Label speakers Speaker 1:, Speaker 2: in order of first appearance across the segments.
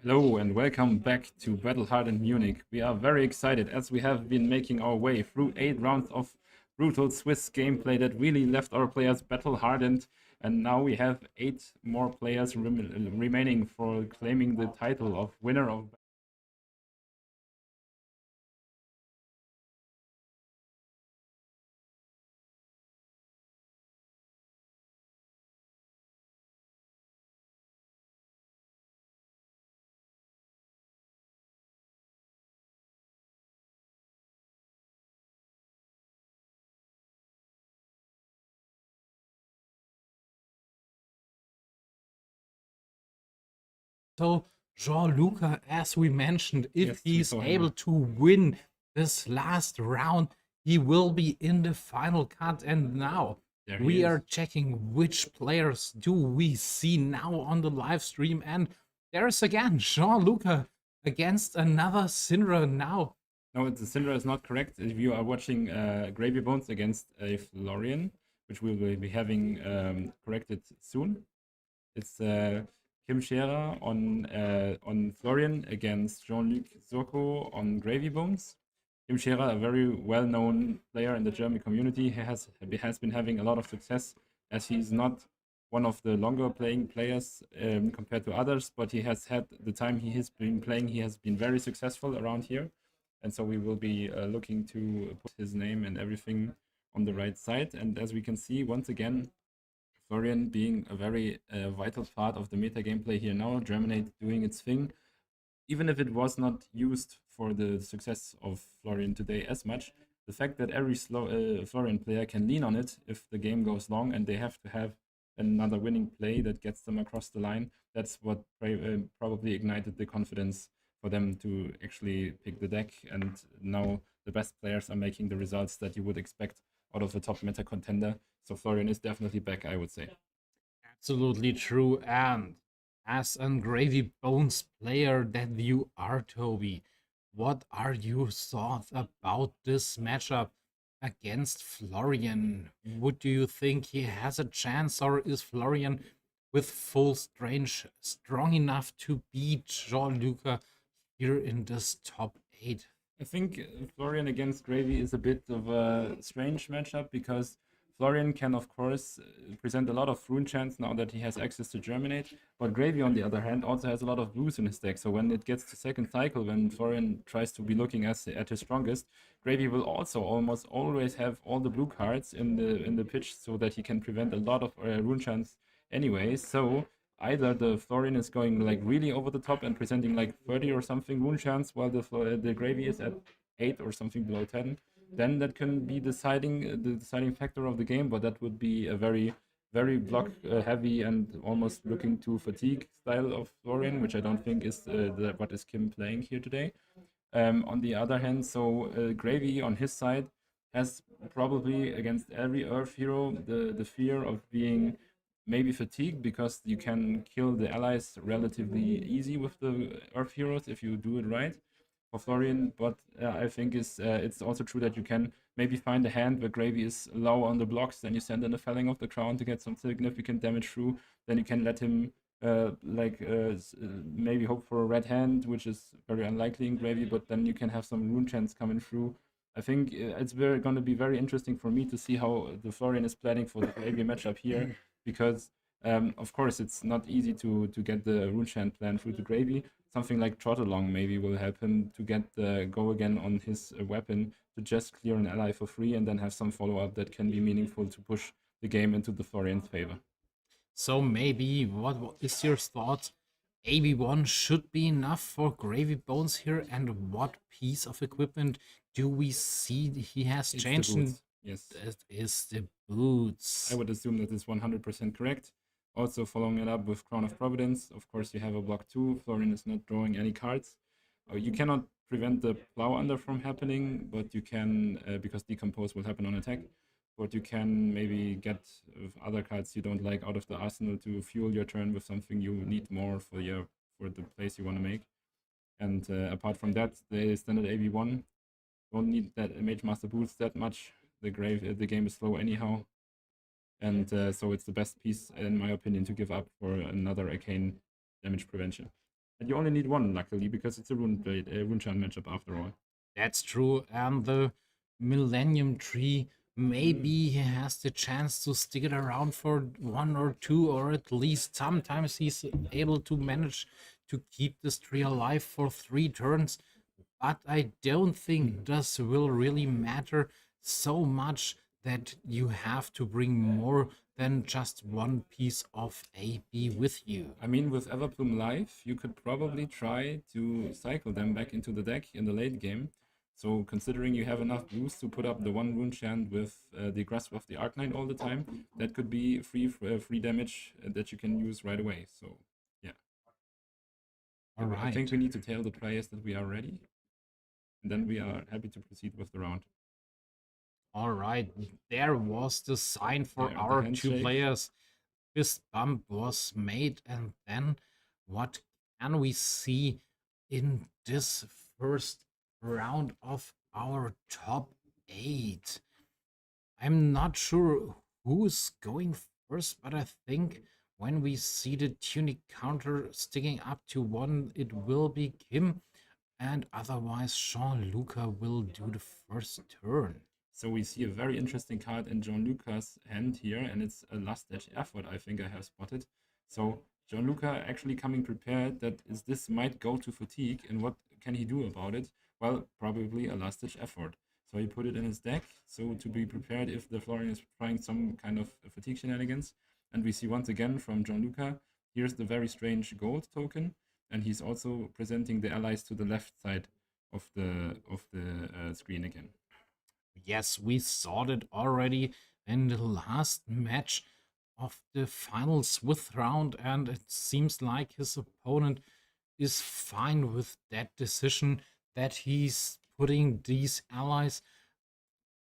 Speaker 1: Hello and welcome back to Battle Hardened Munich. We are very excited as we have been making our way through 8 rounds of brutal Swiss gameplay that really left our players battle hardened, and now we have 8 more players remaining for claiming the title of winner of.
Speaker 2: So Jean-Luca, as we mentioned, if
Speaker 1: Yes,
Speaker 2: he's able to win this last round, he will be in the final cut. And now we are checking which players do we see now on the live stream. And there's again Jean-Luca against another Syndra now.
Speaker 1: No, the Syndra is not correct. If you are watching Gravy Bones against a Florian, which we will be having corrected soon, it's Kim Scherer on Florian against Jean-Luc Zorco on Gravy Bones. Kim Scherer, a very well-known player in the German community, has been having a lot of success as he's not one of the longer playing players compared to others, but he has had the time he has been playing, he has been very successful around here. And so we will be looking to put his name and everything on the right side. And as we can see, once again, Florian being a very vital part of the meta gameplay here now, Germinate doing its thing. Even if it was not used for the success of Florian today as much, the fact that every Florian player can lean on it if the game goes long and they have to have another winning play that gets them across the line, that's what probably ignited the confidence for them to actually pick the deck. And now the best players are making the results that you would expect out of a top meta contender. So Florian is definitely back, I would say.
Speaker 2: Absolutely true. And as a Gravy Bones player that you are, Toby, what are your thoughts about this matchup against Florian? Would you think he has a chance, or is Florian with full strength strong enough to beat Jean-Luca here in this top 8?
Speaker 1: I think Florian against Gravy is a bit of a strange matchup because Florian can, of course, present a lot of rune chance now that he has access to Germinate, but Gravy, on the other hand, also has a lot of blues in his deck. So when it gets to second cycle, when Florian tries to be looking at his strongest, Gravy will also almost always have all the blue cards in the pitch so that he can prevent a lot of rune chance anyway. So either the Florian is going like really over the top and presenting like 30 or something rune chance, while the Gravy is at 8 or something below 10, then that can be the deciding factor of the game. But that would be a very block heavy and almost looking to fatigue style of Florian, which I don't think is what is Kim playing here today. On the other hand, so Gravy on his side has probably against every Earth hero the fear of being maybe fatigued because you can kill the allies relatively easy with the Earth heroes if you do it right for Florian. But I think it's also true that you can maybe find a hand where Gravy is low on the blocks, then you send in a Felling of the Crown to get some significant damage through. Then you can let him maybe hope for a red hand, which is very unlikely in Gravy, but then you can have some rune chance coming through. I think it's going to be very interesting for me to see how the Florian is planning for the Gravy matchup here, because of course it's not easy to get the rune chant plan through the Gravy. Something like Trot Along maybe will help him to get the go again on his weapon to just clear an ally for free and then have some follow-up that can be meaningful to push the game into the Florian's favor.
Speaker 2: So maybe what is your thought? AV1 should be enough for Gravy Bones here, and what piece of equipment do we see he has changed?
Speaker 1: Yes,
Speaker 2: that is the boots.
Speaker 1: I would assume that is 100% correct. Also following it up with Crown of Providence, of course you have a block 2. Florian is not drawing any cards. You cannot prevent the Plow Under from happening, but you can, because Decompose will happen on attack, but you can maybe get other cards you don't like out of the arsenal to fuel your turn with something you need more for the plays you want to make. And apart from that, the standard AV1 don't need that Mage Master boost that much. The game is slow anyhow, and so it's the best piece in my opinion to give up for another arcane damage prevention. And you only need one, luckily, because it's a rune chant matchup after all.
Speaker 2: That's true. And the Millennium Tree, maybe he has the chance to stick it around for 1 or 2, or at least sometimes he's able to manage to keep this tree alive for 3 turns. But I don't think this will really matter so much that you have to bring more than just one piece of AB with you.
Speaker 1: I mean, with Everplume Live, you could probably try to cycle them back into the deck in the late game. So considering you have enough boost to put up the one rune chant with the Grasp of the Arcanine all the time, that could be free damage that you can use right away. So yeah.
Speaker 2: All right.
Speaker 1: I think we need to tell the players that we are ready. And then we are happy to proceed with the round.
Speaker 2: All right, there was the sign for
Speaker 1: Yeah, the
Speaker 2: our 2
Speaker 1: handshake.
Speaker 2: players. Fist bump was made, and then what can we see in this first round of our top 8? I'm not sure who's going first, but I think when we see the tunic counter sticking up to 1, it will be Kim, and otherwise Jean-Luca will do the first turn.
Speaker 1: So we see a very interesting card in Gianluca's hand here, and it's a last edge effort, I think I have spotted. So Gianluca actually coming prepared that this might go to fatigue, and what can he do about it? Well, probably a last edge effort. So he put it in his deck, so to be prepared if the Florian is trying some kind of fatigue shenanigans. And we see once again from Gianluca, here's the very strange gold token, and he's also presenting the allies to the left side of the screen again.
Speaker 2: Yes, we saw it already in the last match of the final Swift round, and it seems like his opponent is fine with that decision, that he's putting these allies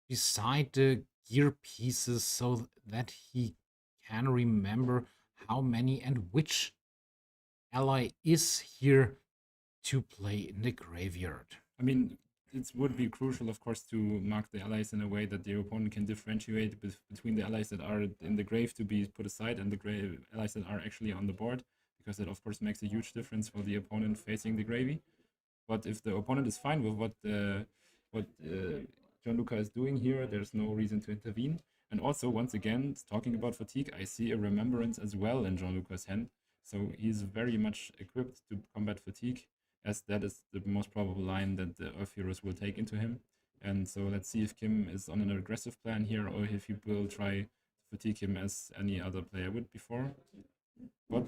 Speaker 2: beside the gear pieces so that he can remember how many and which ally is here to play in the graveyard.
Speaker 1: I mean, it would be crucial, of course, to mark the allies in a way that the opponent can differentiate between the allies that are in the grave to be put aside and the allies that are actually on the board, because it, of course, makes a huge difference for the opponent facing the gravy. But if the opponent is fine with what Gianluca is doing here, there's no reason to intervene. And also, once again, talking about fatigue, I see a remembrance as well in Gianluca's hand. So he's very much equipped to combat fatigue, as that is the most probable line that the Earth Heroes will take into him. And so let's see if Kim is on an aggressive plan here, or if he will try to fatigue him as any other player would before. But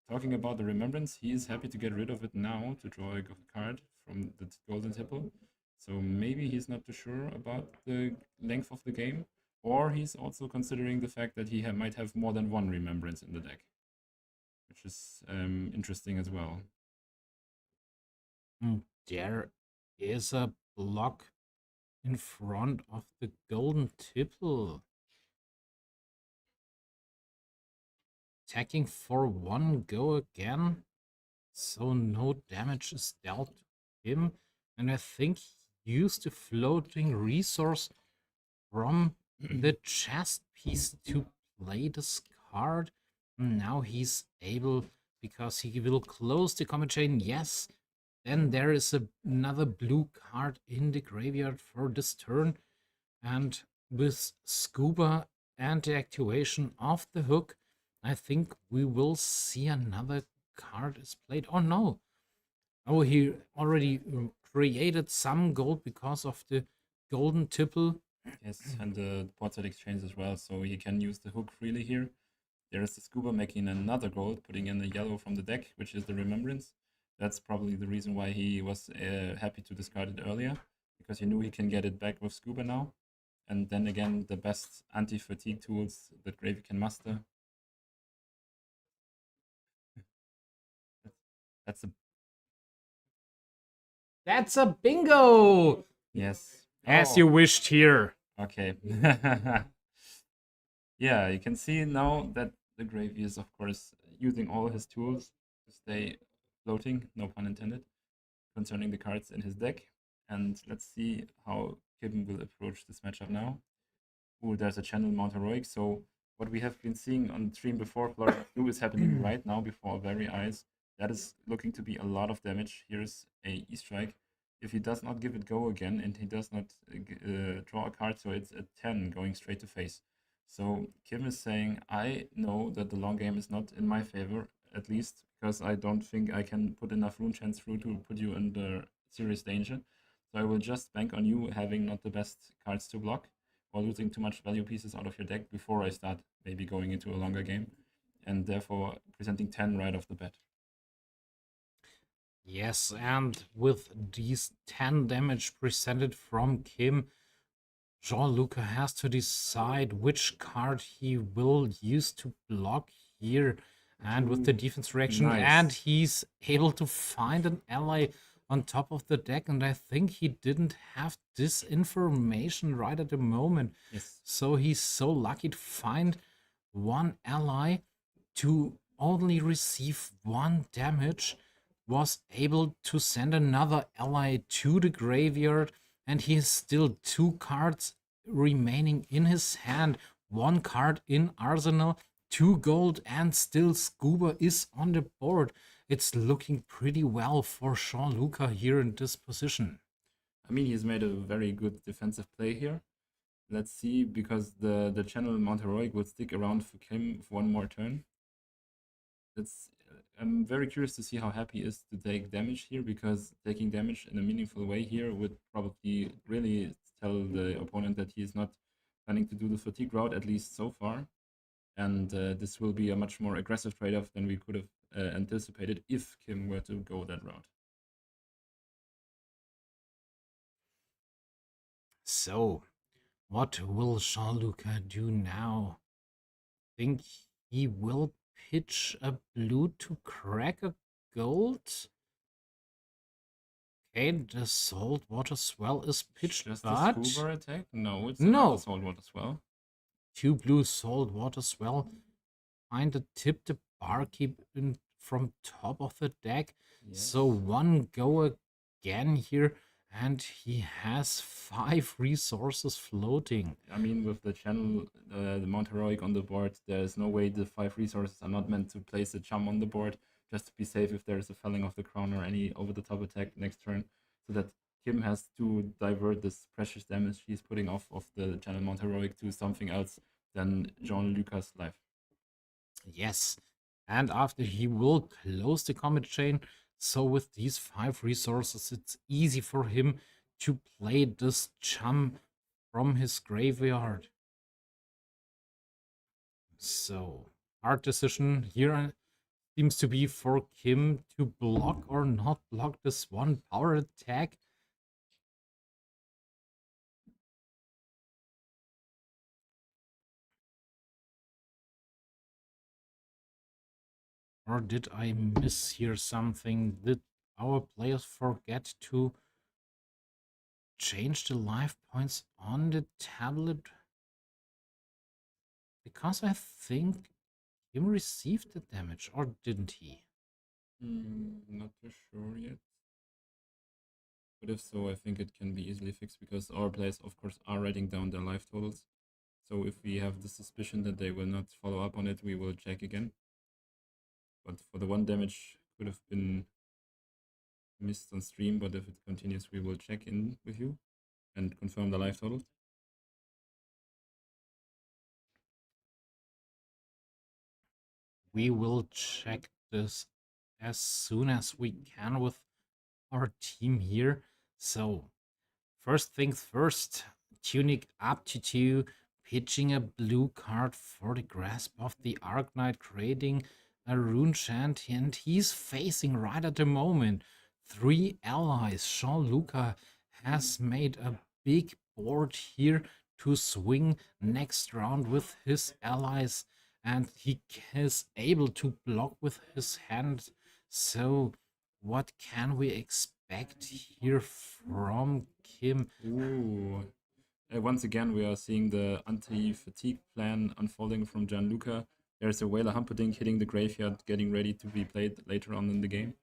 Speaker 1: talking about the remembrance, he is happy to get rid of it now to draw a card from the golden tipple. So maybe he's not too sure about the length of the game, or he's also considering the fact that he might have more than one remembrance in the deck, which is interesting as well.
Speaker 2: There is a block in front of the golden tipple. Attacking for 1 go again. So no damage is dealt to him. And I think he used the floating resource from the chest piece to play this card. Now he's able, because he will close the combat chain. Yes. Then there is another blue card in the graveyard for this turn. And with Scuba and the activation of the hook, I think we will see another card is played. Oh no. Oh, he already created some gold because of the golden tipple.
Speaker 1: Yes, and the portside exchange as well, so he can use the hook freely here. There is the Scuba making another gold, putting in the yellow from the deck, which is the Remembrance. That's probably the reason why he was happy to discard it earlier, because he knew he can get it back with Scuba now. And then again, the best anti-fatigue tools that Gravy can muster.
Speaker 2: That's a bingo!
Speaker 1: Yes.
Speaker 2: As you wished here.
Speaker 1: Okay. Yeah, you can see now that the Gravy is, of course, using all his tools to stay floating, no pun intended, concerning the cards in his deck. And let's see how Kibben will approach this matchup now. Ooh, there's a channel Mount Heroic. So what we have been seeing on stream before Florida Blue is happening right now before our very eyes. That is looking to be a lot of damage. Here's a E-strike. If he does not give it go again and he does not draw a card, so it's a 10 going straight to face. So Kim is saying, I know that the long game is not in my favor, at least because I don't think I can put enough rune chance through to put you under serious danger. So I will just bank on you having not the best cards to block or losing too much value pieces out of your deck before I start maybe going into a longer game, and therefore presenting 10 right off the bat.
Speaker 2: Yes, and with these 10 damage presented from Kim, Jean-Luc has to decide which card he will use to block here. And with the defense reaction,
Speaker 1: Nice.
Speaker 2: and he's able to find an ally on top of the deck. And I think he didn't have this information right at the moment.
Speaker 1: Yes.
Speaker 2: So he's so lucky to find one ally to only receive 1 damage, was able to send another ally to the graveyard, and he has still 2 cards remaining in his hand, 1 card in arsenal, 2 gold, and still Scuba is on the board. It's looking pretty well for Jean-Luc here in this position.
Speaker 1: I mean, he's made a very good defensive play here. Let's see, because the channel Mount Heroic will stick around for Kim for 1 more turn. I'm very curious to see how happy he is to take damage here, because taking damage in a meaningful way here would probably really tell the opponent that he is not planning to do the fatigue route, at least so far. And this will be a much more aggressive trade-off than we could have anticipated if Kim were to go that route.
Speaker 2: So, what will Jean-Luc do now? Think he will pitch a blue to crack a gold? Okay, the saltwater swell is pitched,
Speaker 1: Just
Speaker 2: but
Speaker 1: a scuba attack? No, it's
Speaker 2: no.
Speaker 1: not a saltwater swell.
Speaker 2: 2 blue saltwater swell. Find a tip the barkeep in from top of the deck.
Speaker 1: Yes.
Speaker 2: So 1 go again here, and he has 5 resources floating.
Speaker 1: I mean, with the channel, the Mount Heroic on the board, there's no way the 5 resources are not meant to place a chum on the board, just to be safe if there is a felling of the crown or any over-the-top attack next turn, so that Kim has to divert this precious damage he's putting off of the channel Mount Heroic to something else than Jean-Lucas' life.
Speaker 2: Yes, and after he will close the combat chain, so with these 5 resources, it's easy for him to play this chum from his graveyard. So, hard decision here seems to be for Kim to block or not block this 1 power attack. Or did I miss here something? Did our players forget to change the life points on the tablet? Because I think Kim received the damage, or didn't he?
Speaker 1: Not too sure yet. But if so, I think it can be easily fixed, because our players, of course, are writing down their life totals. So if we have the suspicion that they will not follow up on it, we will check again. But for the 1 damage, could have been missed on stream, but if it continues, we will check in with you and confirm the life total.
Speaker 2: We will check this as soon as we can with our team here. So, first things first, Tunic up to 2, pitching a blue card for the grasp of the Arknight, creating a rune chant, and he's facing right at the moment 3 allies. Jean-Luc has made a big board here to swing next round with his allies, and he is able to block with his hand. So what can we expect here from Kim?
Speaker 1: Ooh. Once again, we are seeing the anti-fatigue plan unfolding from Gianluca. There's a Whaler Humperdinck hitting the graveyard, getting ready to be played later on in the game.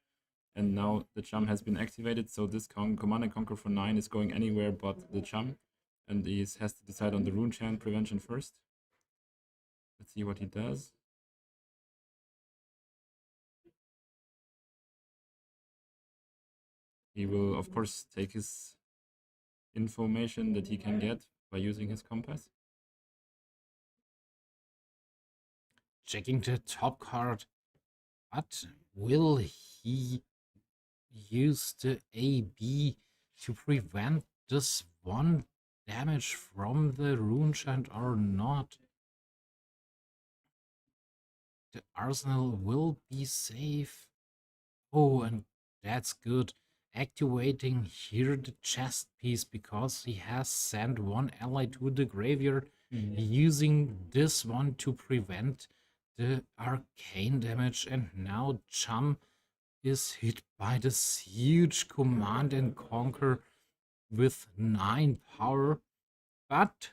Speaker 1: And now the Chum has been activated, so this Command and Conquer for 9 is going anywhere but the Chum. And he has to decide on the Rune Chant prevention first. Let's see what he does. He will, of course, take his information that he can get by using his compass.
Speaker 2: Checking the top card. But will he use the AB to prevent this one damage from the rune chant or not? The arsenal will be safe. Oh, and that's good. Activating here the chest piece because he has sent one ally to the graveyard, using this one to prevent the arcane damage. And now Chum is hit by this huge command and conquer with 9 power, but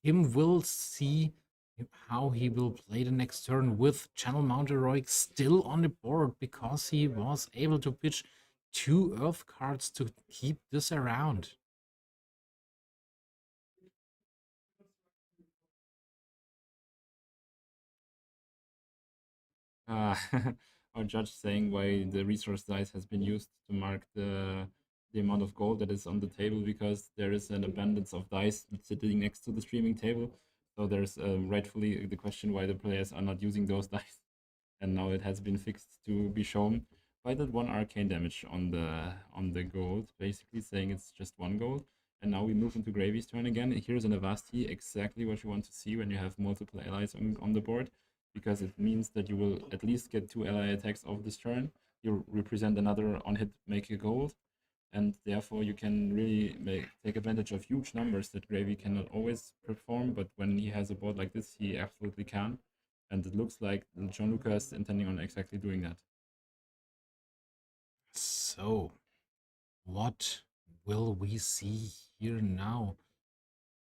Speaker 2: Kim will see how he will play the next turn with Channel Mount Heroic still on the board because he was able to pitch 2 Earth cards to keep this around.
Speaker 1: Our judge saying why the resource dice has been used to mark the amount of gold that is on the table, because there is an abundance of dice sitting next to the streaming table. So there's rightfully the question why the players are not using those dice. And now it has been fixed to be shown by that one arcane damage on the gold, basically saying it's just 1 gold. And now we move into Gravy's turn again. Here's an Avasti, exactly what you want to see when you have multiple allies on the board, because it means that you will at least get 2 ally attacks off this turn. You represent another on hit, make a gold, and therefore you can really take advantage of huge numbers that Gravy cannot always perform, but when he has a board like this, he absolutely can. And it looks like Gianluca is intending on exactly doing that.
Speaker 2: So, what will we see here now?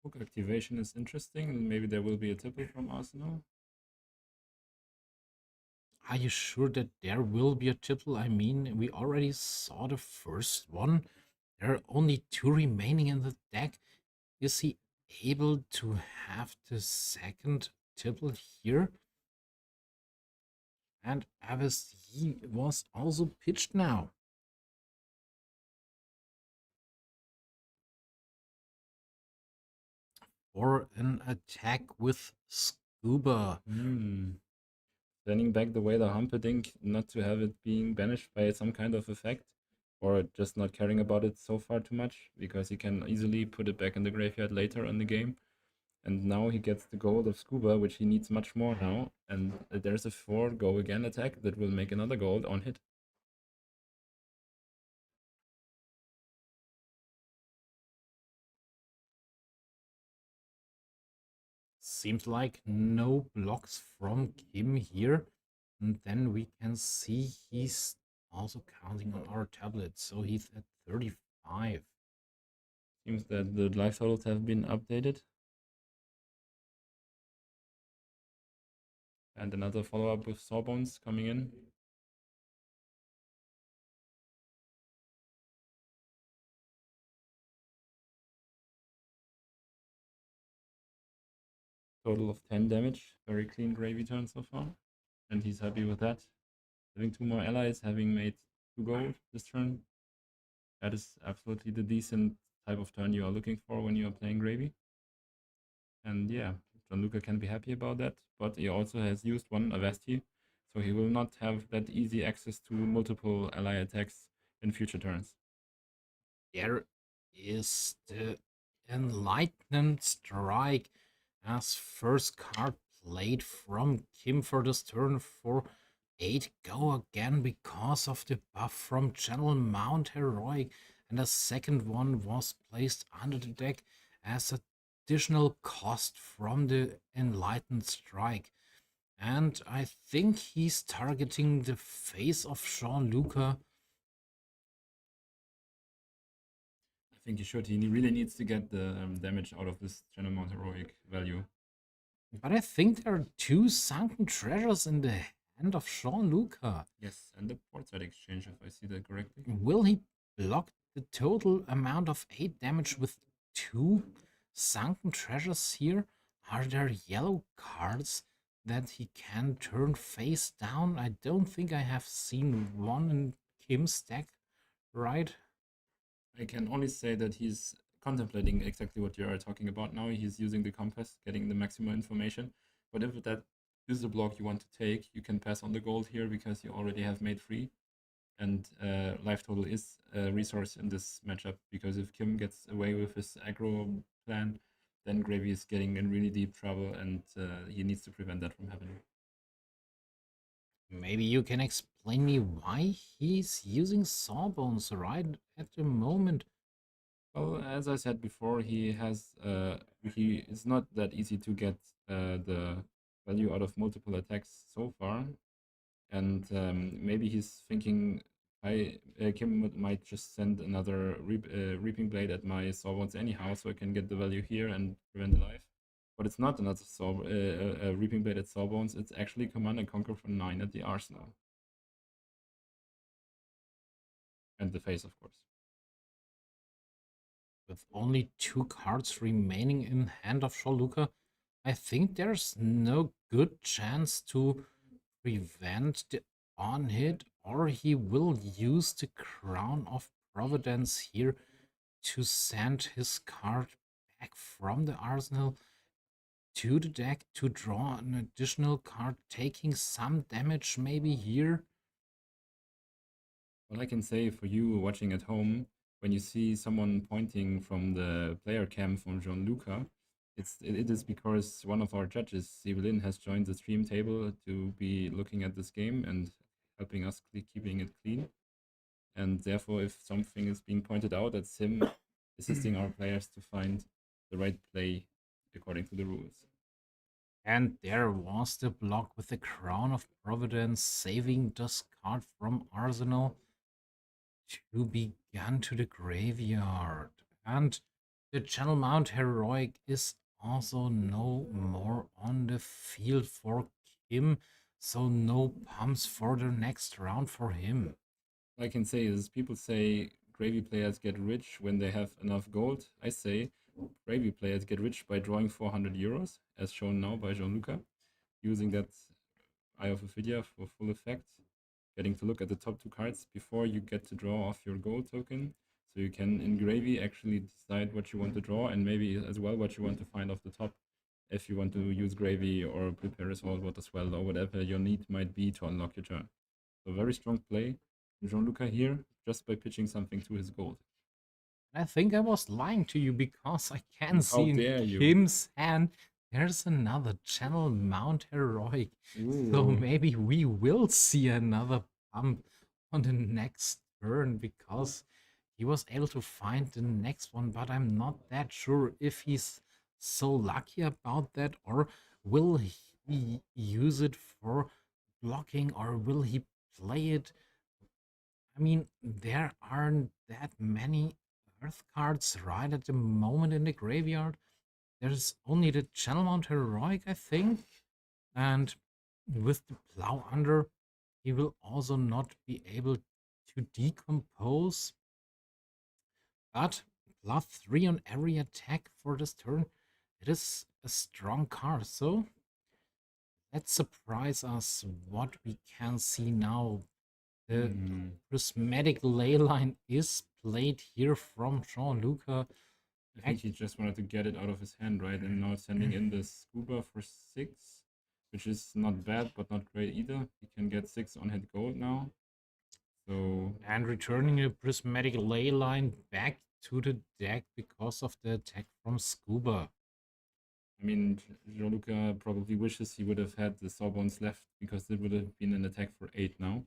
Speaker 1: Hook activation is interesting. Maybe there will be a tipple from Arsenal.
Speaker 2: Are you sure that there will be a tipple? I mean, we already saw the first one. There are only 2 remaining in the deck. Is he able to have the second tipple here? And Avasti was also pitched now. For an attack with Scuba.
Speaker 1: Sending back the way the Humperdinck, not to have it being banished by some kind of effect, or just not caring about it so far too much, because he can easily put it back in the graveyard later in the game. And now he gets the gold of Scuba, which he needs much more now. And there's a 4 go again attack that will make another gold on hit.
Speaker 2: Seems like no blocks from Kim here. And then we can see he's also counting on our tablet. So he's at 35.
Speaker 1: Seems that the life totals have been updated. And another follow-up with Sawbones coming in. Total of 10 damage. Very clean Gravy turn so far. And he's happy with that. Having 2 more allies, having made 2 gold this turn. That is absolutely the decent type of turn you are looking for when you are playing Gravy. And yeah, Gianluca can be happy about that. But he also has used 1 Avasti, so he will not have that easy access to multiple ally attacks in future turns.
Speaker 2: There is the Enlightened Strike as first card played from Kim for this turn for 8 go again because of the buff from Channel Mount Heroic, and the second one was placed under the deck as additional cost from the Enlightened Strike. And I think he's targeting the face of Gianluca.
Speaker 1: I think he should. He really needs to get the damage out of this Channel Mount Heroic value.
Speaker 2: But I think there are 2 sunken treasures in the hand of Gianluca.
Speaker 1: Yes, and the port side exchange, if I see that correctly.
Speaker 2: Will he block the total amount of 8 damage with 2 sunken treasures here? Are there yellow cards that he can turn face down? I don't think I have seen one in Kim's deck right?
Speaker 1: I can only say that he's contemplating exactly what you are talking about now. He's using the compass, getting the maximum information. But if that is the block you want to take, you can pass on the gold here because you already have made free. And life total is a resource in this matchup because if Kim gets away with his aggro plan, then Gravy is getting in really deep trouble and he needs to prevent that from happening.
Speaker 2: Maybe you can explain me why he's using Sawbones right at the moment.
Speaker 1: Well, as I said before, he it's not that easy to get the value out of multiple attacks so far, and maybe he's thinking Kim might just send another reaping blade at my sawbones anyhow, so I can get the value here and prevent the life. But it's not another reaping blade at sawbones. It's actually command and conquer for 9 at the arsenal and the face, of course.
Speaker 2: With only 2 cards remaining in hand of Sholuka, I think there's no good chance to prevent the on-hit, or he will use the Crown of Providence here to send his card back from the arsenal to the deck to draw an additional card, taking some damage maybe here.
Speaker 1: What I can say for you watching at home, when you see someone pointing from the player cam from Gianluca, it is because one of our judges, Evelyn, has joined the stream table to be looking at this game and helping us keeping it clean. And therefore, if something is being pointed out, that's him assisting our players to find the right play according to the rules.
Speaker 2: And there was the block with the Crown of Providence, saving this card from Arsenal to be gone to the graveyard. And the Channel Mount Heroic is also no more on the field for Kim, so no pumps for the next round for him.
Speaker 1: All I can say is people say gravy players get rich when they have enough gold. I say gravy players get rich by drawing 400 euros, as shown now by Gianluca, using that Eye of Ophidia for full effect, getting to look at the top 2 cards before you get to draw off your gold token. So you can, in gravy, actually decide what you want to draw and maybe as well what you want to find off the top if you want to use gravy or prepare a Sword Water Swell or whatever your need might be to unlock your turn. So very strong play. Gianluca here, just by pitching something to his gold.
Speaker 2: I think I was lying to you because I can
Speaker 1: How
Speaker 2: see in
Speaker 1: dare you.
Speaker 2: Kim's hand there's another Channel Mount Heroic. So
Speaker 1: Ooh.
Speaker 2: maybe we will see another pump on the next turn because he was able to find the next one, but I'm not that sure if he's so lucky about that, or will he use it for blocking, or will he play it? I mean, there aren't that many Earth cards right at the moment in the graveyard. There's only the Channel Mount Heroic, I think. And with the Plow Under, he will also not be able to decompose. But +3 on every attack for this turn, it is a strong card. So let's surprise us what we can see now. The prismatic ley line is played here from Jean-Luca.
Speaker 1: I think he just wanted to get it out of his hand, right? And now sending in the scuba for 6, which is not bad, but not great either. He can get 6 on hit gold now. So
Speaker 2: and returning a prismatic ley line back to the deck because of the attack from Scuba.
Speaker 1: I mean, Gianluca probably wishes he would have had the Sawbones left because it would have been an attack for 8 now.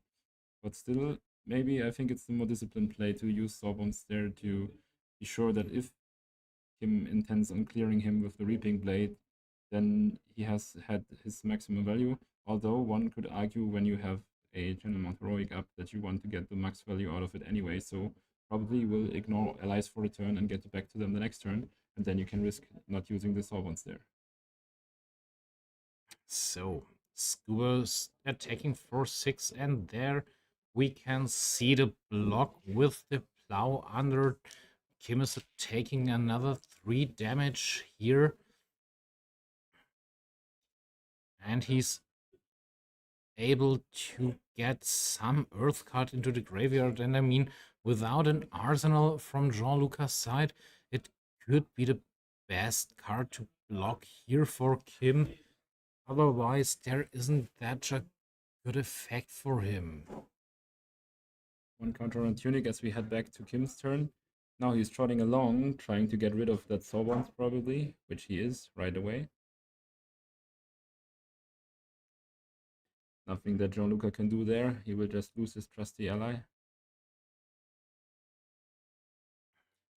Speaker 1: But still, maybe I think it's the more disciplined play to use Sawbones there to be sure that if Kim intends on clearing him with the Reaping Blade, then he has had his maximum value. Although one could argue when you have a Channel Mount Heroic up that you want to get the max value out of it anyway, so probably will ignore allies for a turn and get back to them the next turn, and then you can risk not using the Sawbones there.
Speaker 2: So, Scuba's attacking for 6, and there we can see the block with the Plow Under. Kim is taking another 3 damage here. And he's able to get some Earth card into the graveyard. And I mean, Without an arsenal from Jean-Lucas' side, it could be the best card to block here for Kim. Otherwise, there isn't that a good effect for him.
Speaker 1: One counter on Tunic as we head back to Kim's turn. Now he's trotting along, trying to get rid of that Sorbonne probably, which he is right away. Nothing that Gianluca can do there. He will just lose his trusty ally.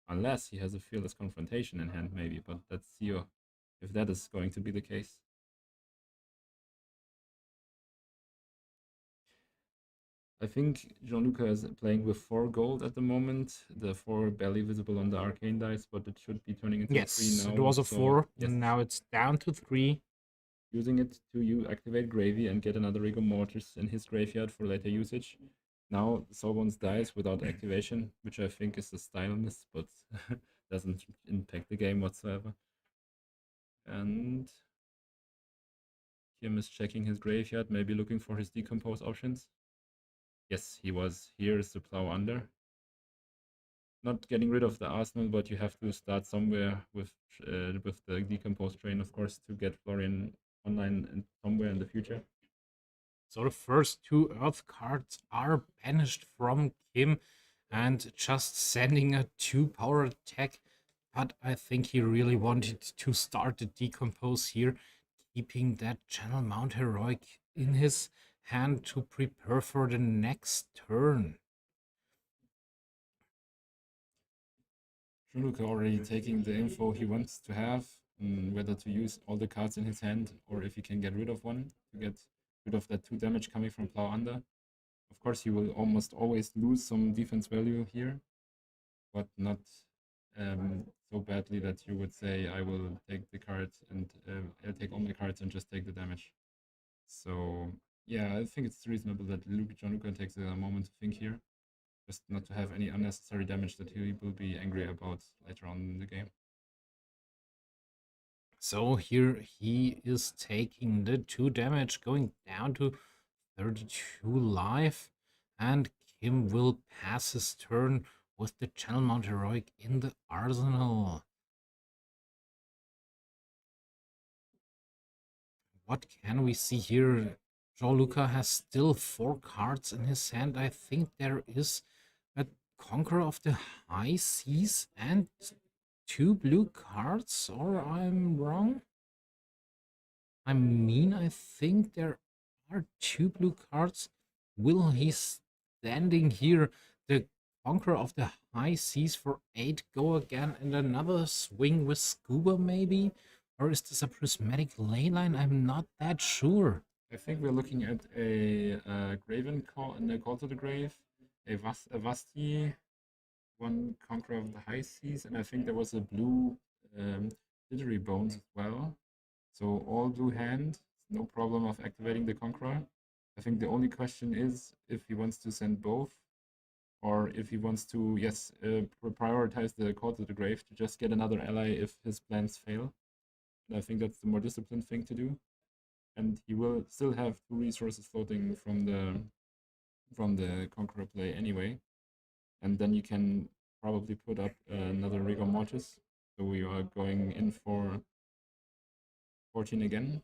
Speaker 1: Unless he has a fearless confrontation in hand, maybe, but let's see if that is going to be the case. I think Gianluca is playing with 4 gold at the moment. The 4 barely visible on the arcane dice, but it should be turning into 3 now.
Speaker 2: It was a
Speaker 1: so
Speaker 2: 4,
Speaker 1: yes.
Speaker 2: and now it's down to 3.
Speaker 1: Using it to activate Gravy and get another Rigor Mortis in his graveyard for later usage. Now Sorbonne's dies without activation, which I think is a style miss, but doesn't impact the game whatsoever. And Kim is checking his graveyard, maybe looking for his decompose options. Yes, he was. Here is the plow under. Not getting rid of the arsenal, but you have to start somewhere with the decompose train, of course, to get Florian online and somewhere in the future.
Speaker 2: So the first 2 Earth cards are banished from Kim and just sending a 2-power attack. But I think he really wanted to start the decompose here, keeping that Channel Mount Heroic in his hand to prepare for the next turn.
Speaker 1: Gianluca already taking the info he wants to have, whether to use all the cards in his hand or if he can get rid of one to get rid of that 2 damage coming from Plow Under. Of course, he will almost always lose some defense value here, but not so badly that you would say, I will take the cards and I'll take all my cards and just take the damage. So yeah, I think it's reasonable that Gianluca takes a moment to think here, just not to have any unnecessary damage that he will be angry about later on in the game.
Speaker 2: So here he is taking the 2 damage, going down to 32 life, and Kim will pass his turn with the Channel Mount Heroic in the arsenal. What can we see here? Jean-Luca has still 4 cards in his hand. I think there is a Conqueror of the High Seas and 2 blue cards, or I'm wrong? I mean, I think there are 2 blue cards. Will he standing here the Conqueror of the High Seas for 8 go again and another swing with Scuba maybe? Or is this a prismatic ley line? I'm not that sure.
Speaker 1: I think we're looking at a Graven call to the grave, a Vasti, 1 Conqueror of the High Seas, and I think there was a blue Jittery Bones as well. So all blue hand, no problem of activating the Conqueror. I think the only question is if he wants to send both, or if he wants to, yes, prioritize the call to the grave to just get another ally if his plans fail. And I think that's the more disciplined thing to do. And he will still have 2 resources floating from the Conqueror play anyway. And then you can probably put up another Rigor Mortis. So we are going in for 14 again,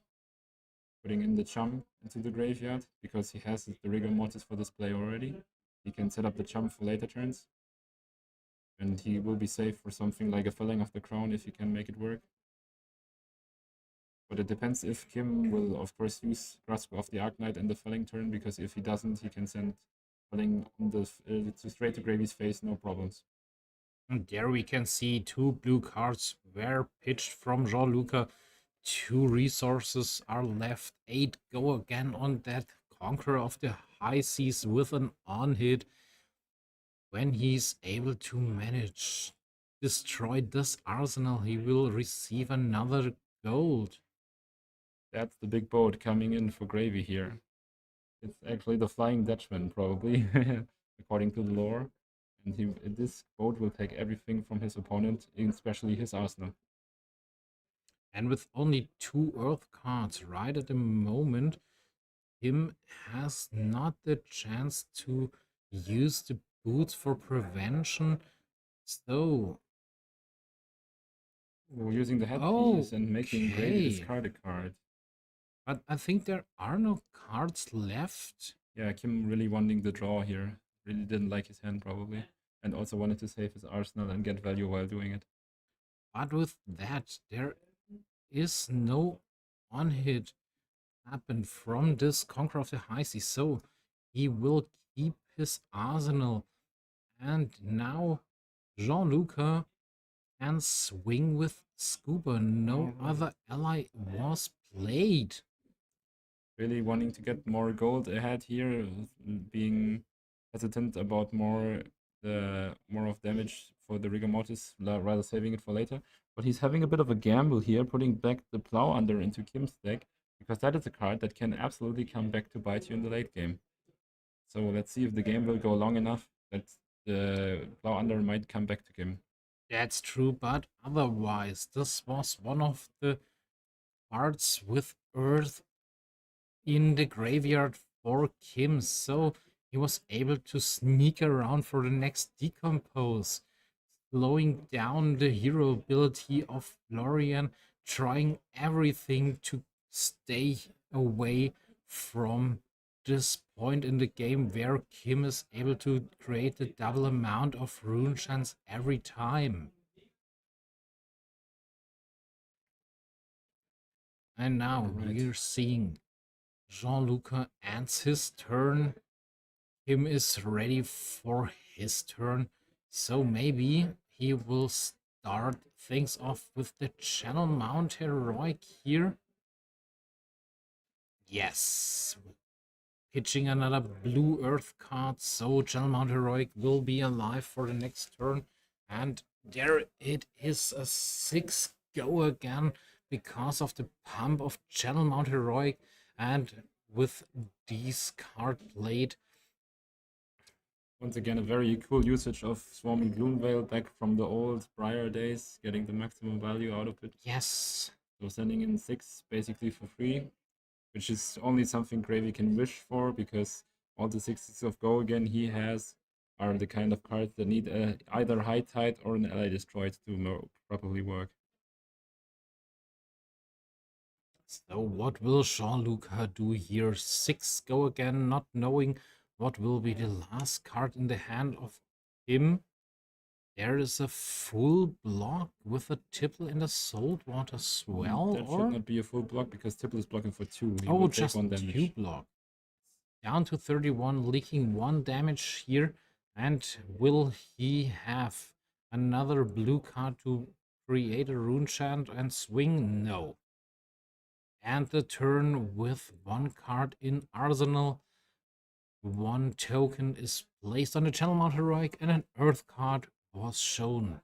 Speaker 1: putting in the Chum into the graveyard because he has the Rigor Mortis for this play already. He can set up the Chum for later turns. And he will be safe for something like a Felling of the Crown if he can make it work. But it depends if Kim will, of course, use Grasp of the Arknight in the Felling turn, because if he doesn't, he can send Felling on the straight to Gravy's face, no problems.
Speaker 2: And there we can see 2 blue cards were pitched from Jean-Luca. 2 resources are left. 8 go again on that Conqueror of the High Seas with an on-hit. When he's able to manage destroy this arsenal, he will receive another gold.
Speaker 1: That's the big boat coming in for Gravy here. It's actually the Flying Dutchman, probably, according to the lore. And this boat will take everything from his opponent, especially his arsenal.
Speaker 2: And with only 2 Earth cards right at the moment, Kim has not the chance to use the boots for prevention. So,
Speaker 1: Using the headpiece and making Gravy
Speaker 2: okay.
Speaker 1: discard a card.
Speaker 2: But I think there are no cards left.
Speaker 1: Yeah, Kim really wanting the draw here. Really didn't like his hand probably. And also wanted to save his arsenal and get value while doing it.
Speaker 2: But with that, there is no on-hit happened from this Conqueror of the High Seas. So he will keep his arsenal. And now Jean-Luca can swing with Scuba. No other ally was played.
Speaker 1: Really wanting to get more gold ahead here, being hesitant about more of damage for the rigor mortis, rather saving it for later. But he's having a bit of a gamble here, putting back the plow under into Kim's deck, because that is a card that can absolutely come back to bite you in the late game. So let's see if the game will go long enough that the plow under might come back to Kim.
Speaker 2: That's true, but otherwise, this was one of the cards with Earth in the graveyard for Kim, so he was able to sneak around for the next decompose, slowing down the hero ability of Florian, trying everything to stay away from this point in the game where Kim is able to create the double amount of rune chance every time. And now we're seeing Jean-Luca ends his turn. Kim is ready for his turn. So maybe he will start things off with the Channel Mount Heroic here. Yes. Pitching another blue Earth card. So Channel Mount Heroic will be alive for the next turn. And there it is, a 6 go again because of the pump of Channel Mount Heroic. And with these card played,
Speaker 1: once again, a very cool usage of Swarming Gloomveil back from the old Briar days, getting the maximum value out of it.
Speaker 2: Yes.
Speaker 1: So sending in 6 basically for free, which is only something Gravy can wish for, because all the 6s of Go again he has are the kind of cards that need either High Tide or an ally destroyed to properly work.
Speaker 2: So what will Jean-Luca do here? 6 go again, not knowing what will be the last card in the hand of him. There is a full block with a Tipple and a Saltwater Swell.
Speaker 1: That should not be a full block, because Tipple is blocking for 2. He
Speaker 2: Oh,
Speaker 1: will
Speaker 2: just
Speaker 1: take 1 damage.
Speaker 2: 2 block. Down to 31, leaking 1 damage here. And will he have another blue card to create a rune chant and swing? No. And the turn with 1 card in arsenal. 1 token is placed on the Channel Mount Heroic and an Earth card was shown.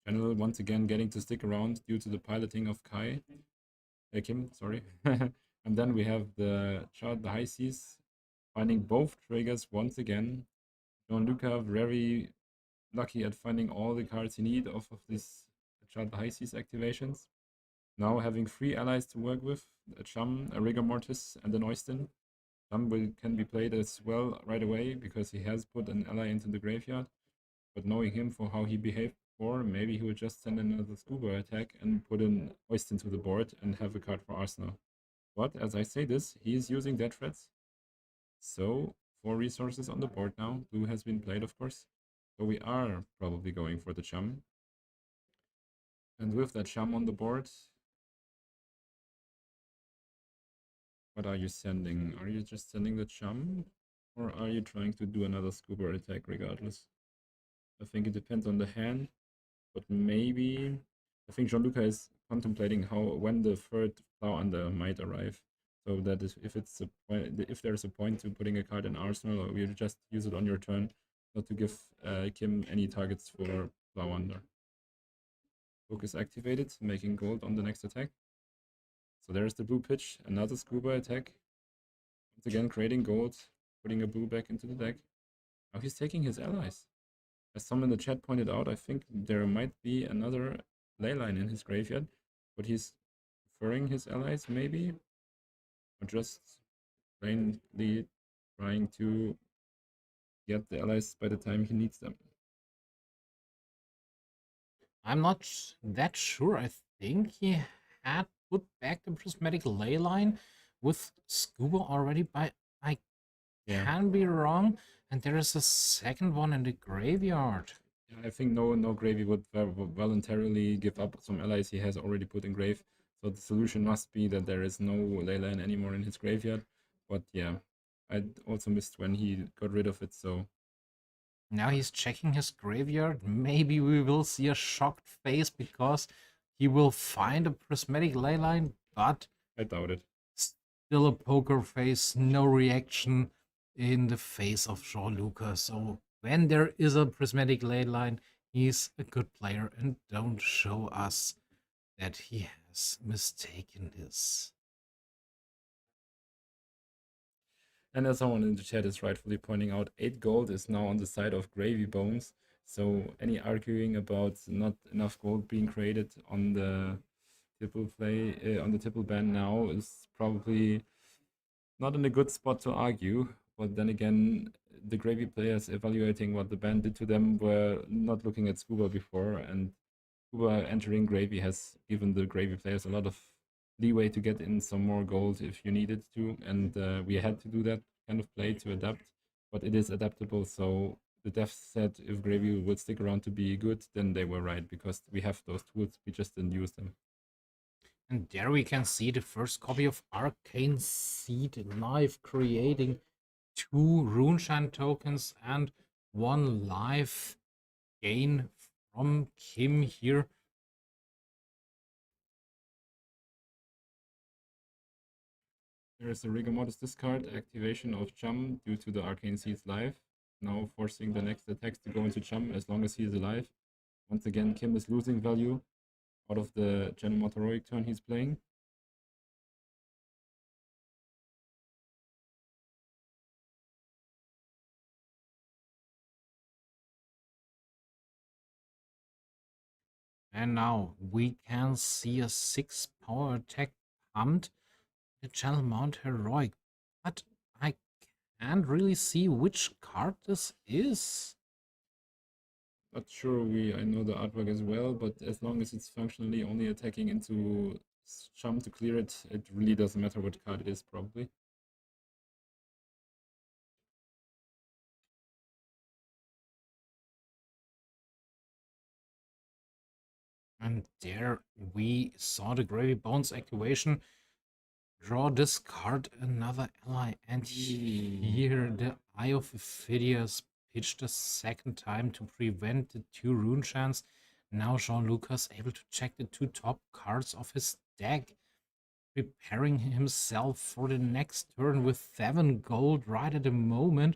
Speaker 1: General once again getting to stick around due to the piloting of Kim, sorry. And then we have the High Seas finding both triggers once again. Jean-Luca very lucky at finding all the cards he need off of this the High Seas activations. Now having 3 allies to work with, a Chum, a Rigor Mortis, and an Oyston. Chum can be played as well right away, because he has put an ally into the graveyard. But knowing him for how he behaved before, maybe he would just send another Scuba attack and put an Oyston to the board and have a card for Arsenal. But as I say this, he is using dead threats. So 4 resources on the board now. Blue has been played, of course. So we are probably going for the Chum. And with that Chum on the board, what are you sending? Are you just sending the Chum? Or are you trying to do another Scuba attack regardless? I think it depends on the hand. But maybe... I think Jean-Luca is contemplating when the third plow under might arrive. So that if there's a point to putting a card in arsenal, or you just use it on your turn, not to give Kim any targets for plow under. Focus activated, making gold on the next attack. So there's the blue pitch, another Scuba attack. Once again, creating gold, putting a blue back into the deck. Now he's taking his allies. As some in the chat pointed out, I think there might be another leyline in his graveyard, but he's preferring his allies maybe, or just plainly trying to get the allies by the time he needs them.
Speaker 2: I'm not that sure. I think he had put back the prismatic ley line with Scuba already, but I can be wrong. And there is a second one in the graveyard.
Speaker 1: Yeah, I think no Gravy would voluntarily give up some allies he has already put in grave. So the solution must be that there is no Leyline anymore in his graveyard. But yeah, I also missed when he got rid of it, so
Speaker 2: Now he's checking his graveyard. Maybe we will see a shocked face because he will find a prismatic ley line, but
Speaker 1: I doubt it.
Speaker 2: still a poker face, no reaction in the face of Jean-Luc. So when there is a prismatic ley line, he's a good player and don't show us that he has mistaken this.
Speaker 1: And as someone in the chat is rightfully pointing out, 8 gold is now on the side of Gravy Bones. So any arguing about not enough gold being created on the tipple play on the tipple ban now is probably not in a good spot to argue. But then again, the Gravy players evaluating what the ban did to them were not looking at Scuba before, and Scuba entering Gravy has given the Gravy players a lot of leeway to get in some more gold if you needed to, and we had to do that kind of play to adapt, but it is adaptable. So the devs said if Gravy would stick around to be good, then they were right, because we have those tools, we just didn't use them.
Speaker 2: And there we can see the first copy of Arcane Seed live, creating 2 Runeshine tokens and 1 life gain from Kim here.
Speaker 1: There is a Rigor Mortis discard, activation of Chum due to the Arcane Seeds live, now forcing the next attacks to go into Chum as long as he is alive. Once again, Kim is losing value out of the General Heroic turn he's playing.
Speaker 2: And now we can see a 6 power attack pumped the Channel Mount Heroic, but I can't really see which card this is.
Speaker 1: Not sure I know the artwork as well, but as long as it's functionally only attacking into Chum to clear it, it really doesn't matter what card it is, probably.
Speaker 2: And there we saw the Gravy Bones activation. Draw, discard another ally, and here the Eye of Ophidius pitched a second time to prevent the 2 rune chance. Now Jean-Luc is able to check the 2 top cards of his deck, preparing himself for the next turn with 7 gold right at the moment.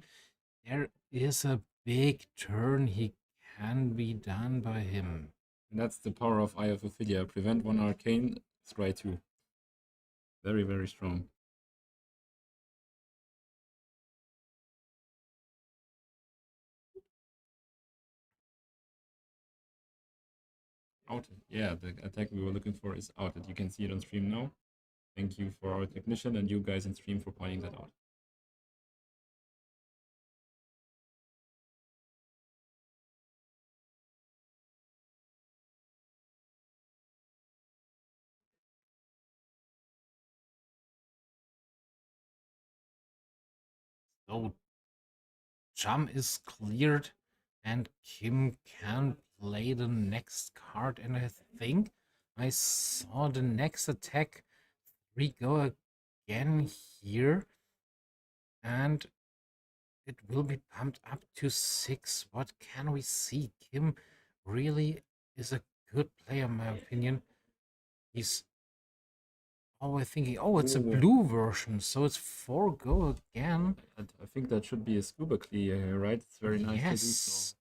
Speaker 2: There is a big turn he can be done by him.
Speaker 1: And that's the power of Eye of Ophidia. Prevent 1 arcane, scry 2. Very, very strong. Outed. Yeah, the attack we were looking for is outed. You can see it on stream now. Thank you for our technician and you guys in stream for pointing that out.
Speaker 2: So Chum is cleared and Kim can play the next card, and I think I saw the next attack 3 go again here, and it will be pumped up to 6. What can we see? Kim really is a good player in my opinion. He's always thinking, oh, it's a blue version, so it's 4 go again.
Speaker 1: I think that should be a scuba clear, right? It's very nice to do so.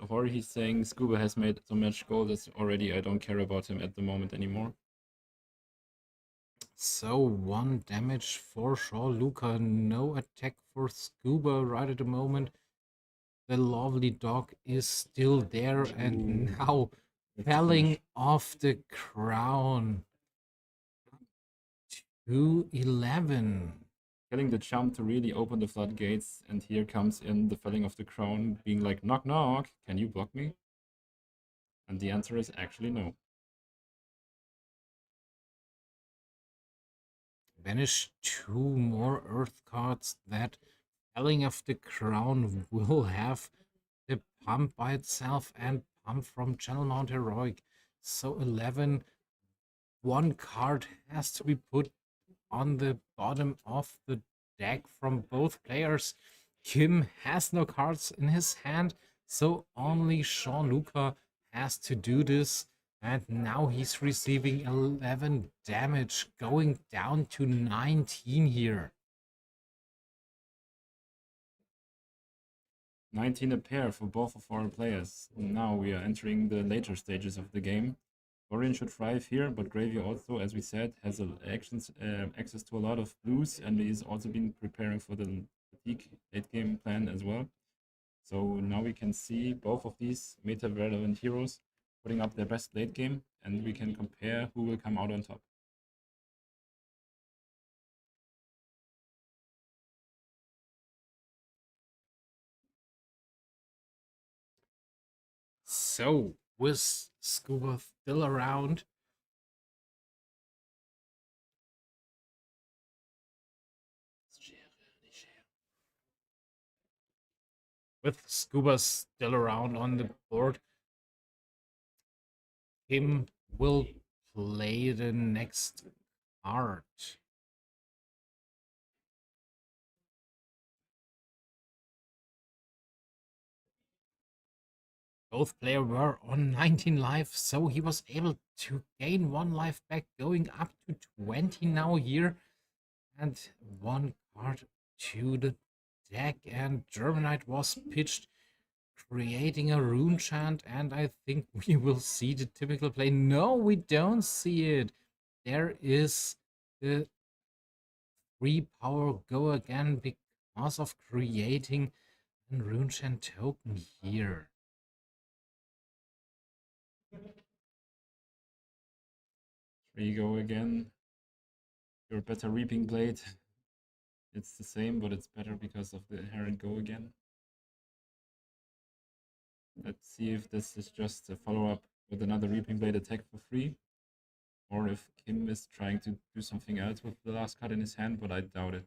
Speaker 1: Or he's saying Scuba has made so much gold that already I don't care about him at the moment anymore.
Speaker 2: So 1 damage for Jean-Luc, no attack for Scuba right at the moment. The lovely dog is still there, and now falling off the crown. to 11.
Speaker 1: Getting the jump to really open the floodgates, and here comes in the felling of the crown, being like, knock knock, can you block me? And the answer is actually no.
Speaker 2: Banish 2 more earth cards. That felling of the crown will have the pump by itself and pump from Channel Mount Heroic. So 11, one card has to be put on the bottom of the deck from both players. Kim has no cards in his hand, so only Jean-Luc has to do this. And now he's receiving 11 damage, going down to 19 here.
Speaker 1: 19 a pair for both of our players. Now we are entering the later stages of the game. Florian should thrive here, but Gravy also, as we said, has access to a lot of blues, and he's also been preparing for the fatigue late game plan as well. So now we can see both of these meta-relevant heroes putting up their best late game, and we can compare who will come out on top.
Speaker 2: So, with Scuba still around, with Scuba still around on the board, Kim will play the next card. Both players were on 19 life, so he was able to gain 1 life back, going up to 20 now here. And 1 card to the deck, and Germanite was pitched, creating a rune chant, and I think we will see the typical play. No, we don't see it. There is the 3 power go again because of creating a rune chant token here.
Speaker 1: 3 go again. Your better reaping blade. It's the same, but it's better because of the inherent go again. Let's see if this is just a follow-up with another reaping blade attack for free, or if Kim is trying to do something else with the last card in his hand, but I doubt it.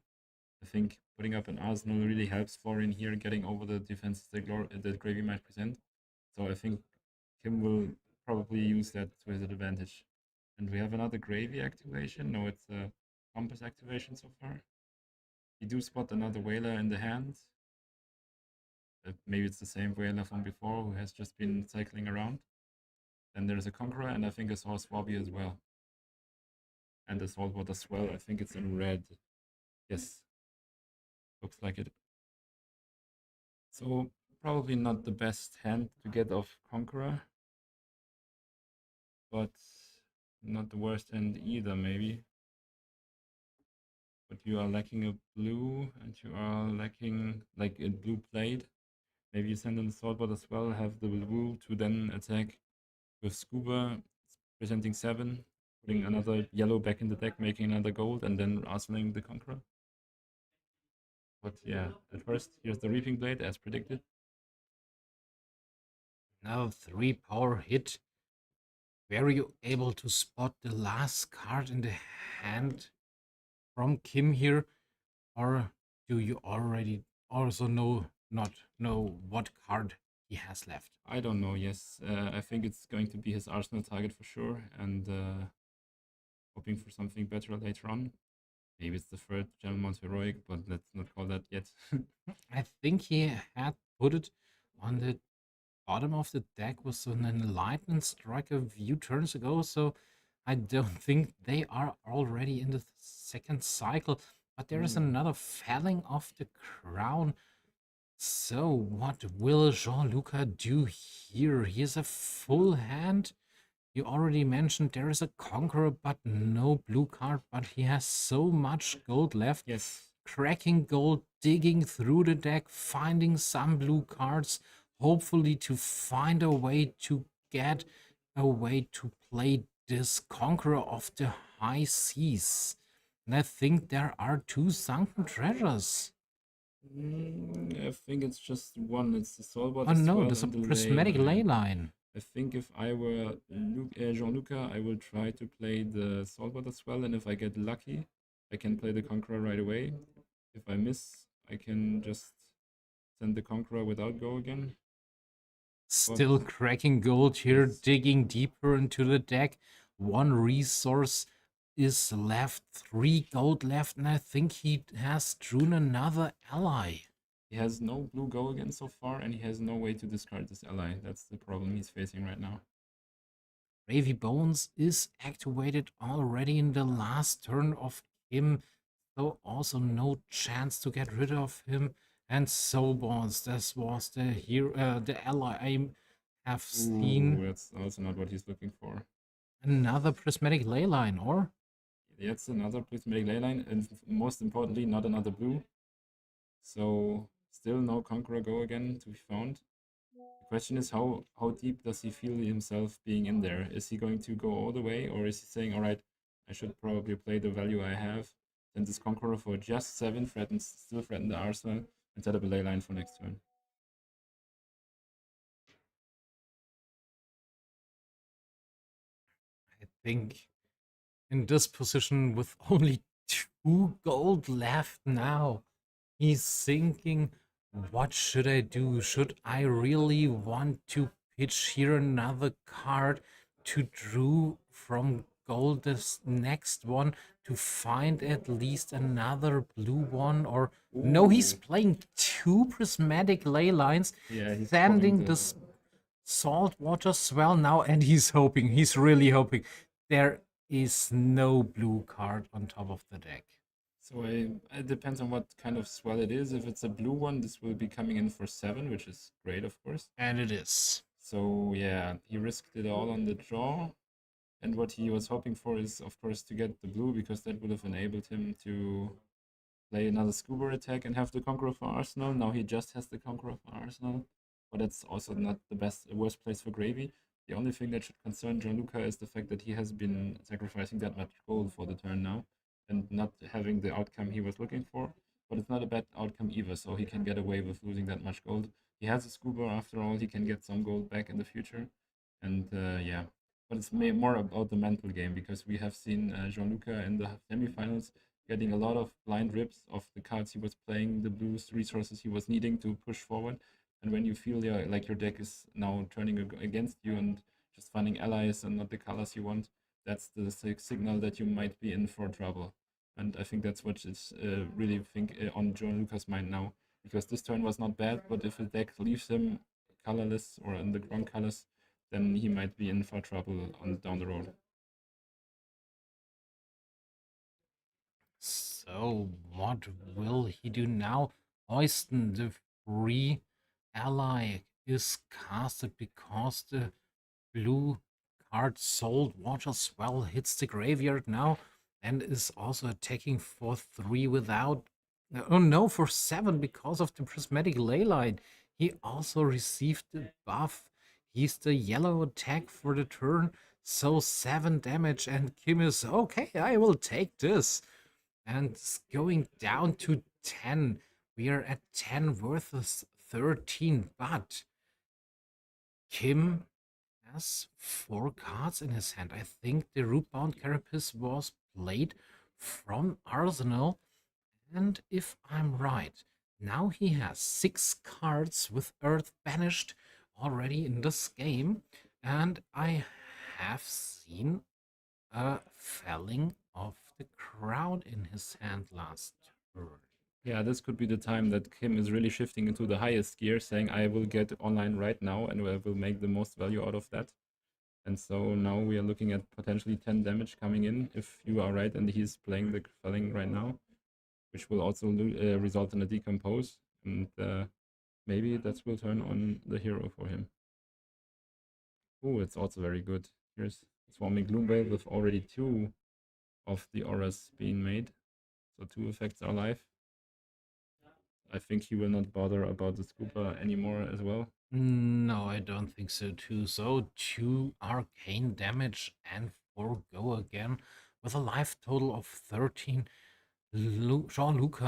Speaker 1: I think putting up an arsenal really helps Florian here getting over the defenses that Gravy might present. So I think Kim will probably use that to his advantage. And we have another Gravy activation. No, it's a Compass activation so far. You do spot another Whaler in the hand. Maybe it's the same Whaler from before who has just been cycling around. Then there's a Conqueror, and I think I saw a Swabby as well. And a Saltwater Swell, I think it's in red. Yes, looks like it. So probably not the best hand to get off Conqueror, but not the worst hand either, maybe. But you are lacking a blue, and you are lacking like a blue plate. Maybe you send in the Saltwater as well, have the blue to then attack with Scuba, presenting 7, putting another yellow back in the deck, making another gold, and then arsenaling the Conqueror. But yeah, at first, here's the Reaping Blade, as predicted.
Speaker 2: Now 3 power hit. Were you able to spot the last card in the hand from Kim here? Or do you already also not know what card he has left?
Speaker 1: I don't know, yes. I think it's going to be his Arsenal target for sure, and hoping for something better later on. Maybe it's the third General Mount Heroic, but let's not call that yet.
Speaker 2: I think he had put it on the bottom of the deck with an Enlightenment Strike a few turns ago, so I don't think they are already in the second cycle. But there is another felling of the crown. So what will Jean-Luc do here? He has a full hand. You already mentioned there is a Conqueror, but no blue card, but he has so much gold left.
Speaker 1: Yes.
Speaker 2: Cracking gold, digging through the deck, finding some blue cards, hopefully to find a way to get a way to play this Conqueror of the High Seas. And I think there are two sunken treasures.
Speaker 1: I think it's just one. It's the Soul
Speaker 2: Oh
Speaker 1: Water
Speaker 2: no,
Speaker 1: Swell
Speaker 2: there's a
Speaker 1: and the Ley
Speaker 2: prismatic ley
Speaker 1: Line.
Speaker 2: line.
Speaker 1: I think if I were Jean-Luca, I will try to play the Saltwater Swell, and if I get lucky, I can play the Conqueror right away. If I miss, I can just send the Conqueror without go again. But
Speaker 2: Still cracking gold here,
Speaker 1: yes,
Speaker 2: digging deeper into the deck. One resource is left, 3 gold left, and I think he has drawn another ally.
Speaker 1: he has no blue go again so far, and he has no way to discard this ally. That's the problem he's facing right now.
Speaker 2: Gravy Bones is activated already in the last turn of Kim, so also no chance to get rid of him. And Soul Bones, this was the hero, the ally I have
Speaker 1: Ooh,
Speaker 2: seen.
Speaker 1: that's also not what he's looking for.
Speaker 2: Another prismatic ley line, or
Speaker 1: That's another prismatic ley line, and most importantly, not another blue. So still no Conqueror go again to be found. The question is how deep does he feel himself being in there? Is he going to go all the way, or is he saying, all right, I should probably play the value I have, send this Conqueror for just 7, still threaten the arsenal, and set up a ley line for next turn?
Speaker 2: I think in this position with only 2 gold left now, he's thinking, what should I do? Should I really want to pitch here another card to draw from gold this next one to find at least another blue one? Or no, he's
Speaker 1: Ooh.
Speaker 2: playing 2 prismatic ley lines,
Speaker 1: Yeah, he's popping
Speaker 2: sending
Speaker 1: the.
Speaker 2: this saltwater swell now, and he's hoping, he's really hoping there is no blue card on top of the deck.
Speaker 1: So it depends on what kind of swell it is. If it's a blue one, this will be coming in for 7, which is great, of course.
Speaker 2: And it is.
Speaker 1: So yeah, he risked it all on the draw. And what he was hoping for is, of course, to get the blue, because that would have enabled him to play another scuba attack and have the Conqueror for Arsenal. Now he just has the Conqueror for Arsenal, but that's also not the worst place for Gravy. The only thing that should concern Gianluca is the fact that he has been sacrificing that much gold for the turn now and not having the outcome he was looking for. But it's not a bad outcome either, so he can get away with losing that much gold. He has a scuba after all, he can get some gold back in the future. And yeah, but it's more about the mental game, because we have seen Gianluca in the semifinals getting a lot of blind rips of the cards he was playing, the boost resources he was needing to push forward. And when you feel like your deck is now turning against you and just finding allies and not the colors you want, that's the signal that you might be in for trouble. And I think that's what is really on Joe Lucas' mind now, because this turn was not bad, but if the deck leaves him colorless or in the wrong colors, then he might be in for trouble down the road.
Speaker 2: So, what will he do now? Oyston, the free ally, is casted because the blue card Salt Water Swell hits the graveyard now and is also attacking for 3 without. Oh no, for 7 because of the prismatic ley line. He also received the buff. He's the yellow attack for the turn, so 7 damage, and Kim is okay, I will take this. And it's going down to 10. We are at 10 versus 13, but Kim has 4 cards in his hand. I think the Rootbound Carapace was played from Arsenal, and if I'm right, now he has 6 cards with Earth banished already in this game, and I have seen a Felling of the Crown in his hand last turn.
Speaker 1: Yeah, this could be the time that Kim is really shifting into the highest gear, saying, I will get online right now and I will make the most value out of that. And so now we are looking at potentially 10 damage coming in, if you are right, and he's playing the Felling right now, which will also result in a decompose. And maybe that will turn on the hero for him. Oh, it's also very good. Here's Swarming Gloomveil with already 2 of the auras being made. So 2 effects are live. I think he will not bother about the Scooper anymore as well.
Speaker 2: No, I don't think so too. So 2 arcane damage and 4 go again. with a life total of 13. Jean-Luc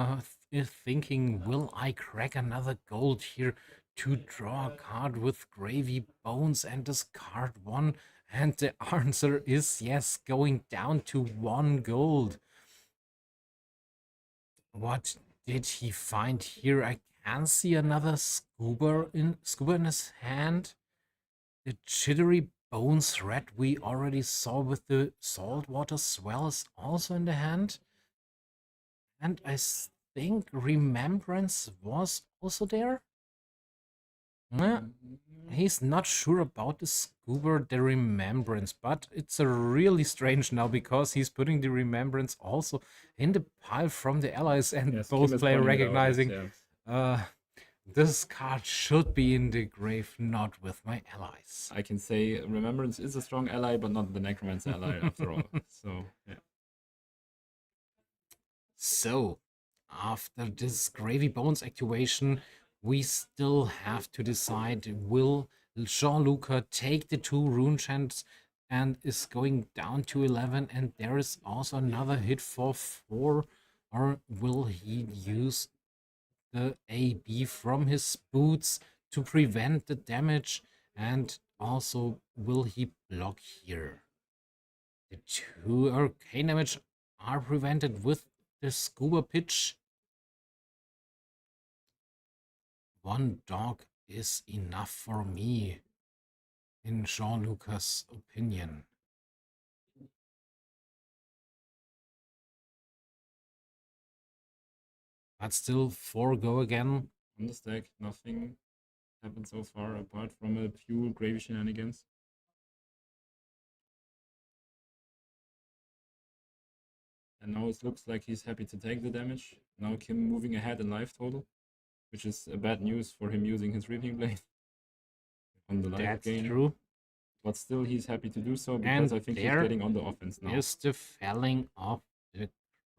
Speaker 2: is thinking, will I crack another gold here to draw a card with gravy bones and discard one? And the answer is yes, going down to 1 gold. What did he find here? I can see another scuba in his hand. The jittery bones thread we already saw with the saltwater swell is also in the hand. And I think remembrance was also there. He's not sure about the scuba, the remembrance, but it's a really strange now because he's putting the remembrance also in the pile from the allies, and
Speaker 1: Yes,
Speaker 2: both
Speaker 1: Kim is
Speaker 2: players
Speaker 1: pointing it out,
Speaker 2: recognizing
Speaker 1: yeah.
Speaker 2: this card should be in the grave, not with my allies.
Speaker 1: I can say Remembrance is a strong ally, but not the Necromancer ally after all. So, yeah.
Speaker 2: So, after this Gravy Bones activation, we still have to decide, will Jean-Luc take the 2 rune chants and is going down to 11, and there is also another hit for 4, or will he use the AB from his boots to prevent the damage, and also will he block here? The 2 arcane damage are prevented with the scuba pitch. 1 dog is enough for me, in Jean-Luc's opinion. But still, 4 go again.
Speaker 1: On the stack, nothing happened so far apart from a few gravy shenanigans. And now it looks like he's happy to take the damage. Now Kim moving ahead in life total, which is bad news for him using his Reaping Blade on the life
Speaker 2: That's
Speaker 1: gain.
Speaker 2: true.
Speaker 1: But still, he's happy to do so because I think he's getting on the offense now.
Speaker 2: Is the felling of the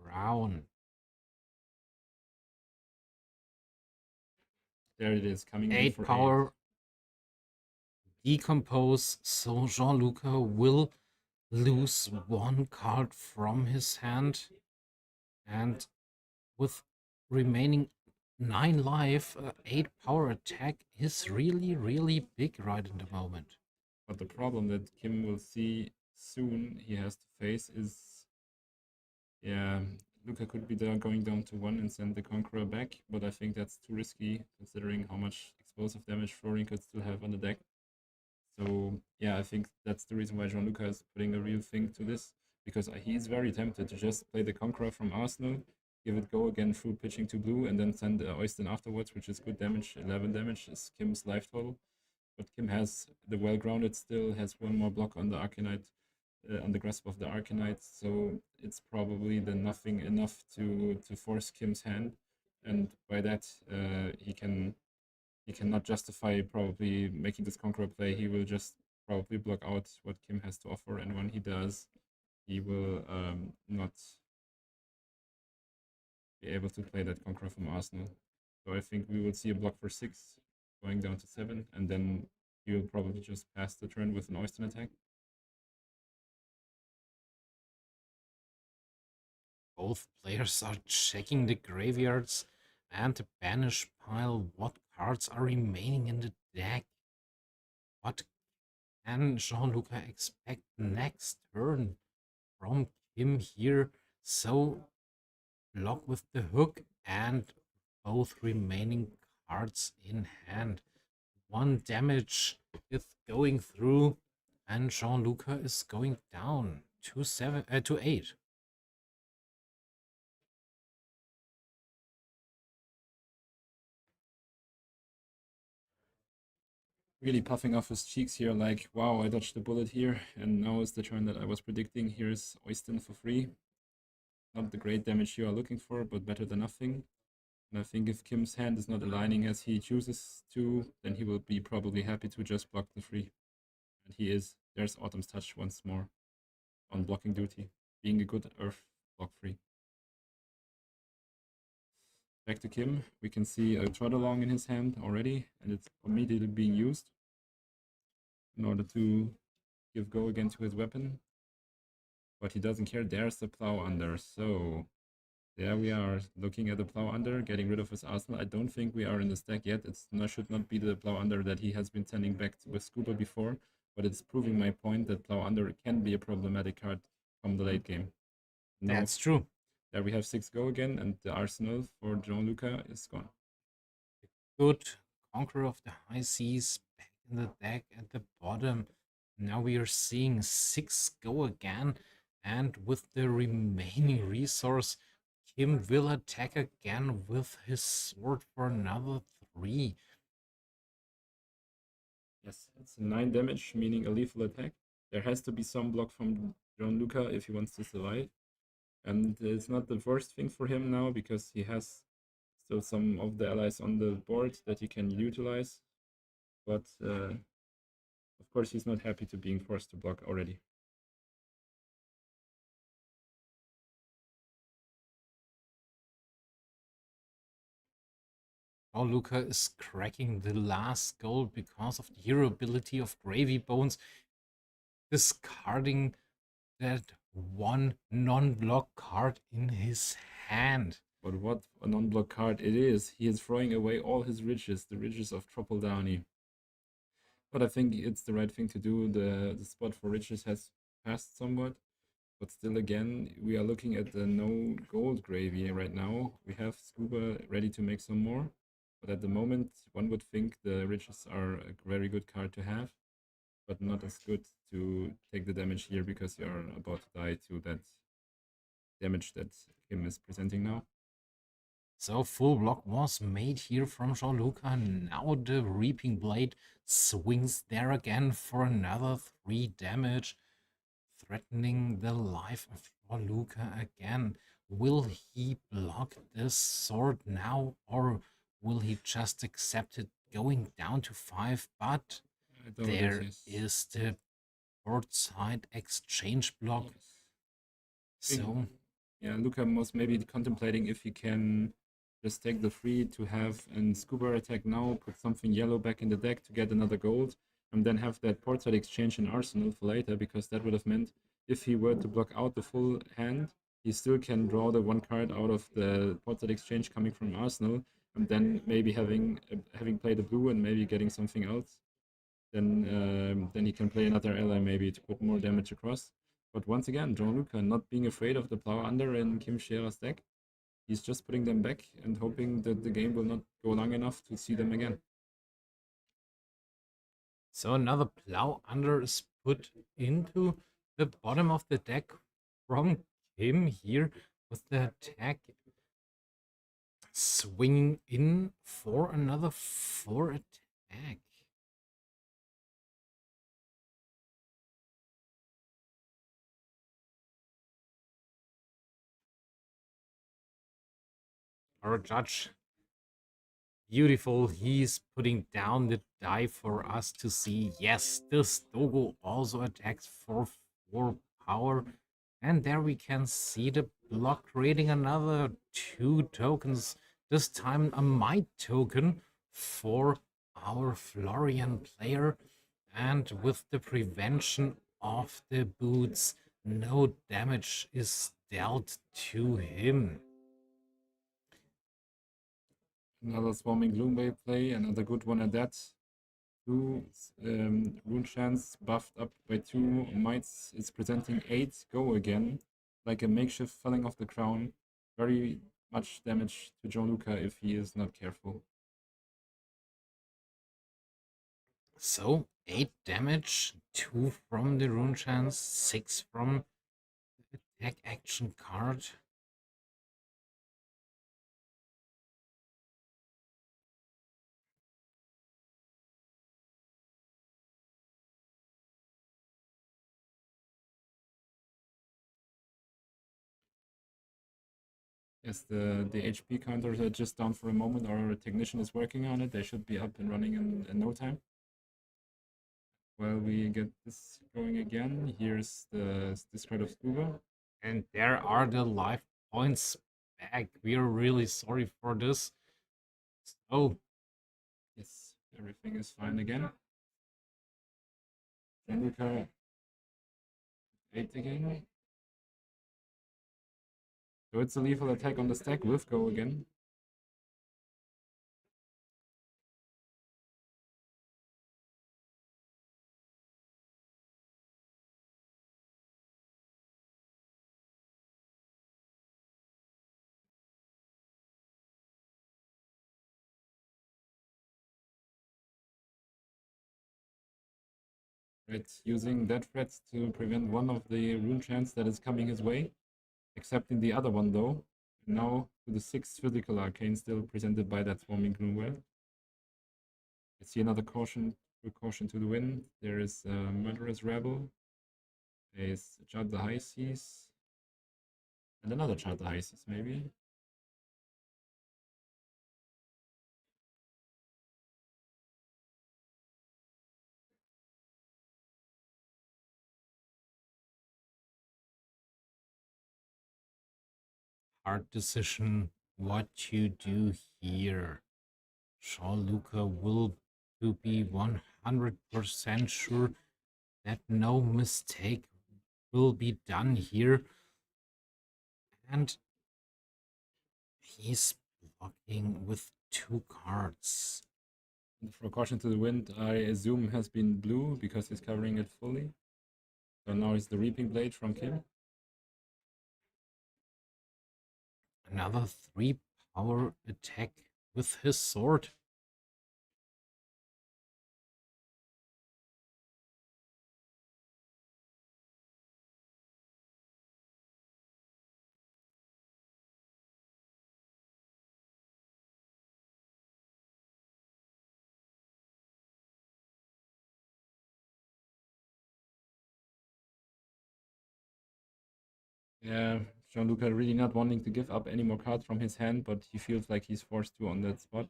Speaker 2: crown.
Speaker 1: There it is, coming in
Speaker 2: 8
Speaker 1: for
Speaker 2: power. Decompose, so Jean-Luc will lose 1 card from his hand. And with remaining 9 life, 8 power attack is really, really big right in the moment.
Speaker 1: But the problem that Kim will see soon he has to face is, yeah, Luca could be going down to 1 and send the Conqueror back, but I think that's too risky considering how much explosive damage Florian could still have on the deck. So yeah, I think that's the reason why Gianluca is putting a real thing to this, because he's very tempted to just play the Conqueror from Arsenal, give it go again through pitching to blue, and then send Oyston afterwards, which is good damage. 11 damage is Kim's life total. But Kim has the well-grounded still, has 1 more block on the Arcanite, on the grasp of the Arcanite, so it's probably the nothing enough to force Kim's hand, and by that he cannot justify probably making this Conqueror play. He will just probably block out what Kim has to offer, and when he does, he will not be able to play that Conqueror from Arsenal. So I think we will see a block for 6 going down to 7, and then he will probably just pass the turn with an Oyston attack.
Speaker 2: Both players are checking the graveyards and the banish pile. What cards are remaining in the deck? What can Jean-Luc expect next turn from Kim here? So block with the hook and both remaining cards in hand. 1 damage is going through, and Jean-Luc is going down to 8.
Speaker 1: Really puffing off his cheeks here, like, wow, I dodged the bullet here, and now is the turn that I was predicting. Here's Oyston for free. Not the great damage you are looking for, but better than nothing. And I think if Kim's hand is not aligning as he chooses to, then he will be probably happy to just block the free. And he is. There's Autumn's Touch once more on blocking duty, being a good Earth block free. Back to Kim, we can see a Trot Along in his hand already, and it's immediately being used in order to give go again to his weapon. but he doesn't care. There's the plow under. So there we are, looking at the plow under, getting rid of his arsenal. I don't think we are in the stack yet. Should not be the plow under that he has been sending back with Scuba before, but it's proving my point that plow under can be a problematic card from the late game. Now,
Speaker 2: That's true.
Speaker 1: there we have 6 go again, and the arsenal for Gianluca is gone.
Speaker 2: Good Conqueror of the High Seas back in the deck at the bottom. Now we are seeing 6 go again, and with the remaining resource, Kim will attack again with his sword for another 3.
Speaker 1: Yes, it's a 9 damage, meaning a lethal attack. There has to be some block from Gianluca if he wants to survive. And it's not the worst thing for him now, because he has still some of the allies on the board that he can utilize. But of course, he's not happy to being forced to block already.
Speaker 2: Gianluca is cracking the last goal because of the hero ability of Gravy Bones, discarding that one non-block card in his hand.
Speaker 1: But what a non-block card it is. He is throwing away all his riches, the riches of Tropple Downey. But I think it's the right thing to do. The spot for riches has passed somewhat. But still, again, we are looking at the no gold Gravy right now. We have Scuba ready to make some more. But at the moment, one would think the riches are a very good card to have, but not as good to take the damage here, because you are about to die to that damage that Kim is presenting now.
Speaker 2: So full block was made here from Gianluca. Now the Reaping Blade swings there again for another 3 damage, threatening the life of Gianluca again. Will he block this sword now, or will he just accept it going down to 5? But there is the board side exchange block.
Speaker 1: Yes.
Speaker 2: So
Speaker 1: yeah, Luca was maybe contemplating if he can just take the 3 to have a Scuba attack now, put something yellow back in the deck to get another gold, and then have that port side exchange in Arsenal for later, because that would have meant if he were to block out the full hand, he still can draw the 1 card out of the port side exchange coming from Arsenal, and then maybe having played a blue and maybe getting something else, then he can play another ally maybe to put more damage across. But once again, Gianluca not being afraid of the plow under in Kim Scheerer's deck. He's just putting them back and hoping that the game will not go long enough to see them again.
Speaker 2: So another plow under is put into the bottom of the deck from Kim here, with the attack swinging in for another 4 attack. Our judge, beautiful, he's putting down the die for us to see. Yes, this Dogo also attacks for 4 power, and there we can see the block creating another 2 tokens, this time a might token for our Florian player, and with the prevention of the boots, no damage is dealt to him.
Speaker 1: Another Swarming Gloomwave play, another good one at that. 2 rune chance buffed up by 2 mites is presenting 8 go again, like a makeshift falling off the crown. Very much damage to Gianluca if he is not careful.
Speaker 2: So 8 damage, 2 from the rune chance, 6 from the attack action card.
Speaker 1: Yes, the HP counters are just down for a moment. Our technician is working on it. They should be up and running in no time. While we get this going again, here's this card of Scuba.
Speaker 2: And there are the life points back. We are really sorry for this. So
Speaker 1: yes, everything is fine again. Gianluca 8 again. So it's a lethal attack on the stack with go again. It's using dead threats to prevent one of the rune chants that is coming his way, accepting the other one though. And now to the 6th physical arcane still presented by that swarming gloomwell. I see another precaution to the wind. There is a murderous rebel. There is Chad the High Seas. And another Chad the High Seas maybe.
Speaker 2: Hard decision what to do here. Jean-Luca will to be 100% sure that no mistake will be done here. And he's blocking with 2 cards.
Speaker 1: The precaution to the wind, I assume, has been blue because he's covering it fully. So now it's the Reaping Blade from Kim.
Speaker 2: Another 3 power attack with his sword.
Speaker 1: Yeah, Gianluca really not wanting to give up any more cards from his hand, but he feels like he's forced to on that spot.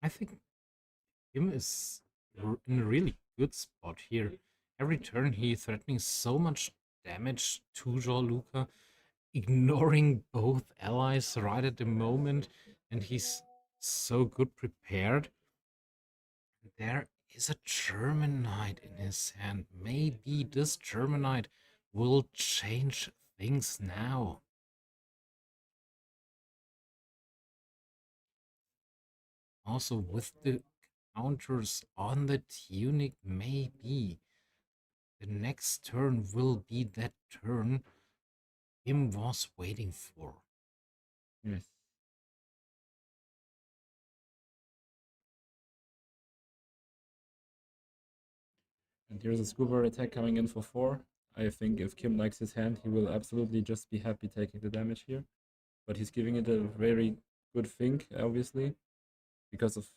Speaker 2: I think Kim is in a really good spot here. Every turn he threatening so much damage to Jean-Luca, ignoring both allies right at the moment, and he's so good prepared. There is a German Knight in his hand. Maybe this German Knight will change things now. Also, with the counters on the tunic, maybe the next turn will be that turn Kim was waiting for.
Speaker 1: Yes. And here's a scuba attack coming in for 4. I think if Kim likes his hand, he will absolutely just be happy taking the damage here. But he's giving it a very good think, obviously, because of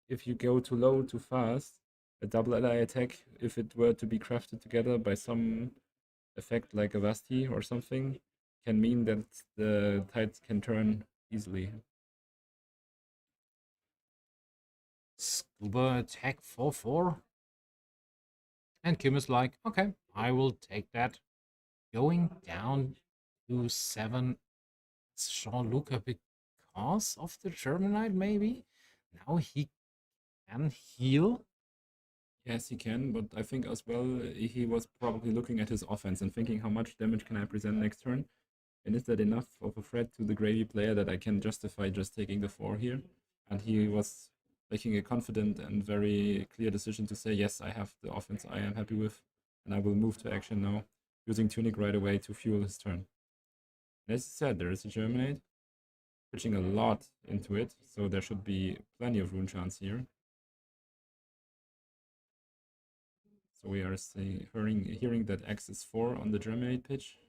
Speaker 1: if you go too low too fast, a double ally attack, if it were to be crafted together by some effect like a Vasti or something, can mean that the tides can turn easily.
Speaker 2: Scuba attack 4/4. And Kim is like, okay, I will take that. Going down to 7. Jean-Luca because of the German Knight, maybe? Now he can heal.
Speaker 1: Yes, he can, but I think as well he was probably looking at his offense and thinking how much damage can I present next turn, and is that enough of a threat to the Gravy player that I can justify just taking the 4 here? And he was making a confident and very clear decision to say, yes, I have the offense I am happy with, and I will move to action now, using Tunic right away to fuel his turn. And as I said, there is a Germinate, pitching a lot into it, so there should be plenty of rune chance here. So we are hearing that X is 4 on the Germinate pitch.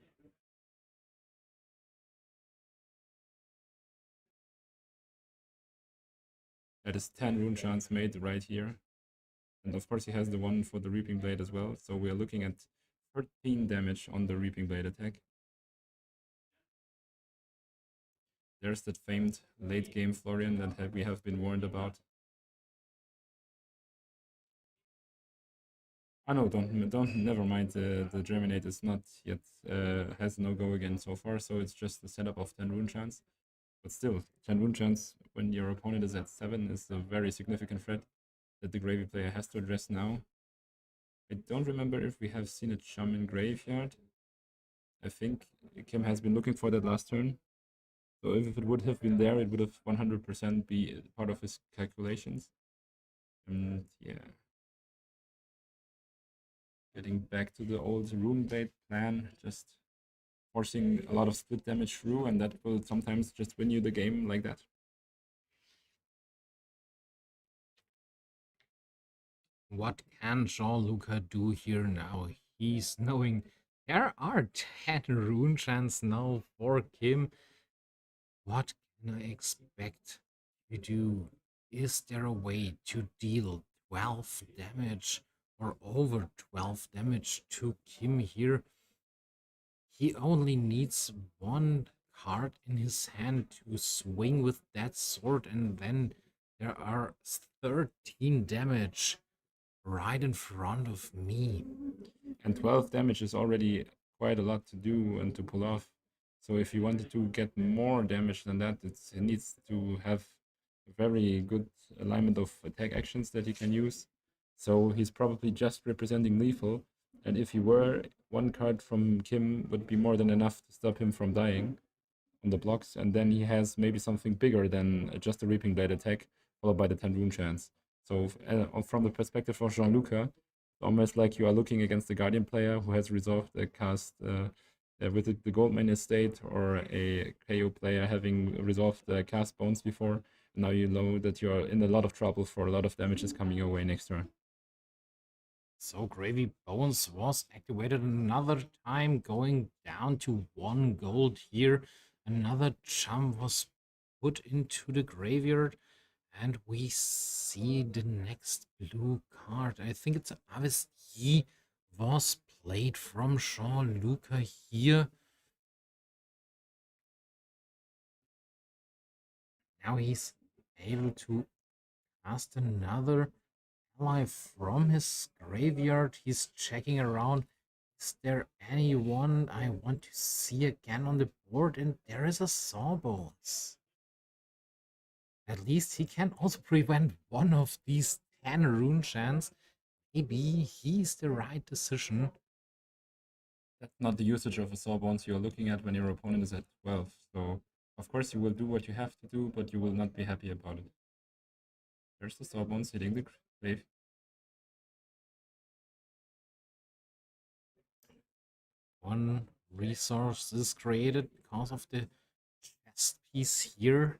Speaker 1: That is 10 rune chance made right here. And of course he has the one for the Reaping Blade as well. So we are looking at 13 damage on the Reaping Blade attack. There's that famed late game Florian that we have been warned about. Oh no, never mind. The Germinate is not yet, has no go again so far. So it's just the setup of 10 rune chance. But still, 10 rune chance when your opponent is at 7 is a very significant threat that the Gravy player has to address now. I don't remember if we have seen a Chum in Graveyard. I think Kim has been looking for that last turn. So if it would have been there, it would have 100% be part of his calculations. And yeah. Getting back to the old rune bait plan, just forcing a lot of split damage through, and that will sometimes just win you the game like that.
Speaker 2: What can Jean-Luca do here now? He's knowing there are 10 rune chants now for Kim. What can I expect to do? Is there a way to deal 12 damage or over 12 damage to Kim here? He only needs one card in his hand to swing with that sword, and then there are 13 damage right in front of me.
Speaker 1: And 12 damage is already quite a lot to do and to pull off. So if you wanted to get more damage than that, it needs to have a very good alignment of attack actions that he can use. So he's probably just representing lethal. And if he were, one card from Kim would be more than enough to stop him from dying on the blocks. And then he has maybe something bigger than just a Reaping Blade attack, followed by the 10 rune chance. So from the perspective of Jean-Luca, almost like you are looking against a Guardian player who has resolved a cast with the Goldmine estate, or a KO player having resolved the cast Bones before. Now you know that you're in a lot of trouble for a lot of damages coming your way next turn.
Speaker 2: So Gravy Bones was activated another time, going down to 1 gold here. Another Chum was put into the graveyard, and we see the next blue card. I think it's Avesti was played from Jean-Luca here. Now he's able to cast another ally from his graveyard. He's checking around. Is there anyone I want to see again on the board? And there is a Sawbones. At least he can also prevent one of these 10 rune chants. Maybe he's the right decision.
Speaker 1: That's not the usage of a Sawbones you're looking at when your opponent is at 12. So, of course, you will do what you have to do, but you will not be happy about it. There's the Sawbones hitting the grave.
Speaker 2: One resource is created because of the chest piece here.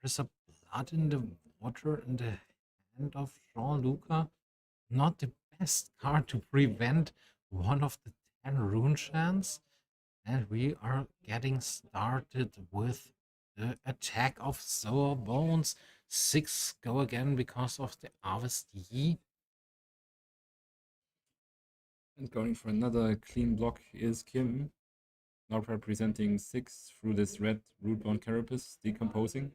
Speaker 2: There's a blood in the water in the hand of Jean-Luca. Not the best card to prevent one of the 10 rune chants. And we are getting started with the attack of Sawbones. 6 go again because of the Avesti.
Speaker 1: And going for another clean block is Kim, now representing 6 through this red Rootbound Carapace decomposing.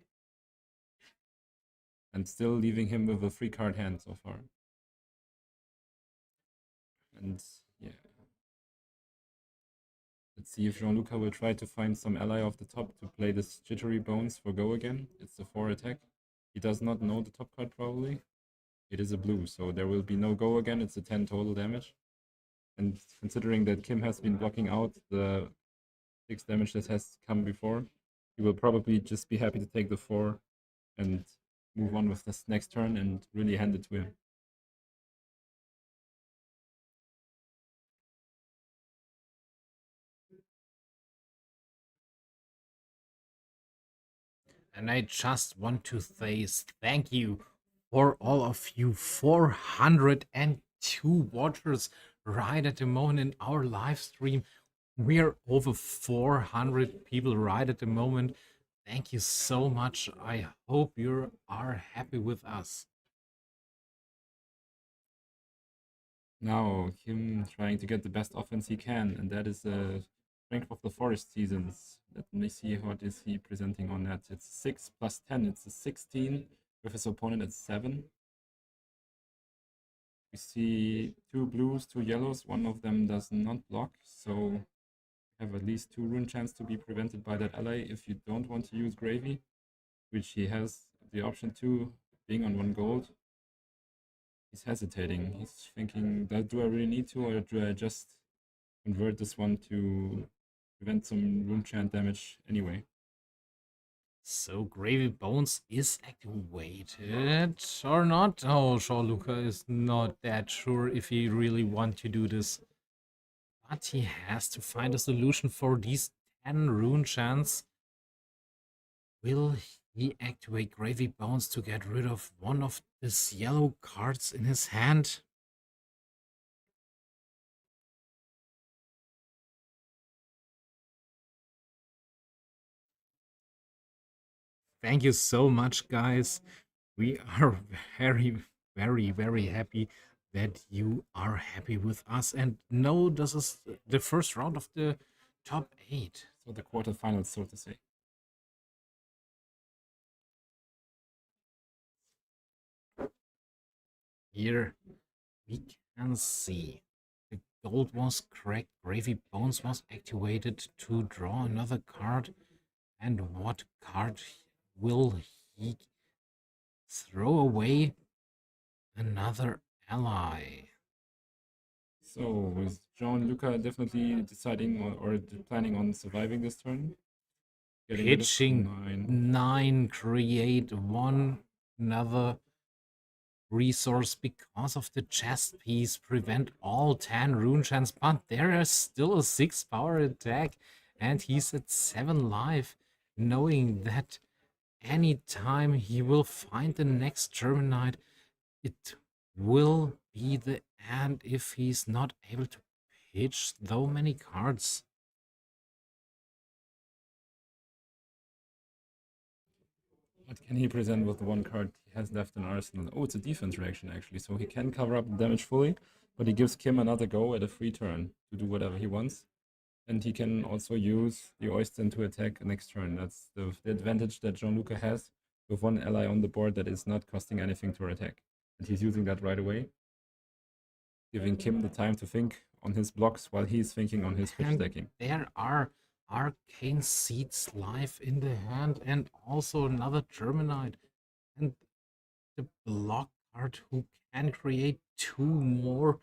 Speaker 1: And still leaving him with a 3-card hand so far. And yeah. Let's see if Jean-Luca will try to find some ally off the top to play this Jittery Bones for go again. It's the 4 attack. He does not know the top card probably. It is a blue, so there will be no go again. It's a 10 total damage. And considering that Kim has been blocking out the 6 damage that has come before, he will probably just be happy to take the 4 and move on with this next turn and really hand it to him.
Speaker 2: And I just want to say thank you for all of you 402 watchers right at the moment in our live stream. We're over 400 people right at the moment. Thank you so much. I hope you are happy with us.
Speaker 1: Now, him trying to get the best offense he can, and that is a Strength of the Forest Seasons. Let me see what is he presenting on that. It's 6 plus 10. It's a 16 with his opponent at 7. We see 2 blues, 2 yellows. One of them does not block, so have at least 2 rune chance to be prevented by that ally if you don't want to use Gravy, which he has the option to, being on 1 gold. He's hesitating. He's thinking, do I really need to, or do I just convert this one to prevent some rune chant damage anyway?
Speaker 2: So Gravy Bones is activated or not? Oh, Jean-Luc is not that sure if he really want to do this. But he has to find a solution for these 10 rune chants. Will he activate Gravy Bones to get rid of one of these yellow cards in his hand? Thank you so much, guys. We are very, very, very happy that you are happy with us. And no, this is the first round of the top 8.
Speaker 1: So the quarterfinals, so to say.
Speaker 2: Here we can see the gold was cracked, Gravy Bones was activated to draw another card. And what card will he throw away? Another ally.
Speaker 1: So is Jean-Luc definitely deciding or planning on surviving this turn?
Speaker 2: Pitching 9, create one another resource because of the chest piece, prevent all 10 rune chants, but there is still a 6 power attack and he's at 7 life, knowing that anytime he will find the next Terminite, it will be the end if he's not able to pitch so many cards.
Speaker 1: What can he present with the 1 card he has left in arsenal? Oh, it's a defense reaction actually, so he can cover up the damage fully, but he gives Kim another go at a free turn to do whatever he wants. And he can also use the Oyster to attack next turn. That's the advantage that Jean-Luc has with 1 ally on the board that is not costing anything to attack. And he's using that right away, giving Kim the time to think on his blocks while he's thinking on his pitch stacking.
Speaker 2: There are Arcane Seeds live in the hand and also another Terminite. And the block card who can create 2 more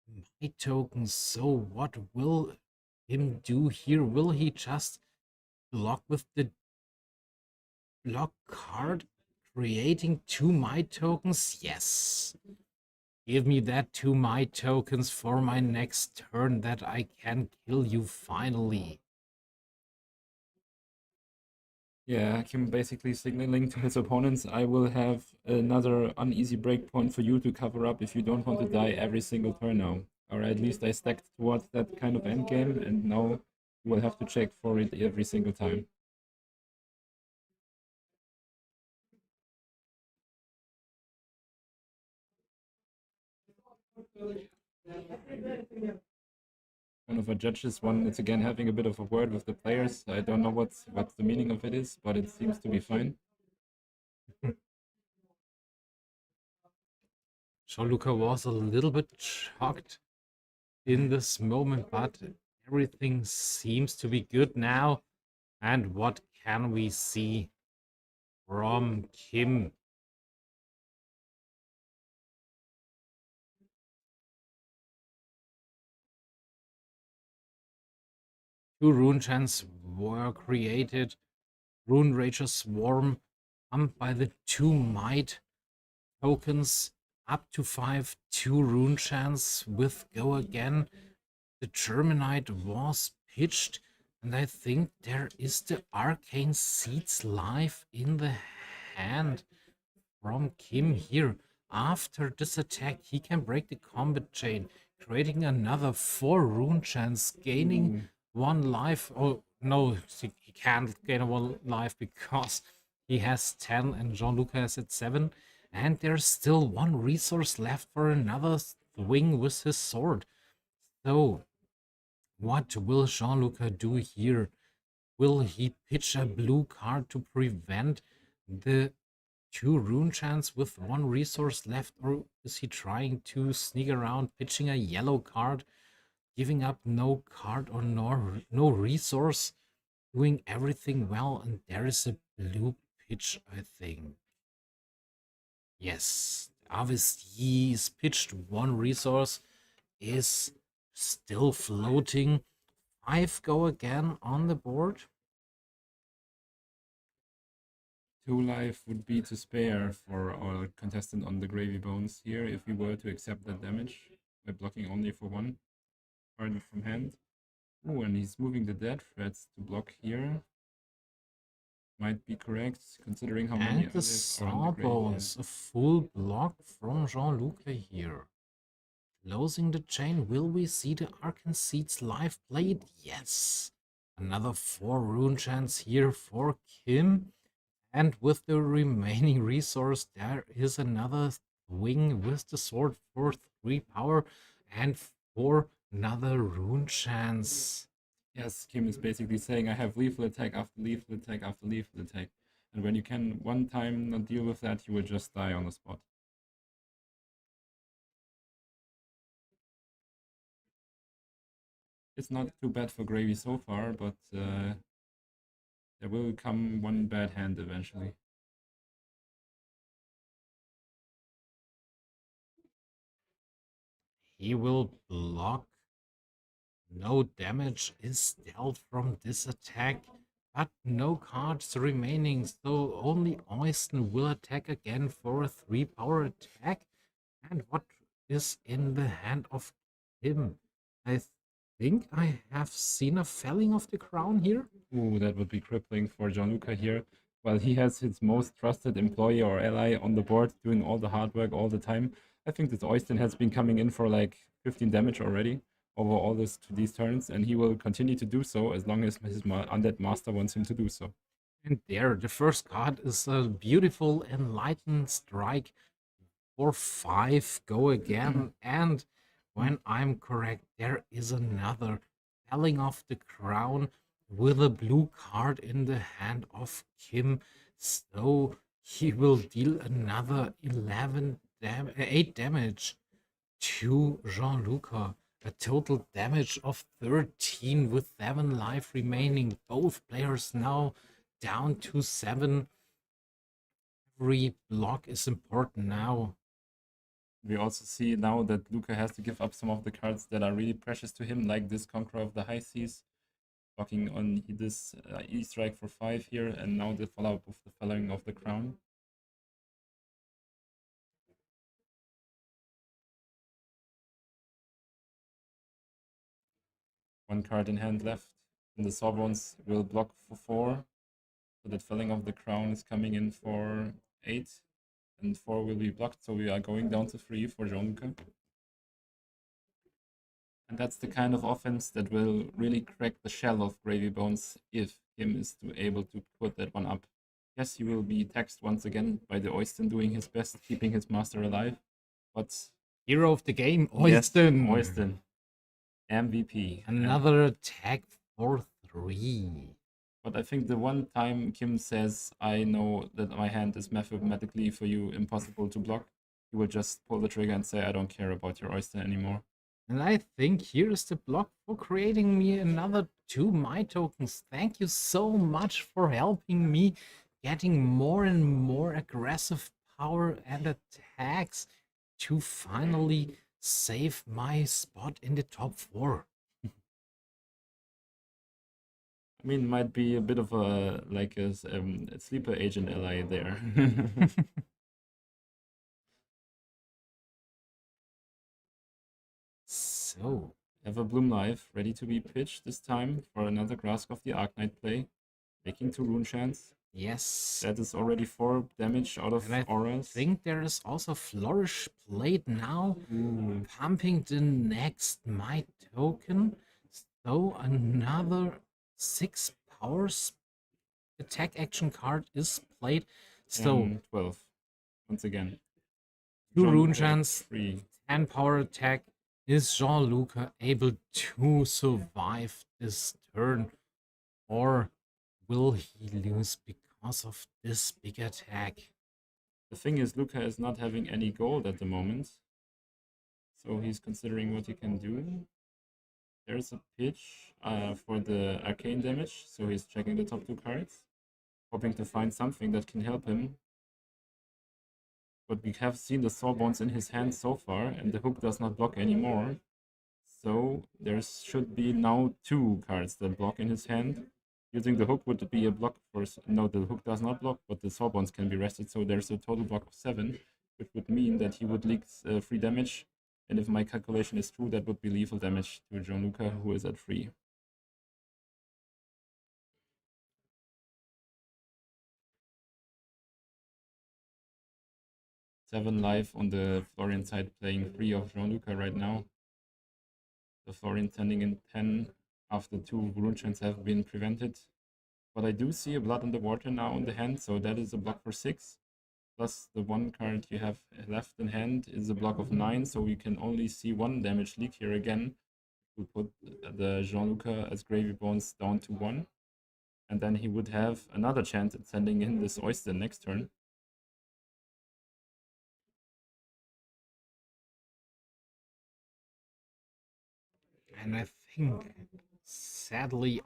Speaker 2: Might tokens. So what will him do here? Will he just block with the block card, creating 2 Might tokens? Yes. Give me that 2 Might tokens for my next turn that I can kill you finally.
Speaker 1: Yeah, Kim basically signaling to his opponents, I will have another uneasy breakpoint for you to cover up if you don't want to die every single turn now. Or at least I stacked towards that kind of endgame, and now you will have to check for it every single time. One of our judges, it's again having a bit of a word with the players. I don't know what the meaning of it is, but it seems to be fine.
Speaker 2: Jean-Luc was a little bit shocked in this moment, but everything seems to be good now. And what can we see from Kim? Two rune chants were created. Rune Rager Swarm pumped by the 2 Might tokens, up to 5 2 rune chants with go again. The Terminite was pitched, and I think there is the Arcane Seeds live in the hand from Kim here. After this attack, he can break the combat chain, creating another 4 rune chants, gaining 1 life. Oh no, he can't gain 1 life because he has 10 and Jean-Luc has at 7. And there's still 1 resource left for another swing with his sword. So What will Jean-Luc do here? Will he pitch a blue card to prevent the 2 rune chance with 1 resource left, or is he trying to sneak around pitching a yellow card, giving up no card or no resource, doing everything well, and there is a blue pitch, I think. Yes, obviously he's pitched 1 resource, is still floating. 5 go again on the board.
Speaker 1: 2 life would be to spare for our contestant on the Gravy Bones here if we were to accept that damage by blocking only for 1 card from hand. Oh, and he's moving the dead threats to block here. Might be correct, considering how many
Speaker 2: And the
Speaker 1: others are on the
Speaker 2: Sawbones, a full block from Jean-Luc here. Closing the chain, will we see the Arcan Seeds live played? Yes. Another 4 rune chance here for Kim. And with the remaining resource, there is another wing with the sword for 3 power and for another rune chance.
Speaker 1: Yes, Kim is basically saying I have lethal attack after lethal attack after lethal attack. And when you can one time not deal with that, you will just die on the spot. It's not too bad for Gravy so far, but there will come one bad hand eventually.
Speaker 2: He will block. No damage is dealt from this attack, but no cards remaining, so only Oyston will attack again for a 3 power attack. And what is in the hand of Kim? I think I have seen a felling of the crown here.
Speaker 1: Ooh, that would be crippling for Gianluca here. While he has his most trusted employee or ally on the board doing all the hard work all the time, I think this Oyston has been coming in for like 15 damage already over all these turns, and he will continue to do so as long as his undead master wants him to do so.
Speaker 2: And there, the first card is a beautiful Enlightened Strike for 5. Go again. And when I'm correct, there is another felling of the crown with a blue card in the hand of Kim. So he will deal another 8 damage to Jean-Luc. A total damage of 13 with 7 life remaining. Both players now down to 7. Every block is important now.
Speaker 1: We also see now that Luca has to give up some of the cards that are really precious to him, like this Conqueror of the High Seas, blocking on this E-Strike for 5 here, and now the follow-up of the Felling of the Crown. One card in hand left, and the Sawbones will block for 4, so that Felling of the Crown is coming in for 8, and 4 will be blocked, so we are going down to 3 for Jean-Luc. And that's the kind of offense that will really crack the shell of Gravy Bones if Kim is able to put that one up. Yes, he will be taxed once again by the Oyston doing his best, keeping his master alive, but...
Speaker 2: Hero of the game, Oyston!
Speaker 1: Yes, Oyston. MVP.
Speaker 2: Another attack for 3.
Speaker 1: But I think the one time Kim says, I know that my hand is mathematically for you impossible to block, he will just pull the trigger and say, I don't care about your Oyston anymore.
Speaker 2: And I think here is the block for creating me another 2 My tokens. Thank you so much for helping me getting more and more aggressive power and attacks to finally save my spot in the top 4.
Speaker 1: I mean, might be a bit of a sleeper agent ally there.
Speaker 2: So,
Speaker 1: Ever Bloom Life ready to be pitched this time for another Grasp of the Arknight play, making 2 rune chance.
Speaker 2: yes.
Speaker 1: That is already 4 damage out of auras.
Speaker 2: I think there is also Flourish played now, pumping the next My token. So another 6 powers attack action card is played. So
Speaker 1: 12 once again.
Speaker 2: 2 rune chance,
Speaker 1: 3.
Speaker 2: 10 power attack Is Jean-Luc able to survive this turn, or will he lose because of this big attack?
Speaker 1: The thing is, Luca is not having any gold at the moment, so he's considering what he can do. There's a pitch for the arcane damage, so he's checking the top two cards, hoping to find something that can help him. But we have seen the sawbones in his hand so far, and the hook does not block anymore. So there should be now two cards that block in his hand. Using the hook would be a block for... No, the hook does not block, but the sawbones can be rested, so there's a total block of 7, which would mean that he would leak 3 damage. And if my calculation is true, that would be lethal damage to Gianluca, who is at 3. Seven live on the Florian side, playing 3 of Gianluca right now. The Florian sending in 10 after 2 rune chants have been prevented. But I do see a blood on the water now in the hand, so that is a block for 6. Plus the 1 card you have left in hand is a block of 9, so you can only see 1 damage leak here again. We'll put the Jean-Luca as Gravy Bones down to 1. And then he would have another chance at sending in this Oyster next turn.
Speaker 2: And I think, sadly,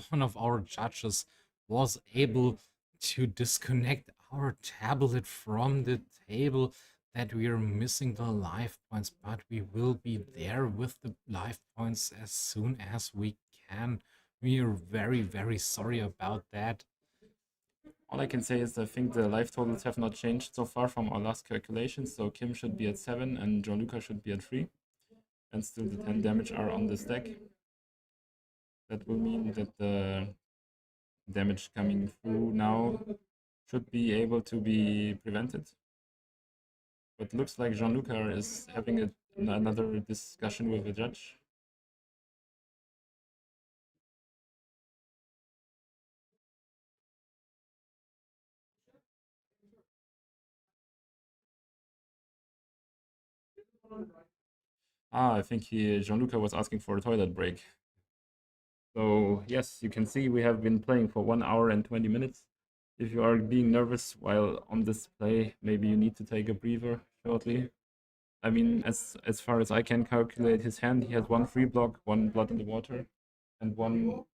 Speaker 2: one of our judges was able to disconnect our tablet from the table, that we are missing the life points, but we will be there with the life points as soon as we can. We are very, very sorry about that.
Speaker 1: All I can say is I think the life totals have not changed so far from our last calculations, so Kim should be at 7 and Gianluca should be at 3. And still the 10 damage are on the stack. That will mean that the damage coming through now should be able to be prevented. But looks like Jean-Luc is having another discussion with the judge. I think Jean-Luc was asking for a toilet break. So yes, you can see we have been playing for 1 hour and 20 minutes. If you are being nervous while on this play, maybe you need to take a breather shortly. I mean, as far as I can calculate his hand, he has 1 free block, 1 blood in the water, and one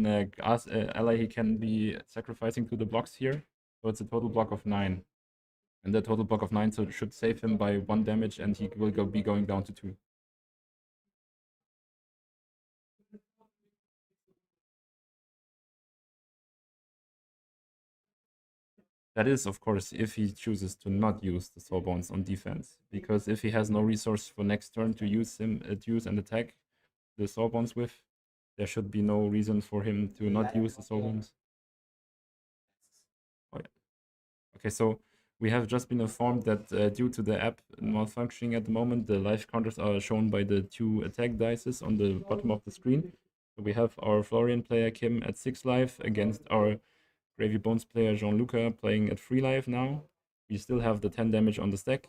Speaker 1: ally he can be sacrificing to the blocks here. So it's a total block of 9. And the total block of 9 so should save him by 1 damage, and he will be going down to 2. That is, of course, if he chooses to not use the Sawbones on defense. Because if he has no resource for next turn to use and attack the Sawbones with, there should be no reason for him to not use the Sawbones. Oh, yeah. Okay, so we have just been informed that due to the app malfunctioning at the moment, the life counters are shown by the 2 attack dices on the bottom of the screen. So we have our Florian player Kim at 6 life against our Gravy Bones player Jean-Luc playing at 3 life now. We still have the 10 damage on the stack,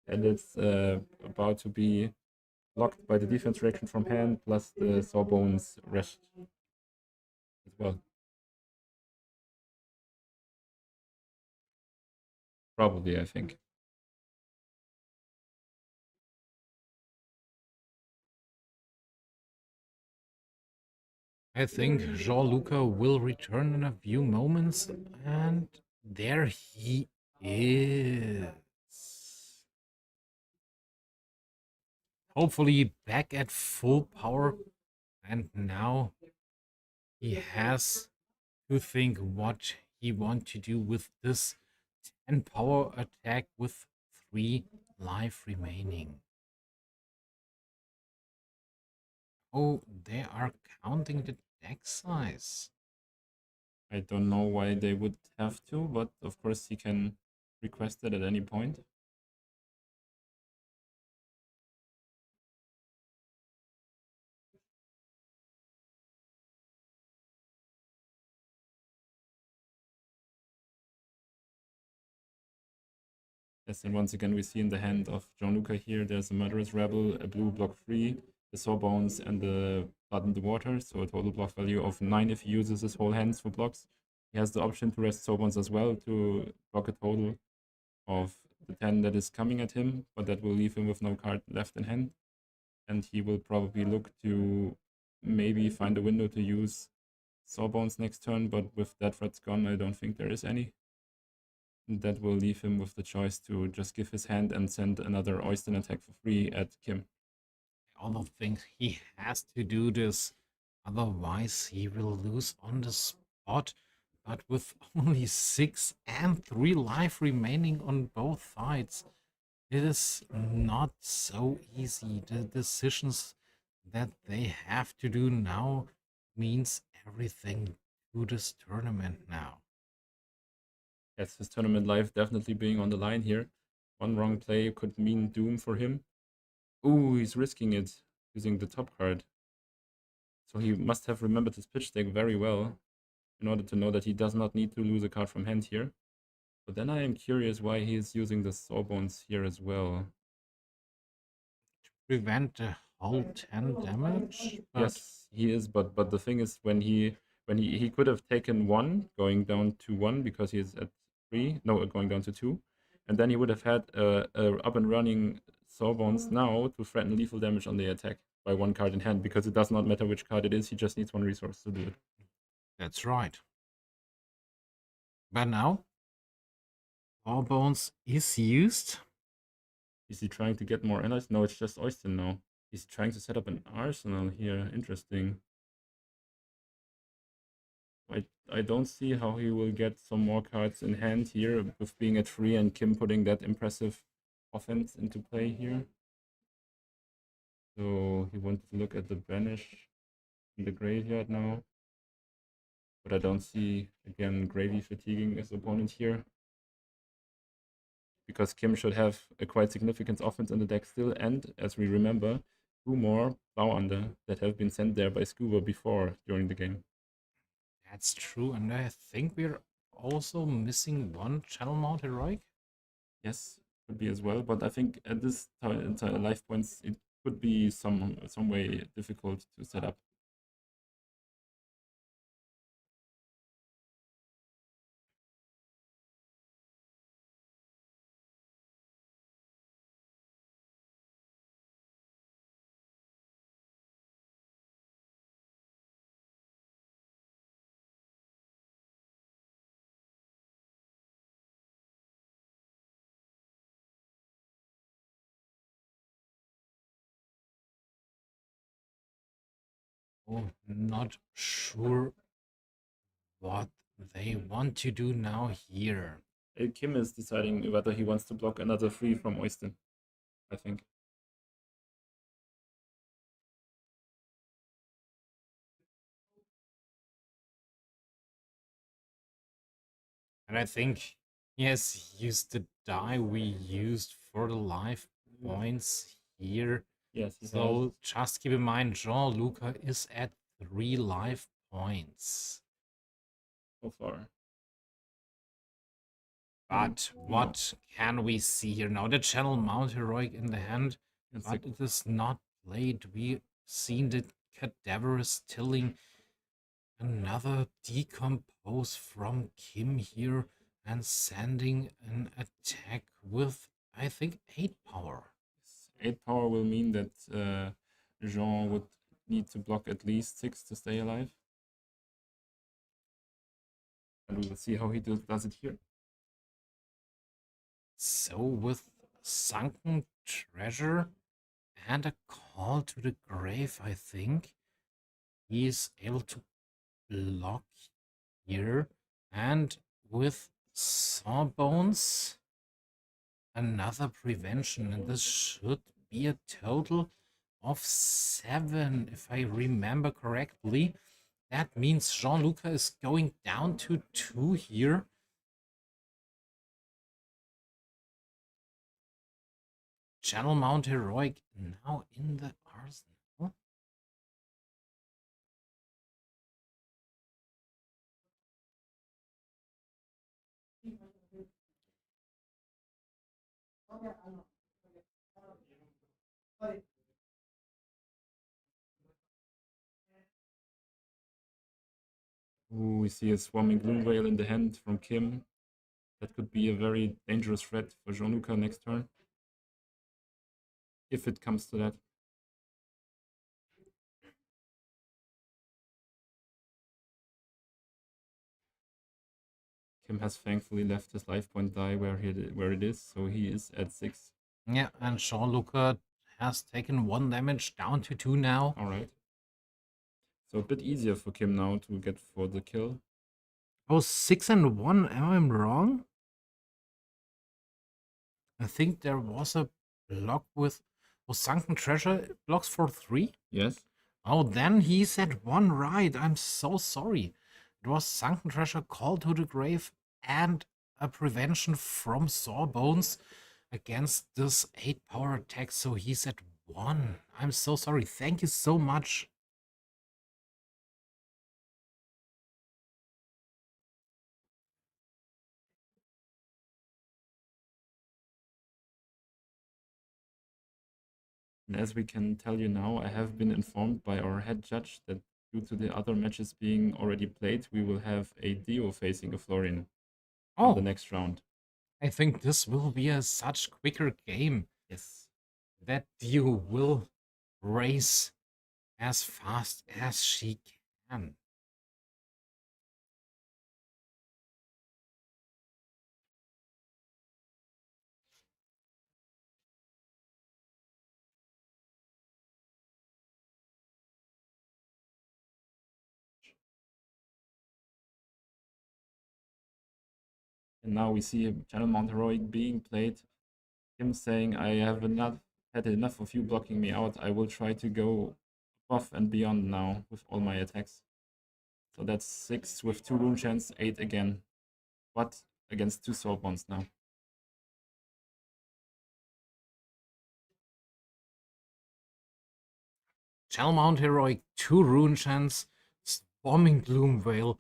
Speaker 1: and it's about to be blocked by the defense reaction from hand, plus the Sawbones rest as well. Probably, I think.
Speaker 2: I think Jean-Luc will return in a few moments, and there he is. Hopefully back at full power, and now he has to think what he wants to do with this 10 power attack with 3 life remaining. Oh, they are counting the deck size.
Speaker 1: I don't know why they would have to, but of course he can request it at any point. Yes, and once again we see in the hand of Gianluca here, there's a Murderous Rebel, a blue block 3, the Sawbones, and the Blood in the Water, so a total block value of 9 if he uses his whole hands for blocks. He has the option to rest Sawbones as well to block a total of the 10 that is coming at him, but that will leave him with no card left in hand. And he will probably look to maybe find a window to use Sawbones next turn, but with that threats gone, I don't think there is any. That will leave him with the choice to just give his hand and send another Oyster attack for free at Kim.
Speaker 2: I also think he has to do this, otherwise he will lose on the spot. But with only 6 and 3 life remaining on both sides, it is not so easy. The decisions that they have to do now means everything to this tournament now.
Speaker 1: Yes, his tournament life definitely being on the line here. One wrong play could mean doom for him. Ooh, he's risking it using the top card. So he must have remembered his pitch deck very well in order to know that he does not need to lose a card from hand here. But then I am curious why he is using the Sawbones here as well.
Speaker 2: Prevent the whole 10 damage?
Speaker 1: Yes, he is, but the thing is when he could have taken 1 going down to 1 because he is at 3, no, going down to 2, and then he would have had a up and running Sawbones now to threaten lethal damage on the attack by 1 card in hand, because it does not matter which card it is, he just needs 1 resource to do it.
Speaker 2: That's right. But now, Sawbones is used.
Speaker 1: Is he trying to get more allies? No, it's just Oyster now. He's trying to set up an arsenal here. Interesting. I don't see how he will get some more cards in hand here with being at 3 and Kim putting that impressive offense into play here. So he wanted to look at the banish in the graveyard now. But I don't see, again, Gravy fatiguing his opponent here. Because Kim should have a quite significant offense in the deck still, and as we remember, 2 more Bow Under that have been sent there by Scuba before during the game.
Speaker 2: That's true, and I think we're also missing 1 channel mount heroic.
Speaker 1: Yes, could be as well, but I think at this life points it could be some way difficult to set up.
Speaker 2: Oh, not sure what they want to do now here.
Speaker 1: Kim is deciding whether he wants to block another 3 from Oyster, I think.
Speaker 2: And I think he has used the die we used for the life points here.
Speaker 1: Yes, he
Speaker 2: So
Speaker 1: has.
Speaker 2: just keep in mind, Jean-Luca is at 3 life points.
Speaker 1: So far.
Speaker 2: But what can we see here now? The channel mount heroic in the hand, but it is not played. We've seen the cadaverous tilling. Another decompose from Kim here and sending an attack with, I think, 8 power.
Speaker 1: 8 power will mean that Jean would need to block at least 6 to stay alive. And we will see how he does it here.
Speaker 2: So with Sunken Treasure and a Call to the Grave, I think he is able to block here. And with Sawbones, another prevention, and this should be a total of 7, if I remember correctly. That means Jean-Luca is going down to 2 here. Channel Mount Heroic now in the arsenal.
Speaker 1: Ooh, we see a swarming Gloom Veil in the hand from Kim. That could be a very dangerous threat for Jean-Luc next turn. If it comes to that. Kim has thankfully left his life point die where it is, so he is at 6.
Speaker 2: Yeah, and Jean-Luc has taken 1 damage, down to 2 now.
Speaker 1: Alright. So a bit easier for Kim now to get for the kill.
Speaker 2: Oh, 6 and 1, am I wrong? I think there was a block with Sunken Treasure blocks for 3.
Speaker 1: Yes.
Speaker 2: Oh, then he said 1 right. I'm so sorry. It was Sunken Treasure, Call to the Grave, and a prevention from Sawbones against this 8 power attack. So he said 1. I'm so sorry. Thank you so much.
Speaker 1: And as we can tell you now, I have been informed by our head judge that due to the other matches being already played, we will have a Dio facing a Florian on the next round.
Speaker 2: I think this will be a such quicker game.
Speaker 1: Yes.
Speaker 2: That Dio will race as fast as she can.
Speaker 1: And now we see Channel Mount Heroic being played. Him saying, I have had enough of you blocking me out. I will try to go above and beyond now with all my attacks. So that's 6 with 2 rune chance, 8 again. But against 2 soul bonds now.
Speaker 2: Channel Mount Heroic, 2 rune chance, Swarming Gloom Veil,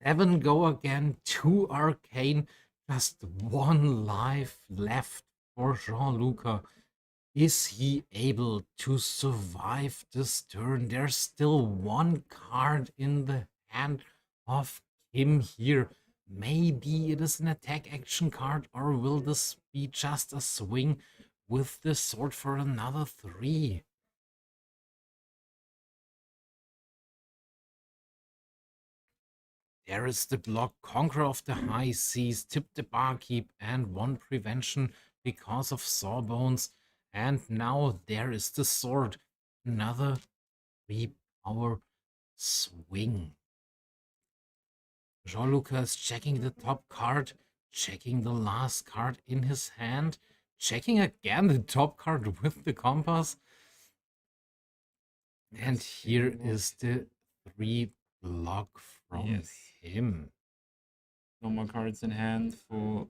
Speaker 2: 7 go again, 2 arcane, just 1 life left for Jean-Luc. Is he able to survive this turn? There's still 1 card in the hand of Kim here. Maybe it is an attack action card, or will this be just a swing with the sword for another 3? There is the block, Conqueror of the High Seas, Tip the Barkeep, and 1 prevention because of Sawbones. And now there is the sword, another 3 power swing. Jean-Luc is checking the top card, checking the last card in his hand, checking again the top card with the compass. And here is the 3 block from him.
Speaker 1: No more cards in hand for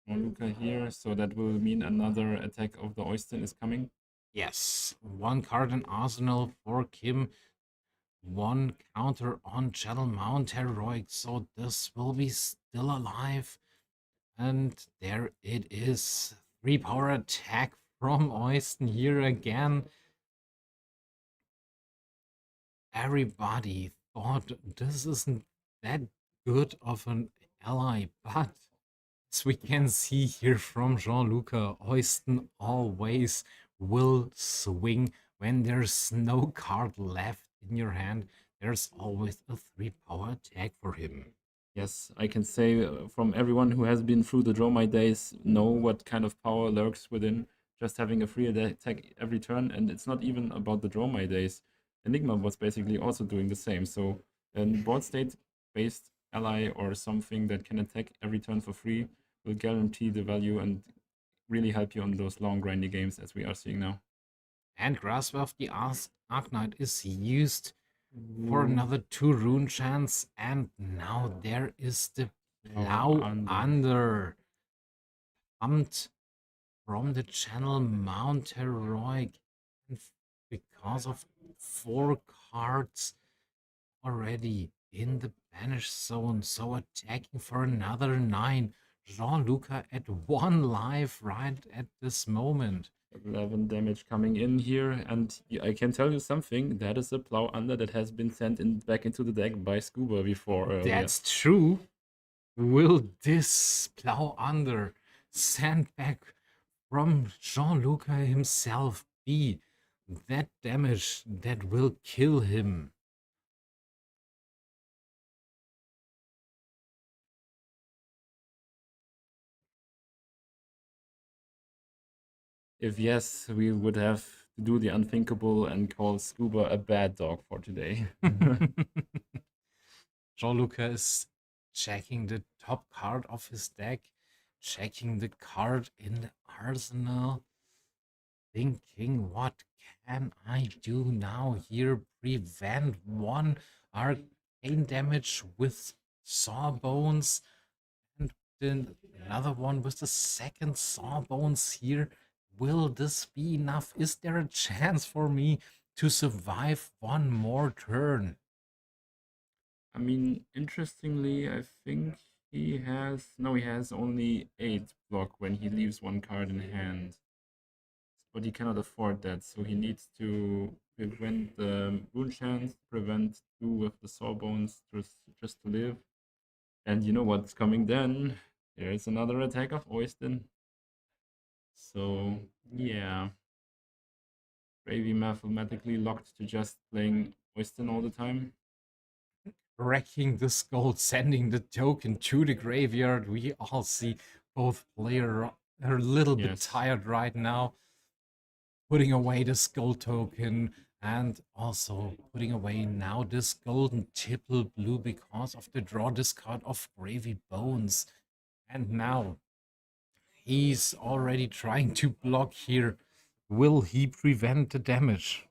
Speaker 1: Luca here, so that will mean another attack of the Oyster is coming.
Speaker 2: Yes, 1 card in arsenal for Kim, 1 counter on Channel Mount Heroic, so this will be still alive. And there it is, 3 power attack from Oysten here again. Everybody thought this isn't that good of an ally, but as we can see here from Jean-Luc, Oysten always will swing when there's no card left in your hand. There's always a 3 power attack for him.
Speaker 1: Yes, I can say from everyone who has been through the Dromai days know what kind of power lurks within just having a free attack every turn, and it's not even about the Dromai days. Enigma was basically also doing the same. So a board state based ally or something that can attack every turn for free will guarantee the value and really help you on those long grindy games as we are seeing now.
Speaker 2: And Grasp of the Arknight is used for another 2 rune chance, and now there is the Plow Under. Pumped from the Channel Mount Heroic, and because of 4 cards already in the banish zone, so attacking for another 9. Jean-Luca at 1 life right at this moment.
Speaker 1: 11 damage coming in here, and I can tell you something. That is a plow under that has been sent back into the deck by Scuba before earlier.
Speaker 2: That's true. Will this plow under sent back from Jean-Luca himself be that damage that will kill him?
Speaker 1: If yes, we would have to do the unthinkable and call Scuba a bad dog for today.
Speaker 2: Jean-Luca is checking the top card of his deck, checking the card in the arsenal, thinking, what can I do now here? Prevent one arcane damage with Sawbones, and then another one with the second Sawbones here. Will this be enough? Is there a chance for me to survive one more turn?
Speaker 1: I mean, interestingly, I think he has only 8 block when he leaves one card in hand. But he cannot afford that, so he needs to prevent the Rune Chance, prevent 2 with the Sawbones just to live. And you know what's coming then? There's another attack of Oyston. So, yeah. Gravy mathematically locked to just playing Oyston all the time.
Speaker 2: Wrecking this gold, sending the token to the graveyard. We all see both players are a little bit tired right now. Putting away this gold token and also putting away now this golden triple blue because of the draw discard of Gravy Bones. And now he's already trying to block here. Will he prevent the damage?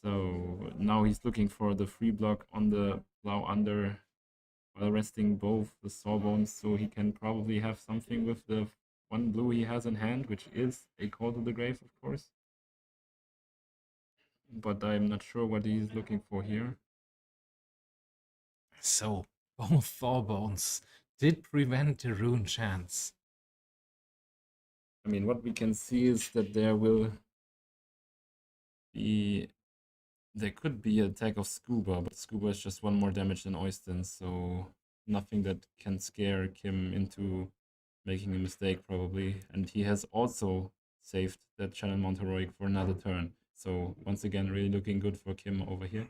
Speaker 1: So now he's looking for the free block on the plow under while resting both the Sawbones, so he can probably have something with the 1 blue he has in hand, which is a Call to the Grave, of course. But I'm not sure what he's looking for here.
Speaker 2: So both Sawbones did prevent the Rune Chance.
Speaker 1: I mean, what we can see is that there could be an attack of Scuba, but Scuba is just 1 more damage than Oyston, so nothing that can scare Kim into making a mistake, probably. And he has also saved that Channel Mount Heroic for another turn. So once again, really looking good for Kim over here.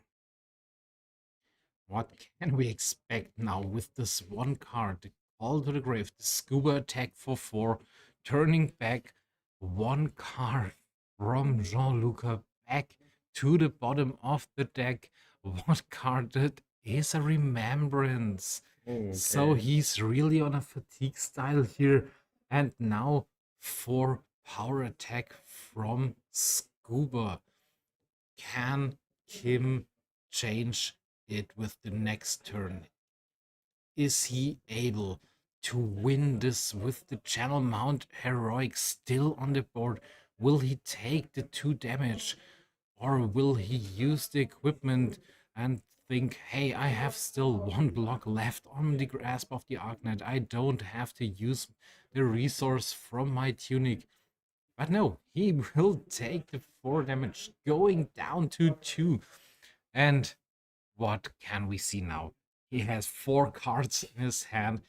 Speaker 2: What can we expect now with this one card? The Call to the Grave, the Scuba attack for 4, turning back 1 card from Jean-Luca back to the bottom of the deck. What card that is a Remembrance.
Speaker 1: Okay.
Speaker 2: So he's really on a fatigue style here. And now 4 power attack from Scuba. Can Kim change it with the next turn? Is he able to win this with the Channel Mount Heroic still on the board? Will he take the 2 damage? Or will he use the equipment and think, hey, I have still 1 block left on the Grasp of the Arknight. I don't have to use the resource from my tunic. But no, he will take the 4 damage, going down to 2. And what can we see now? He has 4 cards in his hand.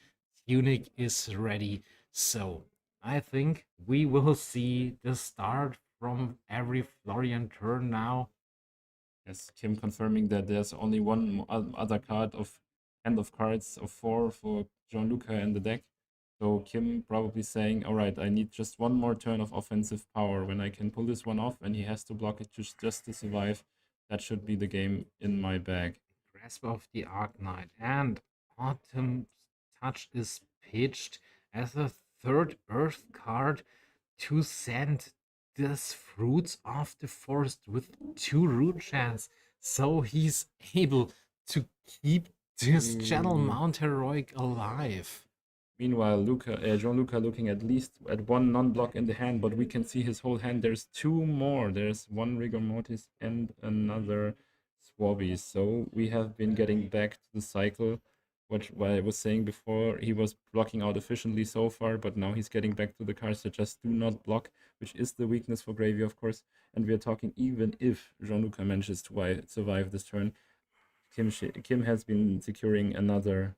Speaker 2: Tunic is ready. So I think we will see the start from every Florian turn now.
Speaker 1: Yes, Kim confirming that there's only 1 other card of hand of cards of 4 for Jean-Luca in the deck. So Kim probably saying, all right, I need just 1 more turn of offensive power. When I can pull this one off and he has to block it just to survive, that should be the game in my bag.
Speaker 2: Grasp of the Arknight and Autumn Touch is pitched as a 3rd Earth card to send this Fruits of the Forest with 2 Rune Chance. So he's able to keep this Channel Mount Heroic alive.
Speaker 1: Meanwhile, Jean-Luca looking at least at 1 non-block in the hand, but we can see his whole hand. There's 2 more. There's 1 Rigor Mortis and another Quabi. So we have been getting back to the cycle. What I was saying before, he was blocking out efficiently so far, but now he's getting back to the cards that just do not block, which is the weakness for Gravy, of course. And we are talking even if Jean-Luc manages to survive this turn, Kim has been securing another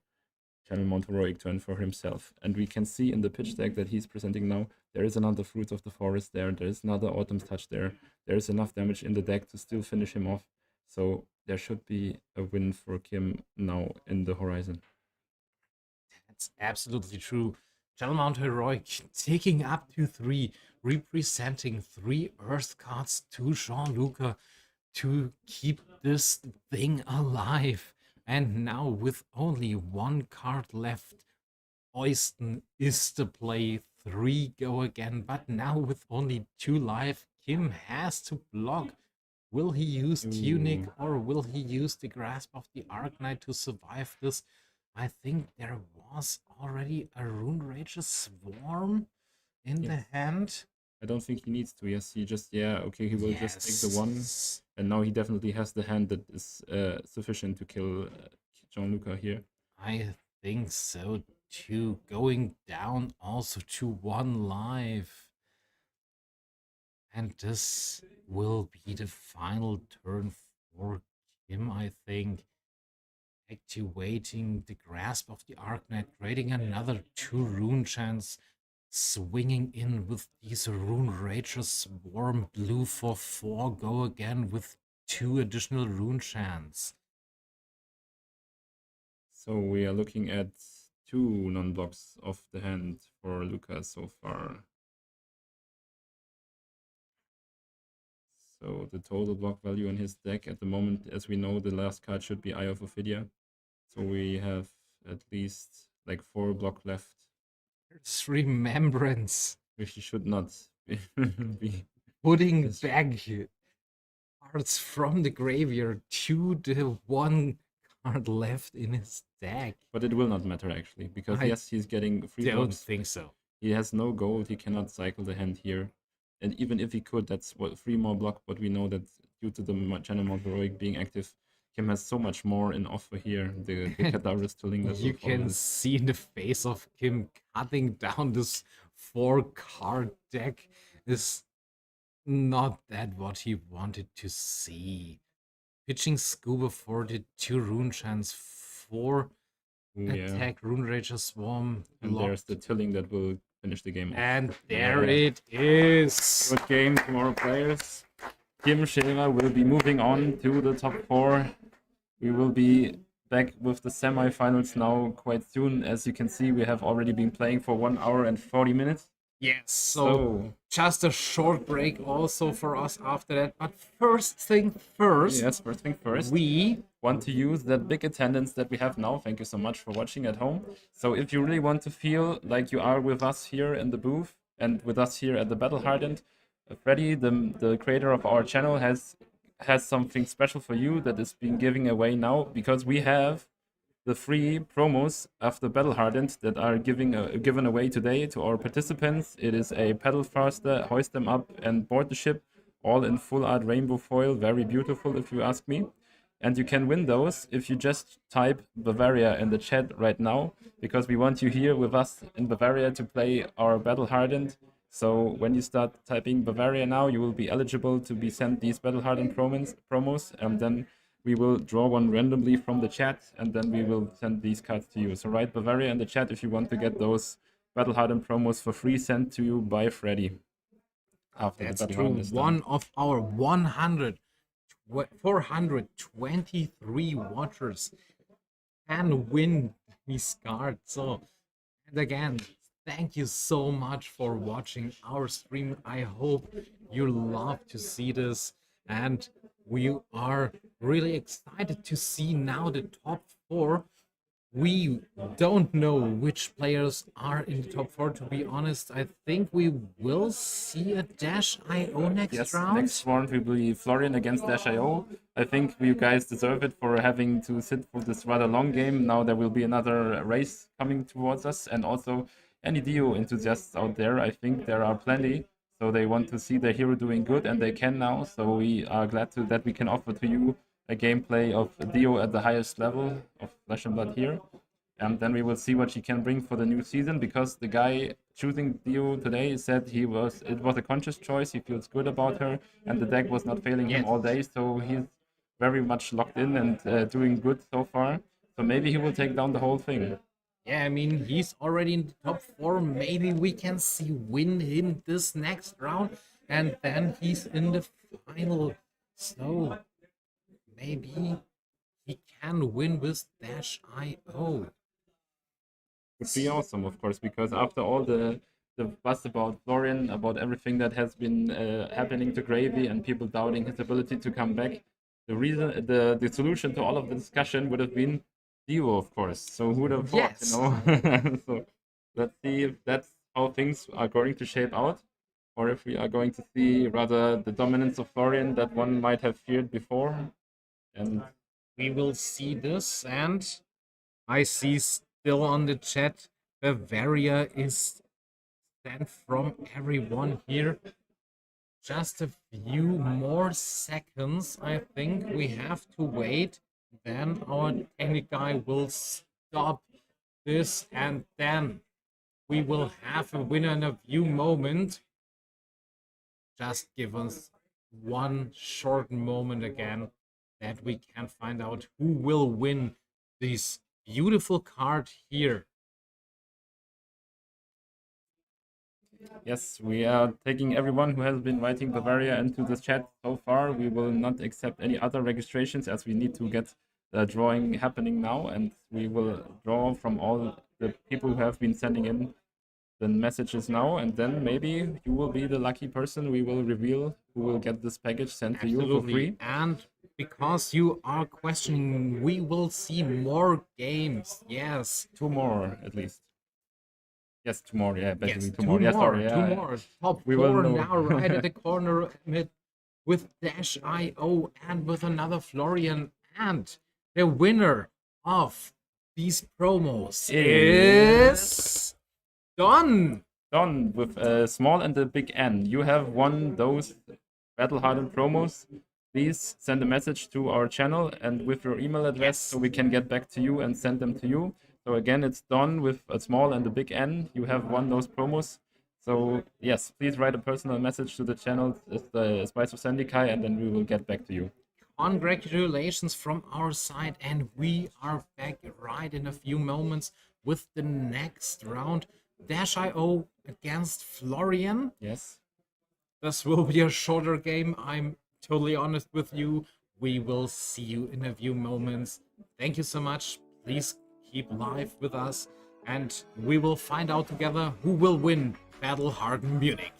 Speaker 1: Channel Mount Heroic turn for himself. And we can see in the pitch deck that he's presenting now, there is another Fruits of the Forest there, there is another Autumn's Touch there, there is enough damage in the deck to still finish him off. So there should be a win for Kim now in the horizon.
Speaker 2: That's absolutely true. Channel Mount Heroic taking up to 3, representing 3 Earth cards to Jean-Luc to keep this thing alive. And now with only 1 card left, Oyston is the play. 3 go again, but now with only 2 life, Kim has to block. Will he use Tunic or will he use the Grasp of the Arknight to survive this? I think there was already a Rune Rage's Swarm in the hand.
Speaker 1: I don't think he needs to. Yes, he just, okay, he will just take the 1. And now he definitely has the hand that is sufficient to kill Jean-Luc here.
Speaker 2: I think so too. Going down also to 1 life. And this will be the final turn for Kim, I think. Activating the Grasp of the Arknight, creating another 2 rune chance, swinging in with these Rune Rages Swarm blue for 4, go again with 2 additional rune chance.
Speaker 1: So we are looking at 2 non-blocks of the hand for Lucas so far. So the total block value in his deck at the moment, as we know, the last card should be Eye of Ophidia. So we have at least like 4 block left.
Speaker 2: There's Remembrance.
Speaker 1: Which he should not be
Speaker 2: putting back cards from the graveyard to the 1 card left in his deck.
Speaker 1: But it will not matter actually, because yes, he's getting free blocks.
Speaker 2: I don't think so.
Speaker 1: He has no gold, he cannot cycle the hand here. And even if he could, that's 3 more block, but we know that due to the Channel Mount Heroic being active, Kim has so much more in offer here. The Cadaverous Tooling that
Speaker 2: you can see in the face of Kim cutting down this 4-card deck is not that what he wanted to see. Pitching Scuba for the 2 rune chance, 4 attack, Rune Rage's Swarm.
Speaker 1: And there's the Tilling that will finish the game off.
Speaker 2: And there it is.
Speaker 1: Good game, tomorrow players. Kim Scherer will be moving on to the top 4. We will be back with the semi-finals now quite soon. As you can see, we have already been playing for 1 hour and 40 minutes.
Speaker 2: Yes, so just a short break also for us after that. But first thing first.
Speaker 1: Yes, first thing first.
Speaker 2: We
Speaker 1: want to use that big attendance that we have now. Thank you so much for watching at home. So if you really want to feel like you are with us here in the booth and with us here at the Battle Hardened, Freddy, the creator of our channel, has something special for you that is being given away now, because we have the free promos after Battle Hardened that are given away today to our participants. It is a Paddle Faster, Hoist Them Up and Board the Ship, all in full art rainbow foil. Very beautiful if you ask me. And you can win those if you just type Bavaria in the chat right now, because we want you here with us in Bavaria to play our Battle Hardened. So when you start typing Bavaria now, you will be eligible to be sent these Battle Hardened promos, and then we will draw one randomly from the chat, and then we will send these cards to you. So write Bavaria in the chat if you want to get those Battle Hardened promos for free sent to you by Freddy.
Speaker 2: That's true. One of our 423 watchers can win these cards. So, and again, thank you so much for watching our stream. I hope you love to see this, and we are really excited to see now the top 4. We don't know which players are in the top 4, to be honest. I think we will see a Dash.io next round.
Speaker 1: Next round will be Florian against Dash.io. I think you guys deserve it for having to sit for this rather long game. Now there will be another race coming towards us, and also any Dio enthusiasts out there, I think there are plenty. So they want to see their hero doing good, and they can now. So we are glad that we can offer to you a gameplay of Dio at the highest level of Flesh and Blood here. And then we will see what she can bring for the new season, because the guy choosing Dio today said it was a conscious choice. He feels good about her, and the deck was not failing him
Speaker 2: Yes.
Speaker 1: all day, so he's very much locked in and doing good so far. So maybe he will take down the whole thing.
Speaker 2: Yeah, I mean, he's already in the top 4. Maybe we can see win him this next round, and then he's in the final. So maybe he can win with Dash.io.
Speaker 1: Would be awesome, of course, because after all the buzz about Florian, about everything that has been happening to Gravy and people doubting his ability to come back, the solution to all of the discussion would have been Dio, of course. So who would have thought,
Speaker 2: Yes.
Speaker 1: you know? So let's see if that's how things are going to shape out, or if we are going to see rather the dominance of Florian that one might have feared before. And
Speaker 2: we will see this, and I see still on the chat Bavaria is sent from everyone here. Just a few more seconds, I think we have to wait. Then our technic guy will stop this, and then we will have a winner in a few moments. Just give us one short moment again that we can find out who will win this beautiful card here.
Speaker 1: yes, we are taking everyone who has been writing Bavaria into the chat so far. We will not accept any other registrations, as we need to get the drawing happening now, and we will draw from all the people who have been sending in the messages now, and then maybe you will be the lucky person. We will reveal who will get this package sent to you for free.
Speaker 2: And because you are questioning, we will see more games. Yes.
Speaker 1: 2 more at least. Yes, 2 more. Yeah, basically
Speaker 2: Yes,
Speaker 1: 2 more. Yeah, sorry.
Speaker 2: Two
Speaker 1: Yeah.
Speaker 2: more. Top
Speaker 1: We will
Speaker 2: 4
Speaker 1: know.
Speaker 2: now, right at the corner with Dash.io and with another Florian. And the winner of these promos is Don.
Speaker 1: Don with a small and a big N. You have won those Battle Hardened promos. Please send a message to our channel and with your email address, so we can get back to you and send them to you. So again, it's Don with a small and a big N. You have won those promos. So yes, please write a personal message to the channel, the Spice of Sandikai, and then we will get back to you.
Speaker 2: Congratulations from our side, and we are back right in a few moments with the next round. Dash.io against Florian.
Speaker 1: Yes.
Speaker 2: This will be a shorter game. I'm totally honest with you. We will see you in a few moments. Thank you so much. Please keep live with us, and we will find out together who will win Battle Hardened Munich.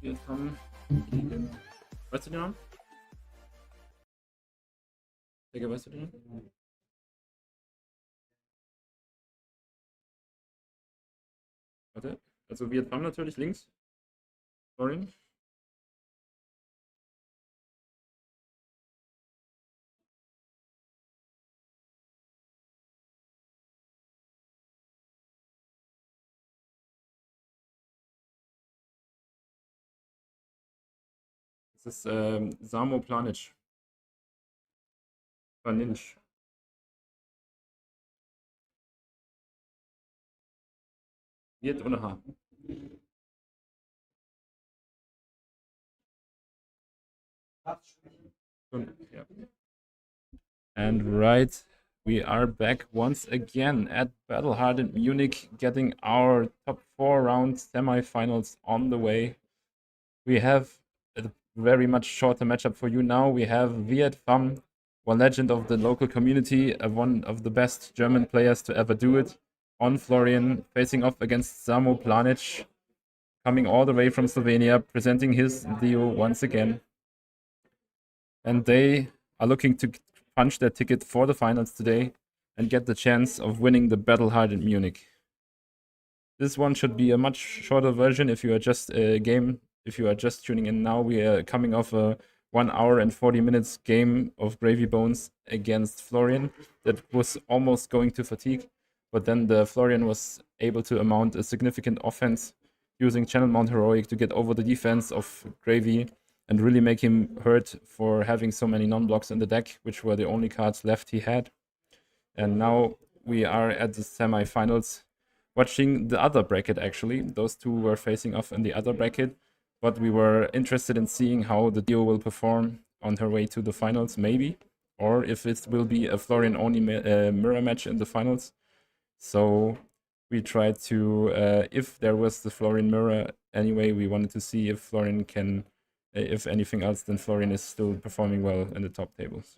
Speaker 1: Vietnam gegen. Weißt du den Namen? Digga, weißt du den Namen? Warte. Also Vietnam natürlich links. Sorry. Das ist Samo Planic. Planic. Viet ohne H. Ja. And right, we are back once again at Battle Hardened Munich, getting our top 4 round semifinals on the way. We have a very much shorter matchup for you now. We have Viet Pham, one legend of the local community, one of the best German players to ever do it, on Florian, facing off against Samo Planic, coming all the way from Slovenia, presenting his duo once again. And they are looking to punch their ticket for the finals today and get the chance of winning the Battle Hardened Munich. This one should be a much shorter version if you are just if you are just tuning in now. We are coming off a 1 hour and 40 minutes game of Gravy Bones against Florian that was almost going to fatigue, but then the Florian was able to mount a significant offense using Channel Mount Heroic to get over the defense of Gravy and really make him hurt for having so many non-blocks in the deck, which were the only cards left he had. And now we are at the semi-finals, watching the other bracket actually. Those two were facing off in the other bracket, but we were interested in seeing how the duo will perform on her way to the finals, maybe, or if it will be a Florian only mirror match in the finals. So we tried to, if there was the Florian mirror anyway, we wanted to see if Florian can, if anything else, then Florian is still performing well in the top tables.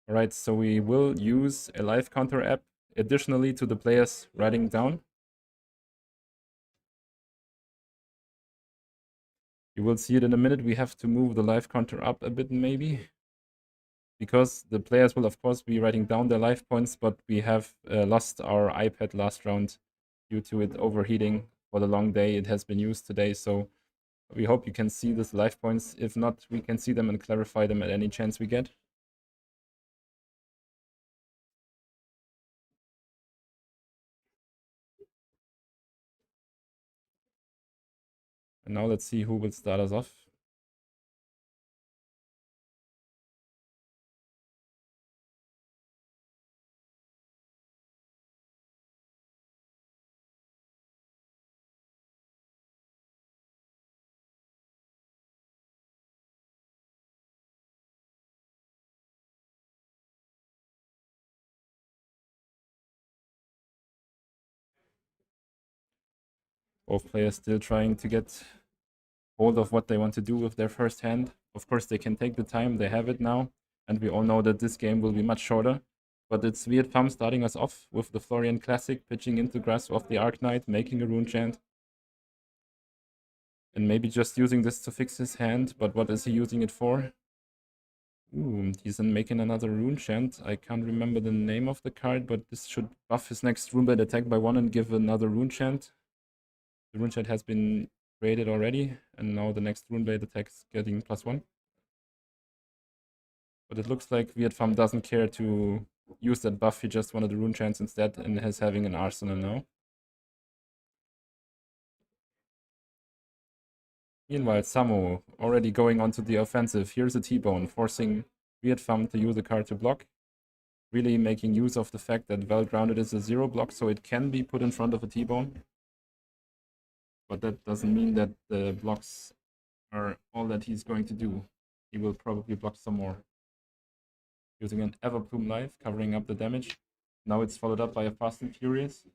Speaker 1: All right, so we will use a live counter app additionally to the players writing down. You will see it in a minute. We have to move the live counter up a bit maybe, because the players will of course be writing down their life points, but we have lost our iPad last round due to it overheating for the long day it has been used today. So we hope you can see these life points. If not, we can see them and clarify them at any chance we get. And now let's see who will start us off. Both players still trying to get hold of what they want to do with their first hand. Of course, they can take the time, they have it now, and we all know that this game will be much shorter. But it's Viet Pham starting us off with the Florian Classic, pitching into Grasp of the Arc Knight, making a rune chant. And maybe just using this to fix his hand, but what is he using it for? Ooh, he's then making another rune chant. I can't remember the name of the card, but this should buff his next rune blade attack by 1 and give another rune chant. The rune chant has been created already, and now the next rune blade attack is getting +1. But it looks like Viet Pham doesn't care to use that buff. He just wanted the rune chance instead and is having an arsenal now. Meanwhile, Samo already going onto the offensive. Here's a T-Bone, forcing Viet Pham to use a card to block. Really making use of the fact that Well Grounded is a 0 block, so it can be put in front of a T-Bone. But that doesn't mean that the blocks are all that he's going to do. He will probably block some more. Using an Everplume Life, covering up the damage. Now it's followed up by a Fast and Furious.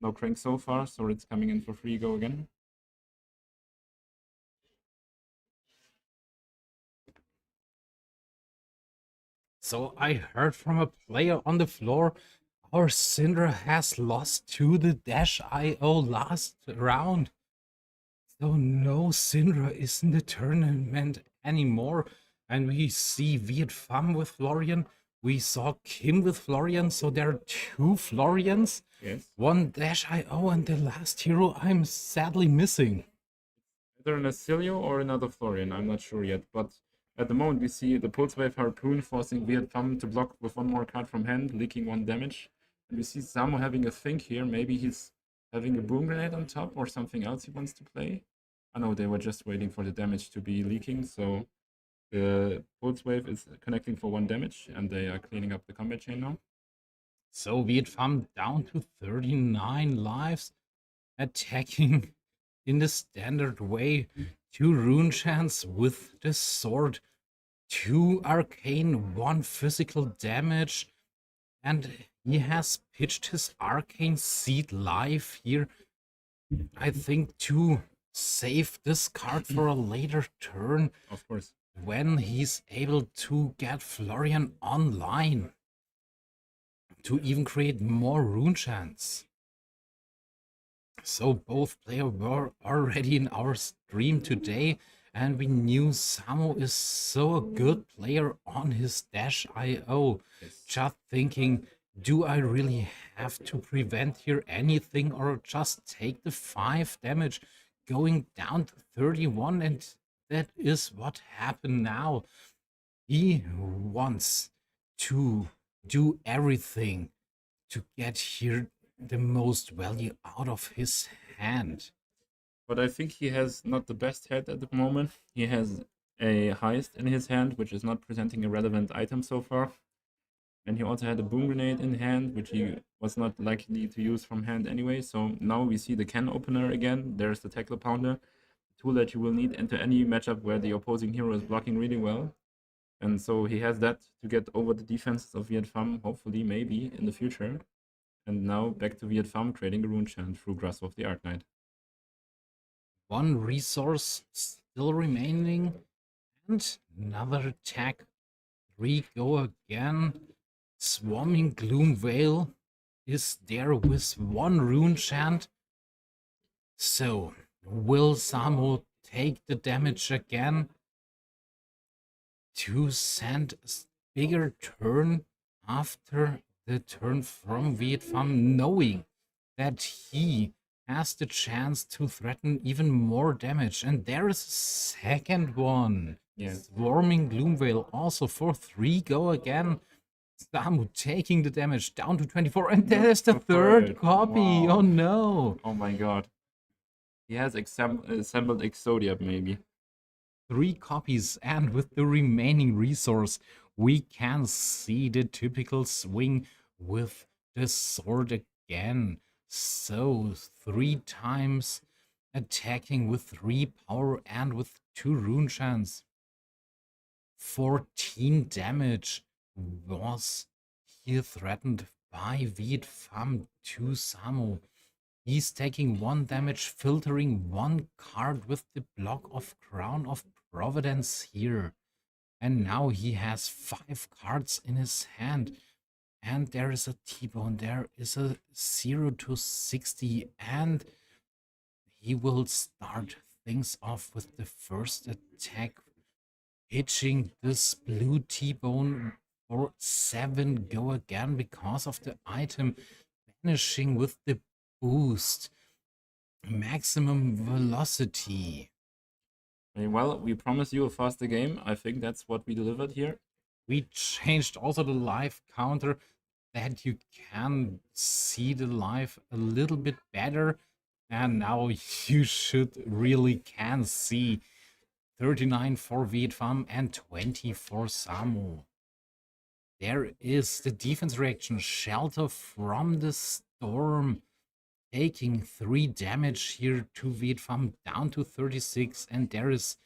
Speaker 1: No crank so far, so it's coming in for free go again.
Speaker 2: So I heard from a player on the floor Our Syndra has lost to the Dash IO last round. So no Syndra is in the tournament anymore. And we see Viet Pham with Florian. We saw Kim with Florian. So there are two Florians.
Speaker 1: Yes.
Speaker 2: One Dash IO and the last hero I'm sadly missing.
Speaker 1: Either an Acilio or another Florian, I'm not sure yet. But at the moment, we see the Pulse Wave Harpoon forcing Viet Pham to block with one more card from hand, leaking 1 damage. And we see Samo having a think here. Maybe he's having a Boom Grenade on top or something else he wants to play. I know they were just waiting for the damage to be leaking, so the Pulse Wave is connecting for 1 damage, and they are cleaning up the combat chain now.
Speaker 2: So Viet Pham down to 39 lives, attacking in the standard way. 2 rune chants with the sword, 2 arcane, 1 physical damage, and he has pitched his arcane seed live here, I think, to save this card for a later turn.
Speaker 1: Of course.
Speaker 2: When he's able to get Florian online to even create more rune chants. So both players were already in our stream today, and we knew Samo is so a good player on his Dash IO.
Speaker 1: Yes.
Speaker 2: Just thinking, do I really have to prevent here anything or just take the 5 damage, going down to 31? And that is what happened now. He wants to do everything to get here the most value out of his hand.
Speaker 1: But I think he has not the best hand at the moment. He has a Heist in his hand, which is not presenting a relevant item so far. And he also had a Boom Grenade in hand, which he was not likely to use from hand anyway. So now we see the can opener again. There's the Tackle Pounder, a tool that you will need into any matchup where the opposing hero is blocking really well. And so he has that to get over the defenses of Viet Pham, hopefully, maybe, in the future. And now back to Viet Pham, creating a rune chant through Grasp of the Arknight.
Speaker 2: 1 resource still remaining, and another attack. 3 go again. Swarming Gloom Veil is there with 1 rune chant. So, will Samo take the damage again to send a bigger turn after the turn from Viet Pham, knowing that he has the chance to threaten even more damage? And there is a second one.
Speaker 1: Yes.
Speaker 2: Swarming Gloom Veil also for 3 go again. Samu taking the damage down to 24, and there's the third copy.
Speaker 1: Wow.
Speaker 2: Oh no.
Speaker 1: Oh my god. He has assembled Exodia, maybe.
Speaker 2: 3 copies, and with the remaining resource, we can see the typical swing with the sword again. So 3 times attacking with 3 power and with 2 rune chants. 14 damage was here threatened by Viet Pham to Samo. He's taking 1 damage, filtering 1 card with the block of Crown of Providence here. And now he has 5 cards in his hand. And there is a T-Bone, there is a 0 to 60, and he will start things off with the first attack, hitching this blue T-Bone for 7 go again because of the item vanishing with the boost. Maximum velocity.
Speaker 1: Well, we promise you a faster game. I think that's what we delivered here.
Speaker 2: We changed also the live counter that you can see the live a little bit better. And now you should really can see 39 for Viet Pham and 20 for Samo. There is the defense reaction, Shelter from the Storm, taking 3 damage here to Viet Pham down to 36, and there is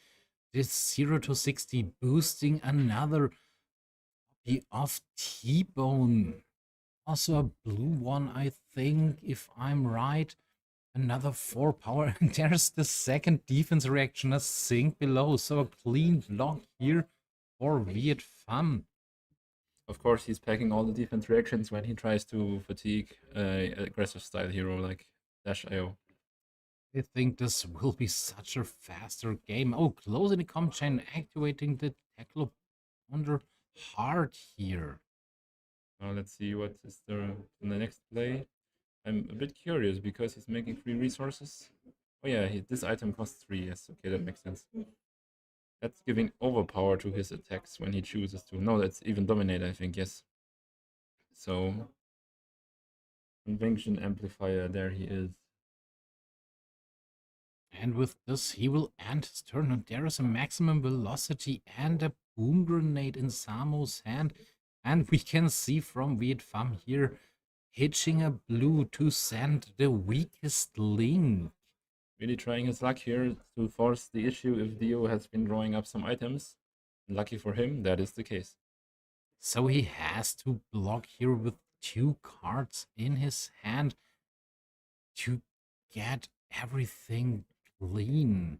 Speaker 2: this 0 to 60 boosting another copy of T-Bone. Also a blue one, I think, if I'm right. Another 4 power, and there's the second defense reaction, a sink below, so a clean block here for Viet Pham.
Speaker 1: Of course, he's packing all the defense reactions when he tries to fatigue aggressive style hero like Dash IO.
Speaker 2: I think this will be such a faster game. Oh, closing the comp chain, activating the tackle under hard here.
Speaker 1: Now let's see what is there in the next play. I'm a bit curious because he's making 3 resources. Oh yeah, this item costs 3. Yes, okay, that makes sense. That's giving overpower to his attacks when he chooses to. No, that's even dominate, I think, yes. So, convention amplifier, there he is.
Speaker 2: And with this, he will end his turn. And there is a maximum velocity and a boom grenade in Samo's hand. And we can see from Viet Pham here hitching a blue to send the weakest link.
Speaker 1: Really trying his luck here to force the issue if Dio has been drawing up some items. Lucky for him, that is the case.
Speaker 2: So he has to block here with 2 cards in his hand to get everything clean.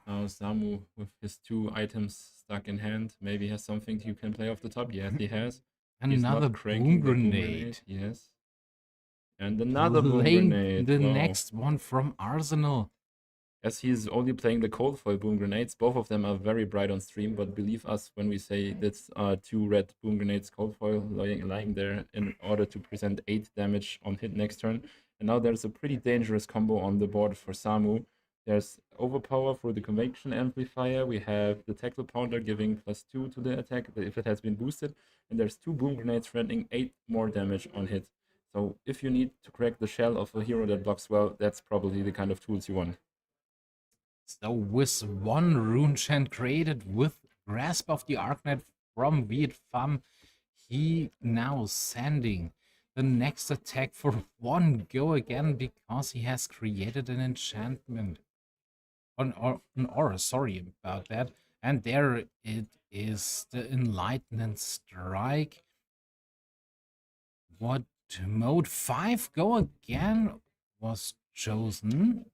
Speaker 1: Now Samu with his 2 items stuck in hand, maybe has something you can play off the top. Yes, he has. He's
Speaker 2: Another
Speaker 1: not cranking
Speaker 2: boom
Speaker 1: the
Speaker 2: grenade.
Speaker 1: Yes. And another boom
Speaker 2: Playing
Speaker 1: grenade.
Speaker 2: the
Speaker 1: Wow.
Speaker 2: next one from Arsenal.
Speaker 1: As he's only playing the cold foil boom grenades, both of them are very bright on stream, but believe us when we say that's 2 red boom grenades cold foil lying there in order to present 8 damage on hit next turn. And now there's a pretty dangerous combo on the board for Samu. There's overpower for the convection amplifier. We have the tackle pounder giving +2 to the attack if it has been boosted. And there's 2 boom grenades threatening 8 more damage on hit. So if you need to crack the shell of a hero that blocks well, that's probably the kind of tools you want.
Speaker 2: So with 1 rune chant created with Grasp of the Arknight from Viet Pham, he now sending the next attack for 1 go again because he has created an enchantment. An aura, sorry about that. And there it is, the Enlightenment Strike. What mode 5 go again was chosen?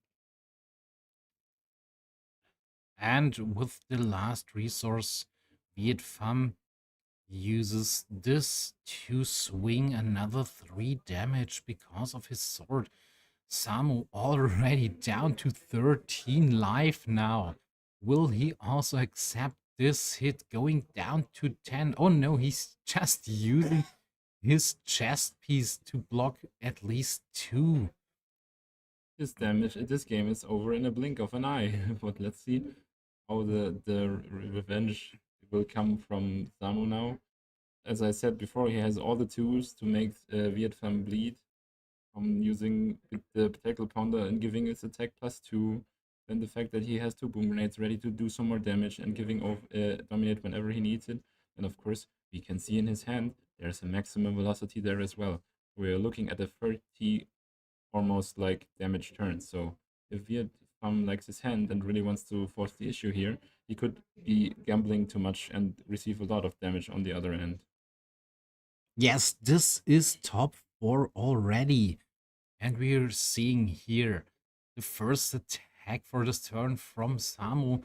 Speaker 2: And with the last resource, Viet Pham uses this to swing another 3 damage because of his sword. Samu already down to 13 life now. Will he also accept this hit going down to 10? Oh no, he's just using his chest piece to block at least 2.
Speaker 1: This damage, this game is over in a blink of an eye. But let's see how the revenge will come from Samu now. As I said before, he has all the tools to make Viet Pham bleed from using the tackle pounder and giving its attack +2. Then the fact that he has 2 boom grenades ready to do some more damage and giving dominate whenever he needs it. And of course, we can see in his hand there's a maximum velocity there as well. We're looking at a 30 almost like damage turn. So if Viet Pham likes his hand and really wants to force the issue here, he could be gambling too much and receive a lot of damage on the other end.
Speaker 2: Yes, this is top 4 already. And we're seeing here the first attack for this turn from Samu.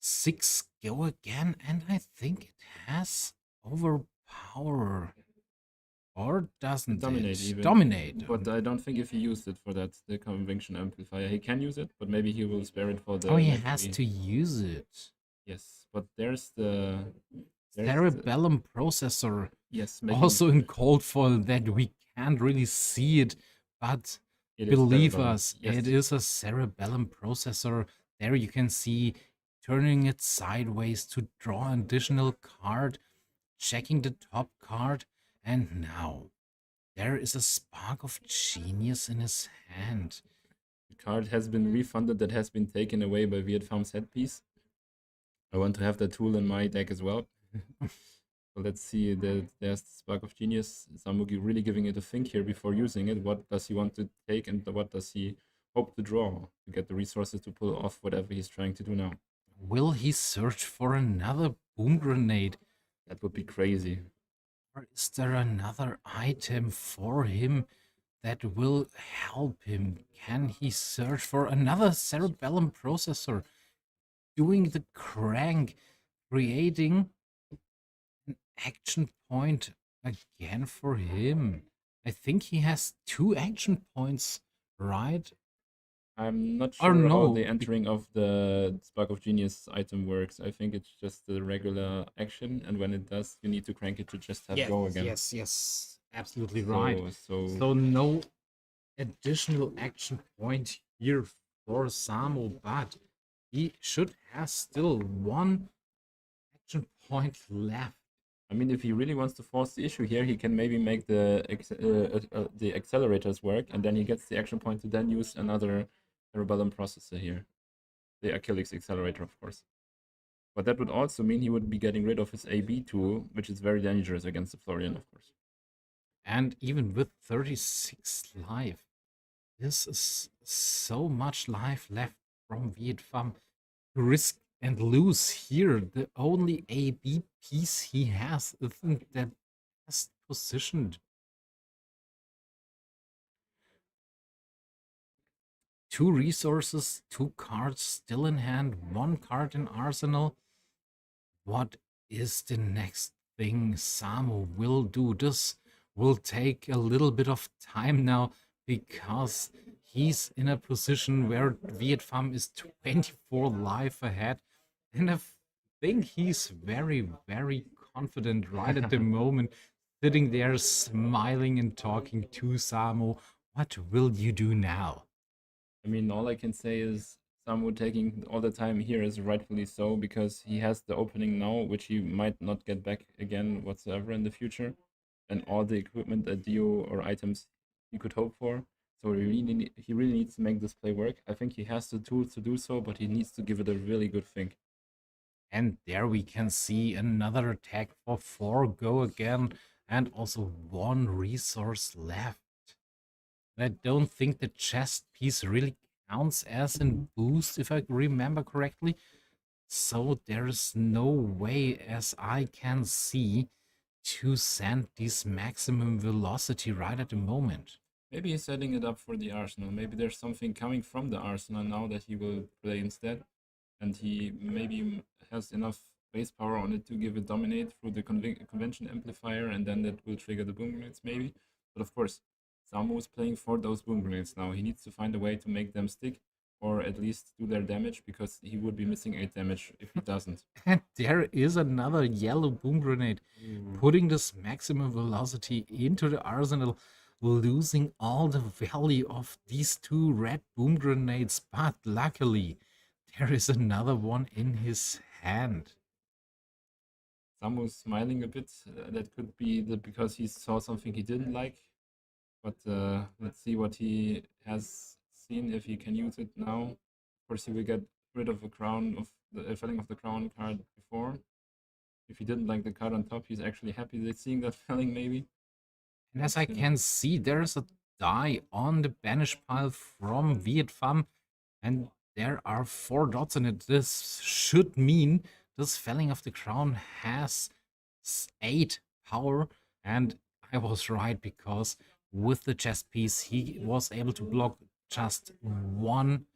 Speaker 2: 6 go again, and I think it has overpower. Or doesn't
Speaker 1: Dominate
Speaker 2: it?
Speaker 1: even.
Speaker 2: Dominate.
Speaker 1: But I don't think if he used it for that, the convection amplifier. He can use it, but maybe he will spare it for the...
Speaker 2: Oh, he has to use it.
Speaker 1: Yes, but there's the...
Speaker 2: Cerebellum processor.
Speaker 1: Yes,
Speaker 2: Also in cold foil that we can't really see it, but believe us,
Speaker 1: yes.
Speaker 2: It is a cerebellum processor. There you can see turning it sideways to draw an additional card, checking the top card, and now there is a spark of genius in his hand.
Speaker 1: The card has been refunded, that has been taken away by Viet Pham's headpiece. I want to have that tool in my deck as well. So let's see, there's the Spark of Genius. Samugi really giving it a think here before using it. What does he want to take and what does he hope to draw to get the resources to pull off whatever he's trying to do now?
Speaker 2: Will he search for another boom grenade?
Speaker 1: That would be crazy.
Speaker 2: Or is there another item for him that will help him? Can he search for another cerebellum processor? doing the crank, creating an action point again for him. I think he has 2 action points, right?
Speaker 1: I'm not
Speaker 2: Or
Speaker 1: sure how
Speaker 2: no?
Speaker 1: the entering of the Spark of Genius item works. I think it's just the regular action, and when it does, you need to crank it to just have go again.
Speaker 2: Yes, absolutely right.
Speaker 1: So
Speaker 2: So no additional action point here for Samu, but he should have still 1 action point left.
Speaker 1: I mean, if he really wants to force the issue here, he can maybe make the accelerators work, and then he gets the action point to then use another Cerebellum processor here. The Achilles accelerator, of course. But that would also mean he would be getting rid of his AB tool, which is very dangerous against the Florian, of course.
Speaker 2: And even with 36 life, this is so much life left from Vietfam to risk and lose here. The only AB piece he has isn't that best positioned. 2 resources, 2 cards still in hand, 1 card in arsenal. What is the next thing Samu will do? This will take a little bit of time now because he's in a position where Vietfam is 24 life ahead. And I think he's very, very confident right at the moment, sitting there smiling and talking to Samu. What will you do now?
Speaker 1: I mean, all I can say is Samu taking all the time here is rightfully so, because he has the opening now, which he might not get back again whatsoever in the future, and all the equipment, Dio or items he could hope for. So he really needs to make this play work. I think he has the tools to do so, but he needs to give it a really good think.
Speaker 2: And there we can see another attack for 4 go again, and also 1 resource left. I don't think the chest piece really counts as a boost, if I remember correctly. So there's no way, as I can see, to send this maximum velocity right at the moment.
Speaker 1: Maybe he's setting it up for the Arsenal. Maybe there's something coming from the Arsenal now that he will play instead. And he maybe has enough base power on it to give it dominate through the convention amplifier, and then that will trigger the boom grenades maybe. But of course, Samu is playing for those boom grenades now. He needs to find a way to make them stick, or at least do their damage, because he would be missing 8 damage if he doesn't.
Speaker 2: And there is another yellow boom grenade, putting this maximum velocity into the arsenal, losing all the value of these 2 red boom grenades. But luckily, there is another one in his hand.
Speaker 1: Samu's smiling a bit. That could be because he saw something he didn't like. But let's see what he has seen, if he can use it now. Of course, he will get rid of the crown of the felling of the crown card before. If he didn't like the card on top, he's actually happy that seeing that felling maybe.
Speaker 2: And as I can see, there's a die on the banish pile from Vietfam, and there are 4 dots in it. This should mean this felling of the crown has 8 power, and I was right, because with the chest piece he was able to block just 1,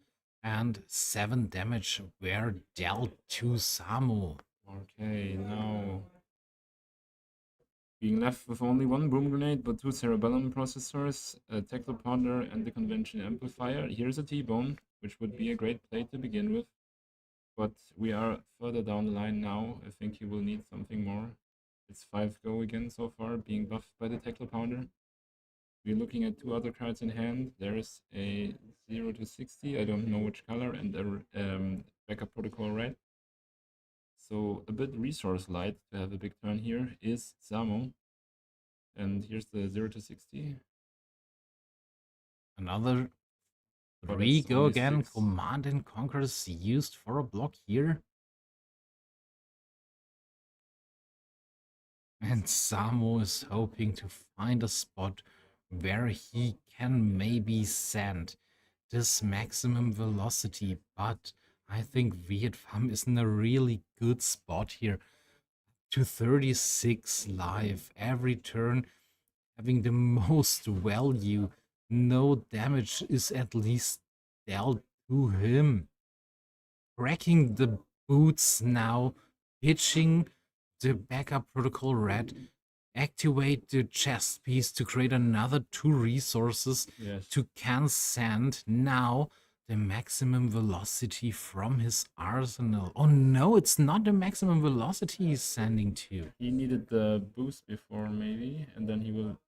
Speaker 2: and 7 damage were dealt to Samu.
Speaker 1: Okay, now being left with only 1 boom grenade but 2 cerebellum processors, a Tectoponder, and the convention amplifier. Here's a T-bone, which would be a great play to begin with. But we are further down the line now. I think he will need something more. It's 5 go again so far, being buffed by the Tectopounder. We're looking at 2 other cards in hand. There is a 0 to 60, I don't know which color, and a backup protocol red. So a bit resource light to have a big turn here is Samu. And here's the 0 to 60.
Speaker 2: Another
Speaker 1: But
Speaker 2: 3
Speaker 1: it's
Speaker 2: go
Speaker 1: only
Speaker 2: again.
Speaker 1: 6.
Speaker 2: Command and Conquer is used for a block here. And Samu is hoping to find a spot where he can maybe send this maximum velocity, but I think Vietfam is in a really good spot here. To 36 life every turn, having the most value. No damage is at least dealt to him. Cracking the boots now, pitching the backup protocol red, activate the chest piece to create another 2 resources
Speaker 1: Yes.
Speaker 2: to can send now the maximum velocity from his arsenal. Oh no, it's not the maximum velocity he's sending to.
Speaker 1: He needed the boost before, maybe, and then he will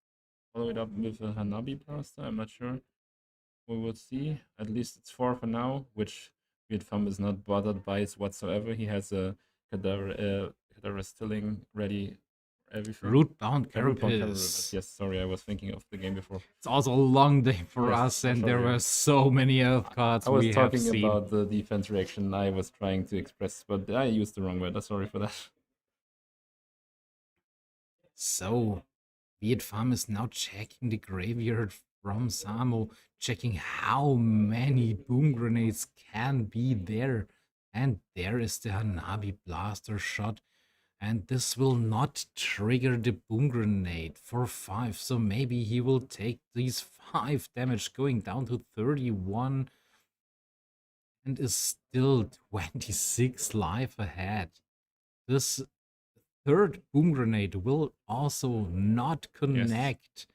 Speaker 1: follow it up with a Hanabi Blaster. I'm not sure. We will see. At least it's 4 for now, which Vietfam is not bothered by it whatsoever. He has a Kadara Stilling ready for everything.
Speaker 2: Root-bound
Speaker 1: Root-bound
Speaker 2: Carapace.
Speaker 1: Carapace. Yes, sorry, I was thinking of the game before.
Speaker 2: It's also a long day for
Speaker 1: Yes,
Speaker 2: us,
Speaker 1: for
Speaker 2: and
Speaker 1: sure,
Speaker 2: there
Speaker 1: yeah.
Speaker 2: were so many elf cards
Speaker 1: I was
Speaker 2: we have
Speaker 1: talking
Speaker 2: seen.
Speaker 1: about the defense reaction I was trying to express, but I used the wrong word. Sorry for that.
Speaker 2: So, Vietfam is now checking the graveyard from Samo, checking how many boom grenades can be there. And there is the Hanabi Blaster shot. And this will not trigger the boom grenade for 5. So maybe he will take these 5 damage, going down to 31. And is still 26 life ahead. This third boom grenade will also not connect.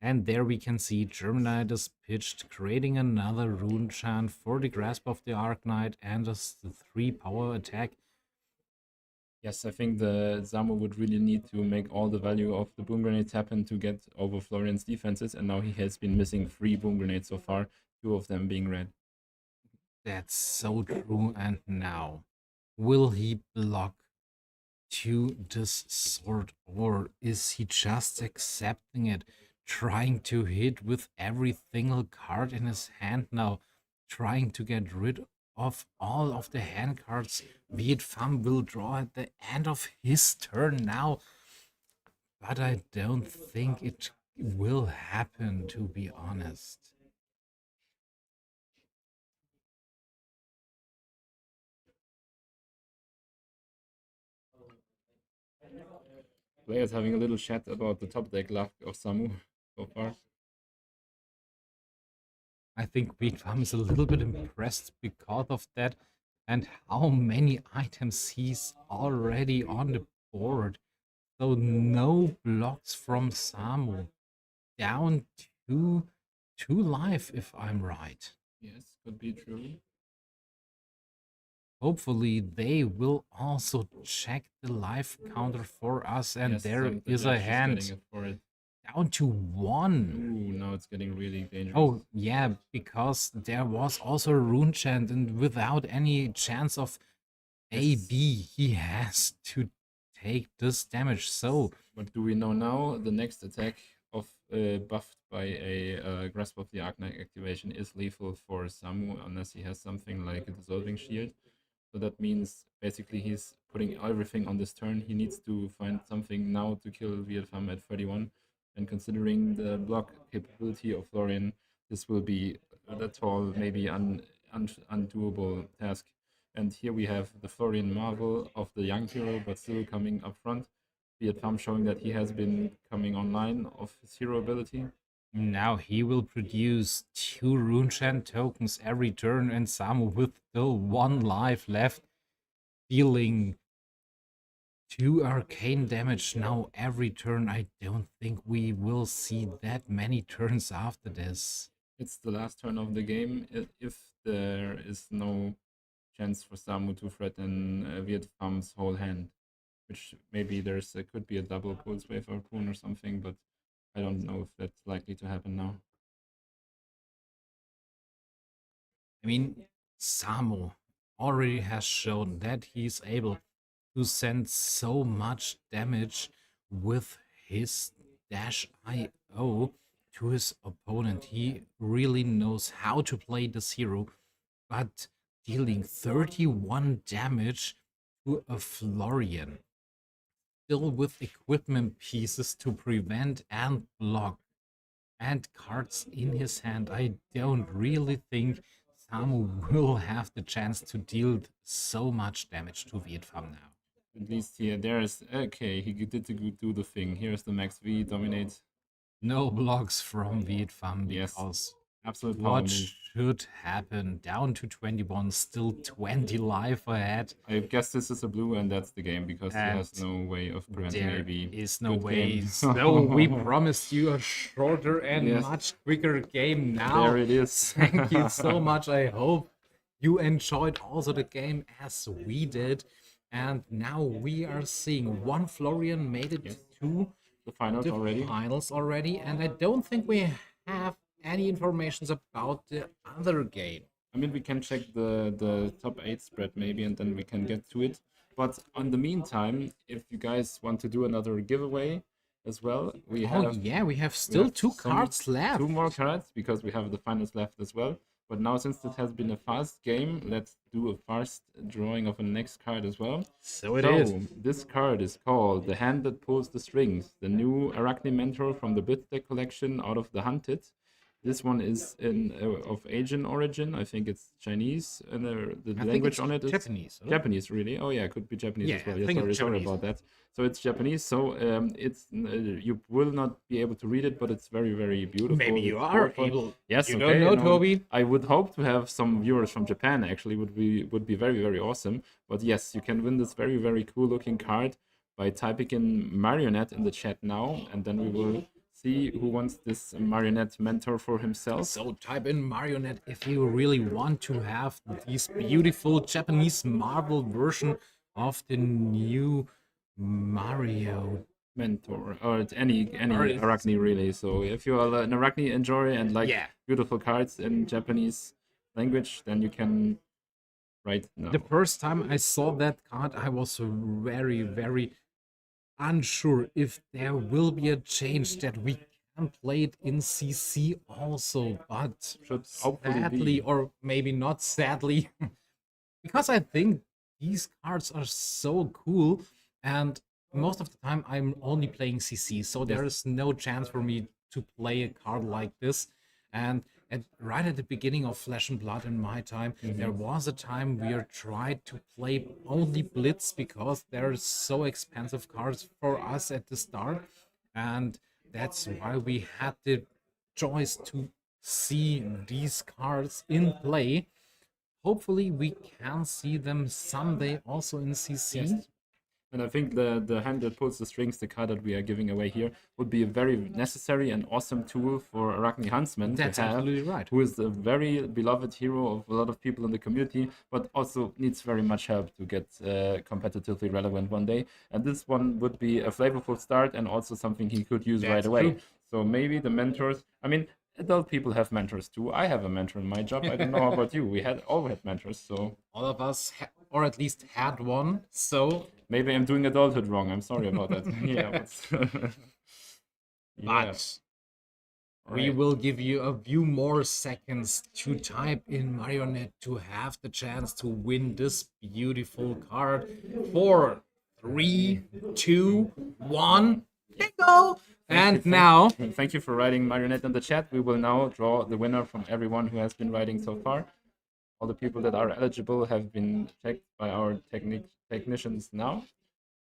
Speaker 2: And there we can see Germanite is pitched, creating another rune chant for the Grasp of the Arknight and a 3 power attack.
Speaker 1: Yes, I think the Zamo would really need to make all the value of the boom grenades happen to get over Florian's defenses, and now he has been missing 3 boom grenades so far, 2 of them being red.
Speaker 2: That's so true. And now, will he block to this sword, or is he just accepting it, trying to hit with every single card in his hand now, trying to get rid of all of the hand cards Vietfam will draw at the end of his turn now? But I don't think it will happen, to be honest.
Speaker 1: Players having a little chat about the top deck luck of Samu so far.
Speaker 2: I think Vietfam is a little bit impressed because of that and how many items he's already on the board. So no blocks from Samu. Down to 2 life, if I'm right.
Speaker 1: Yes, could be true.
Speaker 2: Hopefully they will also check the life counter for us, and
Speaker 1: Yes,
Speaker 2: there
Speaker 1: the
Speaker 2: is
Speaker 1: judge
Speaker 2: a
Speaker 1: is
Speaker 2: hand
Speaker 1: getting it for it.
Speaker 2: down to 1.
Speaker 1: Ooh, now it's getting really dangerous.
Speaker 2: Oh, yeah, because there was also a rune chant, and without any chance of AB, he has to take this damage. So,
Speaker 1: what do we know now? The next attack of buffed by a Grasp of the Arknight activation is lethal for Samu unless he has something like a Dissolving Shield. So that means basically he's putting everything on this turn. He needs to find something now to kill Vietfam at 31. And considering the block capability of Florian, this will be a tall, maybe undoable task. And here we have the Florian Marvel of the young hero, but still coming up front. Vietfam showing that he has been coming online of his hero ability.
Speaker 2: now he will produce 2 rune chant tokens every turn, and Samu with still 1 life left, dealing 2 arcane damage now every turn. I don't think we will see that many turns after this.
Speaker 1: It's the last turn of the game. If there is no chance for Samu to threaten Vietfam's whole hand, which maybe could be a double Pulse Wave or Rune or something, but I don't know if that's likely to happen now.
Speaker 2: I mean, Samu already has shown that he's able to send so much damage with his dash IO to his opponent. He really knows how to play this hero, but dealing 31 damage to a Florian, still with equipment pieces to prevent and block, and cards in his hand, I don't really think Samu will have the chance to deal so much damage to Vietfam now.
Speaker 1: At least here, there's okay. He did do the thing. Here's the Max V dominate.
Speaker 2: No blocks from Vietfam
Speaker 1: Yes.
Speaker 2: because
Speaker 1: Absolute power
Speaker 2: What
Speaker 1: move.
Speaker 2: should happen? Down to 21, still 20 life ahead.
Speaker 1: I guess this is a blue, and that's the game because he has
Speaker 2: And
Speaker 1: no way of preventing
Speaker 2: there
Speaker 1: AB.
Speaker 2: is no
Speaker 1: Good
Speaker 2: way.
Speaker 1: game.
Speaker 2: So we promised you a shorter and
Speaker 1: Yes.
Speaker 2: much quicker game now.
Speaker 1: There it is.
Speaker 2: Thank you so much. I hope you enjoyed also the game as we did. And now we are seeing one Florian made it to
Speaker 1: The finals
Speaker 2: the
Speaker 1: already.
Speaker 2: finals already. And I don't think we have any informations about the other game.
Speaker 1: I mean, we can check the top 8 spread maybe, and then we can get to it. But on the meantime, if you guys want to do another giveaway as well, we
Speaker 2: Oh
Speaker 1: have
Speaker 2: yeah, we have still
Speaker 1: have
Speaker 2: two
Speaker 1: some-
Speaker 2: cards left.
Speaker 1: 2 more cards because we have the finals left as well. But now, since it has been a fast game, let's do a fast drawing of a next card as well.
Speaker 2: So it is.
Speaker 1: This card is called The Hand That Pulls the Strings, the new Arachne Mentor from the Blitz deck collection out of the Hunted. This one is of Asian origin. I think it's Chinese, and the
Speaker 2: I think
Speaker 1: language
Speaker 2: it's
Speaker 1: on it is
Speaker 2: Japanese. huh?
Speaker 1: Japanese, really. Oh yeah, it could be Japanese
Speaker 2: Yeah,
Speaker 1: as well.
Speaker 2: I
Speaker 1: Yeah,
Speaker 2: think
Speaker 1: sorry,
Speaker 2: it's
Speaker 1: sorry
Speaker 2: Japanese.
Speaker 1: about that. So it's Japanese. So it's you will not be able to read it, but it's very, very beautiful.
Speaker 2: Maybe you
Speaker 1: It's
Speaker 2: are
Speaker 1: colorful.
Speaker 2: able.
Speaker 1: Yes,
Speaker 2: You
Speaker 1: okay,
Speaker 2: don't know, Toby.
Speaker 1: I would hope to have some viewers from Japan. Actually, would be very, very awesome. But yes, you can win this very, very cool looking card by typing in Marionette in the chat now, and then we will see who wants this Marionette mentor for himself.
Speaker 2: So type in Marionette if you really want to have this beautiful Japanese marble version of the new Mario.
Speaker 1: Mentor, or it's any
Speaker 2: Or it's-
Speaker 1: Arachne really. So if you are an Arachne enjoyer and like
Speaker 2: Yeah.
Speaker 1: beautiful cards in Japanese language, then you can write now.
Speaker 2: The first time I saw that card, I was very, very unsure if there will be a change that we can play it in CC also, but
Speaker 1: Should hopefully
Speaker 2: sadly,
Speaker 1: be.
Speaker 2: or maybe not sadly, because I think these cards are so cool, and most of the time I'm only playing CC, so there is no chance for me to play a card like this. And right at the beginning of Flesh and Blood in my time, there was a time we tried to play only Blitz because they're so expensive cards for us at the start, and that's why we had the choice to see these cards in play. Hopefully we can see them someday also in CC.
Speaker 1: Yes. And I think the hand that pulls the strings, the card that we are giving away here, would be a very necessary and awesome tool for Arachne Huntsman
Speaker 2: That's
Speaker 1: to have,
Speaker 2: absolutely right.
Speaker 1: who is a very beloved hero of a lot of people in the community, but also needs very much help to get competitively relevant one day. And this one would be a flavorful start and also something he could use right
Speaker 2: That's
Speaker 1: away.
Speaker 2: true.
Speaker 1: So maybe the mentors, I mean, adult people have mentors too. I have a mentor in my job. I don't know how about you. We all had mentors, so
Speaker 2: All of us, or at least had one, so
Speaker 1: maybe I'm doing adulthood wrong. I'm sorry about that. Yeah, but
Speaker 2: but we
Speaker 1: Right.
Speaker 2: will give you a few more seconds to type in Marionette to have the chance to win this beautiful card. 4, 3, 2, 1, bingo! And now,
Speaker 1: Thank you for writing Marionette in the chat. We will now draw the winner from everyone who has been writing so far. All the people that are eligible have been checked by our technicians now.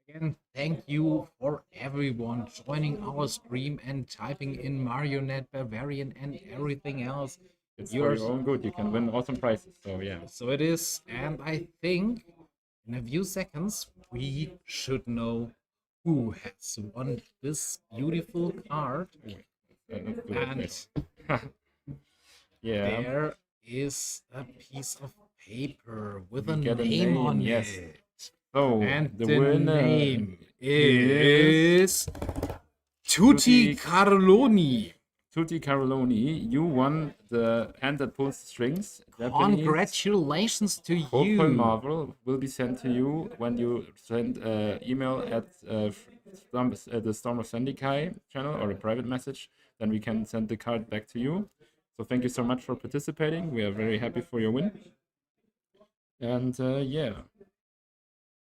Speaker 2: again, thank you for everyone joining our stream and typing in Marionette, Bavarian, and everything else.
Speaker 1: It's for
Speaker 2: Yours.
Speaker 1: your own good. You can win awesome prizes. So yeah.
Speaker 2: So it is, and I think in a few seconds we should know who has won this beautiful card.
Speaker 1: Let's do it.
Speaker 2: And
Speaker 1: Yeah.
Speaker 2: there is a piece of paper with
Speaker 1: We
Speaker 2: a
Speaker 1: get a
Speaker 2: name
Speaker 1: name,
Speaker 2: on
Speaker 1: yes.
Speaker 2: it.
Speaker 1: So
Speaker 2: And
Speaker 1: the
Speaker 2: the
Speaker 1: winner
Speaker 2: name
Speaker 1: is
Speaker 2: is Tutti Carloni.
Speaker 1: Tutti Caroloni. You won the hand that pulls strings. Japanese
Speaker 2: Congratulations to
Speaker 1: Hopeful
Speaker 2: you.
Speaker 1: Marvel will be sent to you when you send email at the Storm of Sandikai channel or a private message. Then we can send the card back to you. So thank you so much for participating. We are very happy for your win. And yeah,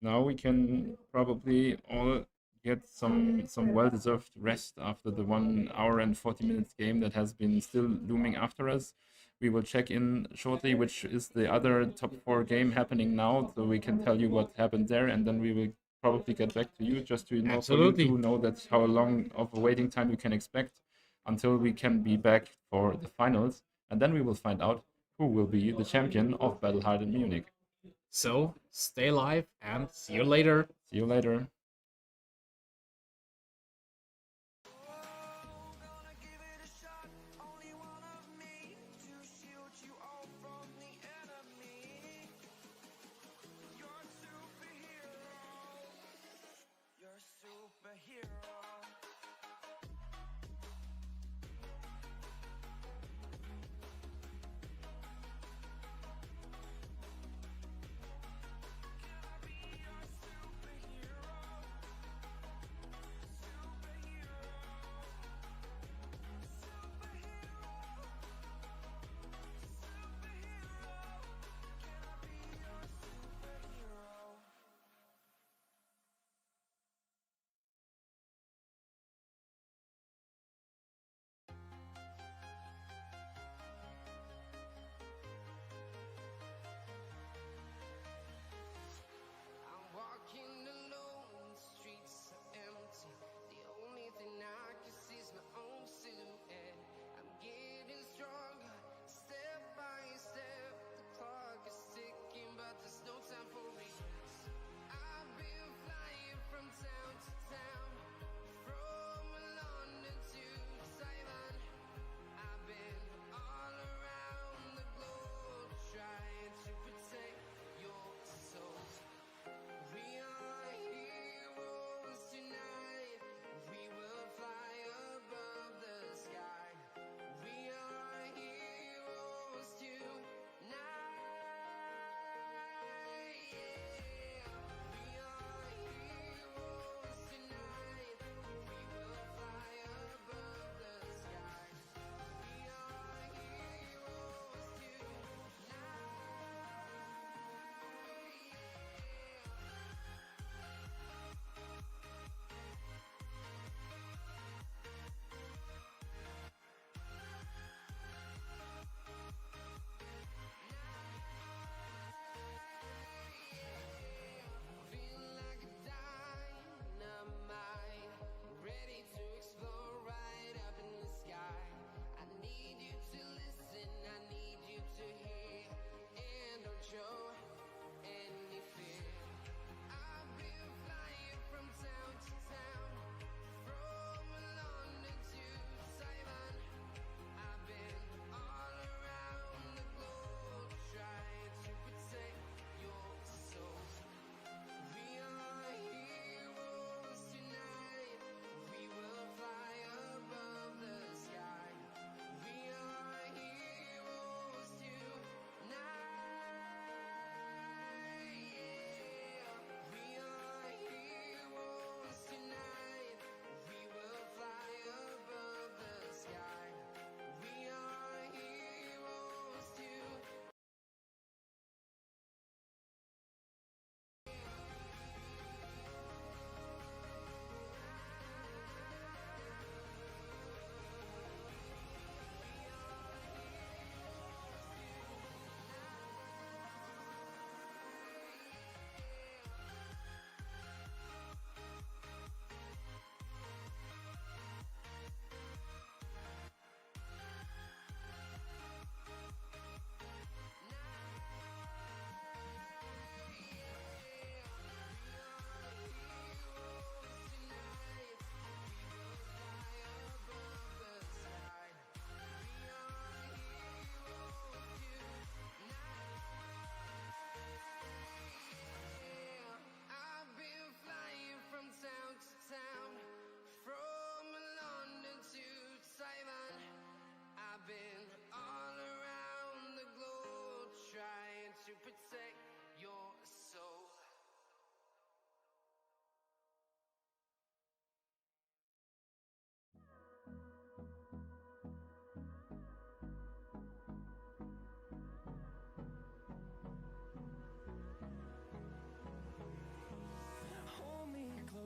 Speaker 1: now we can probably all get some well-deserved rest after the 1 hour and 40 minutes game that has been still looming after us. We will check in shortly, which is the other top 4 game happening now, so we can tell you what happened there, and then we will probably get back to you just to know for you
Speaker 2: Absolutely.
Speaker 1: to know that how long of a waiting time you can expect until we can be back for the finals. And then we will find out who will be the champion of Battle Hardened Munich.
Speaker 2: So, stay live and see you later.
Speaker 1: See you later.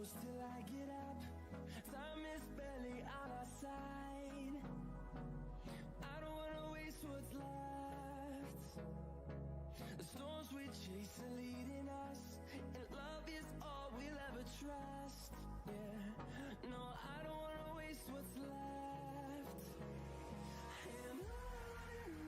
Speaker 3: close till I get up. Time is barely on our side. I don't wanna waste what's left. The storms we chase are leading us, and love is all we'll ever trust. Yeah, no, I don't wanna waste what's left. And on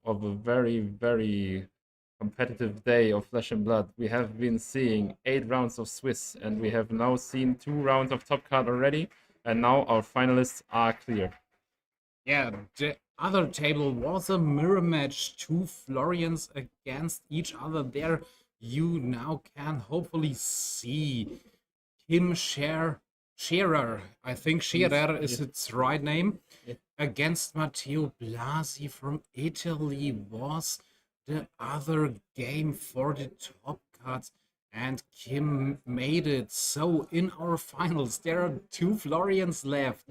Speaker 1: of a very, very competitive day of Flesh and Blood. We have been seeing 8 rounds of Swiss, and we have now seen 2 rounds of top card already, and now our finalists are clear.
Speaker 2: Yeah, the other table was a mirror match, 2 Florians against each other. There you now can hopefully see Kim Scherer, I think Scherer is its right name, against Matteo Blasi from Italy was the other game for the top cards, and Kim made it. So in our finals, there are 2 Florians left.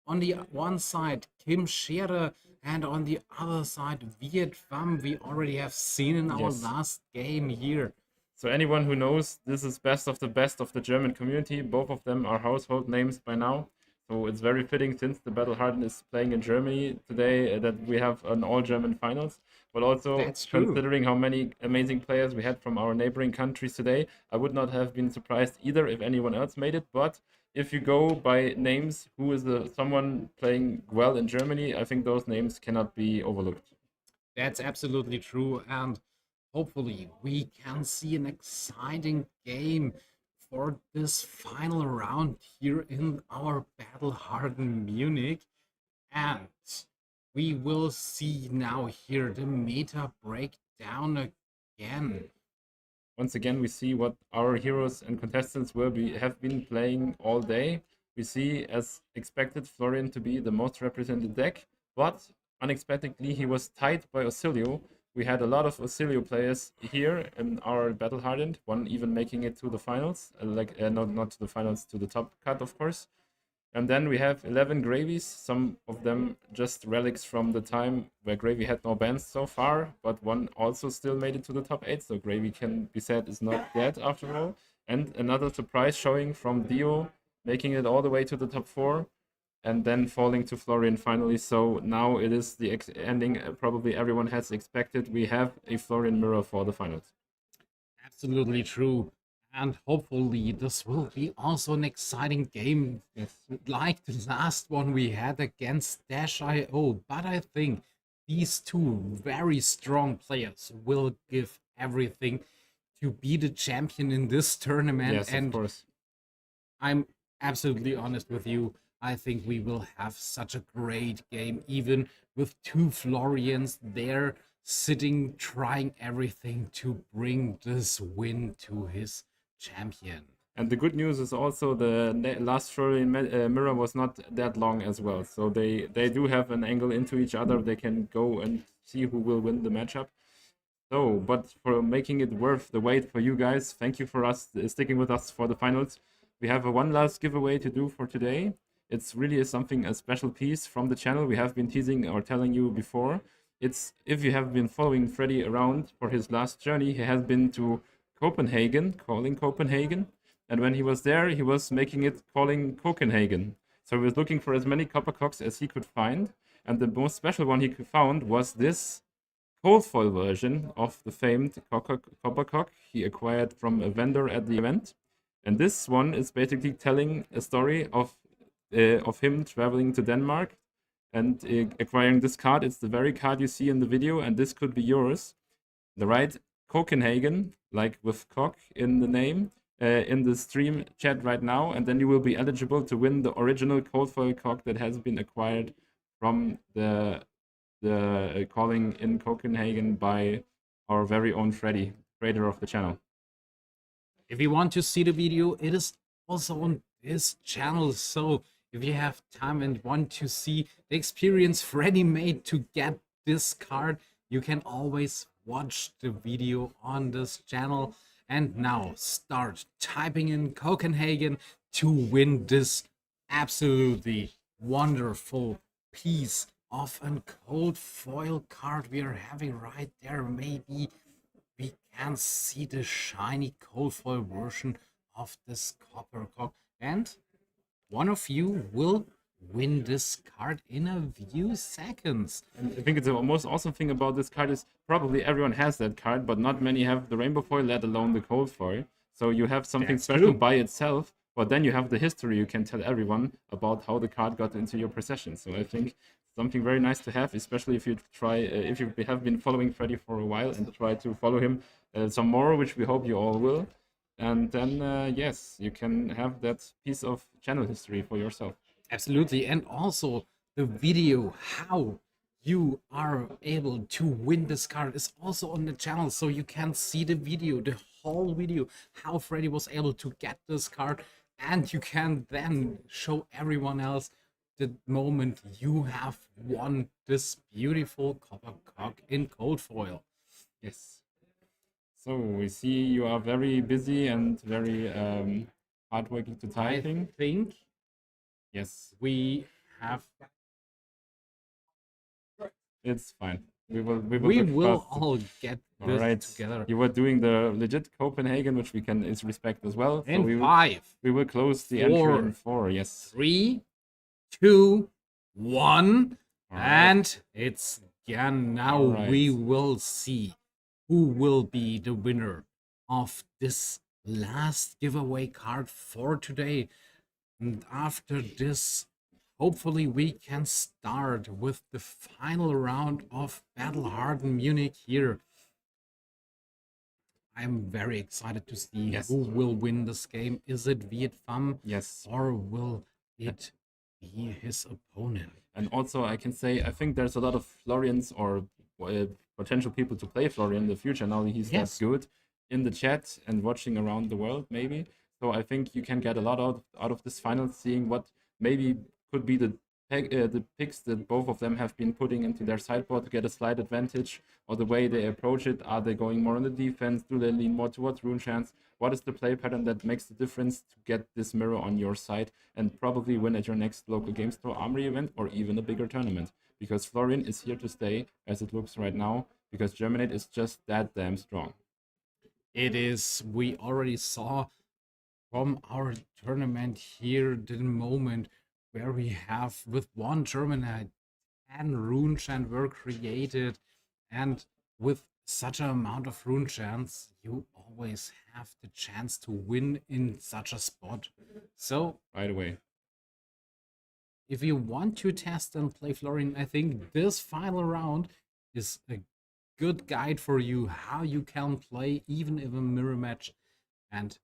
Speaker 2: On the one side, Kim Scherer, and on the other side, Viet Pham. We already have seen in our
Speaker 1: Yes.
Speaker 2: last game here.
Speaker 1: So anyone who knows, this is best of the German community. Both of them are household names by now. So it's very fitting, since the Battle Hardened is playing in Germany today, that we have an all-German finals. But also,
Speaker 2: That's true.
Speaker 1: considering how many amazing players we had from our neighboring countries today, I would not have been surprised either if anyone else made it. But if you go by names, who is someone playing well in Germany, I think those names cannot be overlooked.
Speaker 2: That's absolutely true, and hopefully we can see an exciting game for this final round here in our Battle Hardened Munich. And we will see now here the meta breakdown again.
Speaker 1: Once again, we see what our heroes and contestants have been playing all day. We see, as expected, Florian to be the most represented deck, but unexpectedly he was tied by Osilio. We had a lot of Osilio players here in our Battle Hardened, one even making it to the finals, not to the finals, to the top cut, of course. And then we have 11 Gravies, some of them just relics from the time where Gravy had no bans so far, but one also still made it to the top 8, so Gravy can be said is not dead after all. And another surprise showing from Dio, making it all the way to the top 4, and then falling to Florian finally. So now it is the ending probably everyone has expected. We have a Florian mirror for the finals.
Speaker 2: Absolutely true. And hopefully this will be also an exciting game,
Speaker 1: Yes.
Speaker 2: like the last one we had against Dash.io. But I think these 2 very strong players will give everything to be the champion in this tournament.
Speaker 1: Yes,
Speaker 2: and
Speaker 1: of course.
Speaker 2: I'm absolutely honest with you. I think we will have such a great game, even with 2 Florians there sitting, trying everything to bring this win to his champion.
Speaker 1: And the good news is also the last Florian mirror was not that long as well. So they do have an angle into each other. They can go and see who will win the matchup. So, but for making it worth the wait for you guys, thank you for sticking with us for the finals. We have one last giveaway to do for today. It's really a special piece from the channel we have been teasing or telling you before. It's, if you have been following Freddy around for his last journey, he has been to Copenhagen, calling Copenhagen. And when he was there, he was making it calling Copenhagen. So he was looking for as many copper cocks as he could find. And the most special one he found was this cold foil version of the famed copper cock he acquired from a vendor at the event. And this one is basically telling a story of him traveling to Denmark and acquiring this card. It's the very card you see in the video, and this could be yours. The right Copenhagen, like with cock in the name, in the stream chat right now, and then you will be eligible to win the original cold foil cock that has been acquired from the calling in Copenhagen by our very own Freddy, creator of the channel.
Speaker 2: If you want to see the video, it is also on this channel. So if you have time and want to see the experience Freddy made to get this card, you can always watch the video on this channel. And now start typing in Copenhagen to win this absolutely wonderful piece of a cold foil card we are having right there. Maybe we can see the shiny cold foil version of this copper cock, and one of you will win this card in a few seconds.
Speaker 1: And I think it's the most awesome thing about this card is probably everyone has that card, but not many have the rainbow foil, let alone the cold foil. So you have something
Speaker 2: That's
Speaker 1: special
Speaker 2: true.
Speaker 1: by itself, but then you have the history. You can tell everyone about how the card got into your possession. So I think something very nice to have, especially if you try, if you have been following Freddy for a while and try to follow him some more, which we hope you all will. And then, yes, you can have that piece of channel history for yourself.
Speaker 2: Absolutely. And also the video, how you are able to win this card, is also on the channel. So you can see the video, the whole video, how Freddy was able to get this card. And you can then show everyone else the moment you have won this beautiful copper cock in cold foil.
Speaker 1: Yes. So we see you are very busy and very hardworking to
Speaker 2: I
Speaker 1: typing.
Speaker 2: think
Speaker 1: Yes,
Speaker 2: we have
Speaker 1: it's fine. We will
Speaker 2: we
Speaker 1: look
Speaker 2: will
Speaker 1: fast.
Speaker 2: all get
Speaker 1: All
Speaker 2: this
Speaker 1: right.
Speaker 2: together.
Speaker 1: You were doing the legit Copenhagen, which we can is respect as well. So
Speaker 2: In
Speaker 1: we will,
Speaker 2: 5,
Speaker 1: we will close the entry
Speaker 2: four,
Speaker 1: in 4. Yes.
Speaker 2: 3, 2, 1,
Speaker 1: All right.
Speaker 2: and it's done. Now
Speaker 1: All right.
Speaker 2: we will see who will be the winner of this last giveaway card for today. And after this, hopefully we can start with the final round of Battle Hardened Munich here. I'm very excited to see
Speaker 1: Yes.
Speaker 2: who will win this game. Is it Viet Pham
Speaker 1: Yes.
Speaker 2: or will it be his opponent?
Speaker 1: And also, I can say, I think there's a lot of Florians or potential people to play Florian in the future. Now he's
Speaker 2: Yes.
Speaker 1: that good in the chat and watching around the world, maybe. So I think you can get a lot out of this final, seeing what maybe could be the picks that both of them have been putting into their sideboard to get a slight advantage, or the way they approach it. Are they going more on the defense? Do they lean more towards rune chance? What is the play pattern that makes the difference to get this mirror on your side and probably win at your next local game store armory event or even a bigger tournament? Because Florian is here to stay, as it looks right now, because Germinate is just that damn strong.
Speaker 2: It is, we already saw from our tournament here the moment where we have with one Germinate 10 rune chant were created, and with such an amount of rune chants you always have the chance to win in such a spot. So
Speaker 1: Right away.
Speaker 2: if you want to test and play Florian, I think this final round is a good guide for you how you can play even in a mirror match and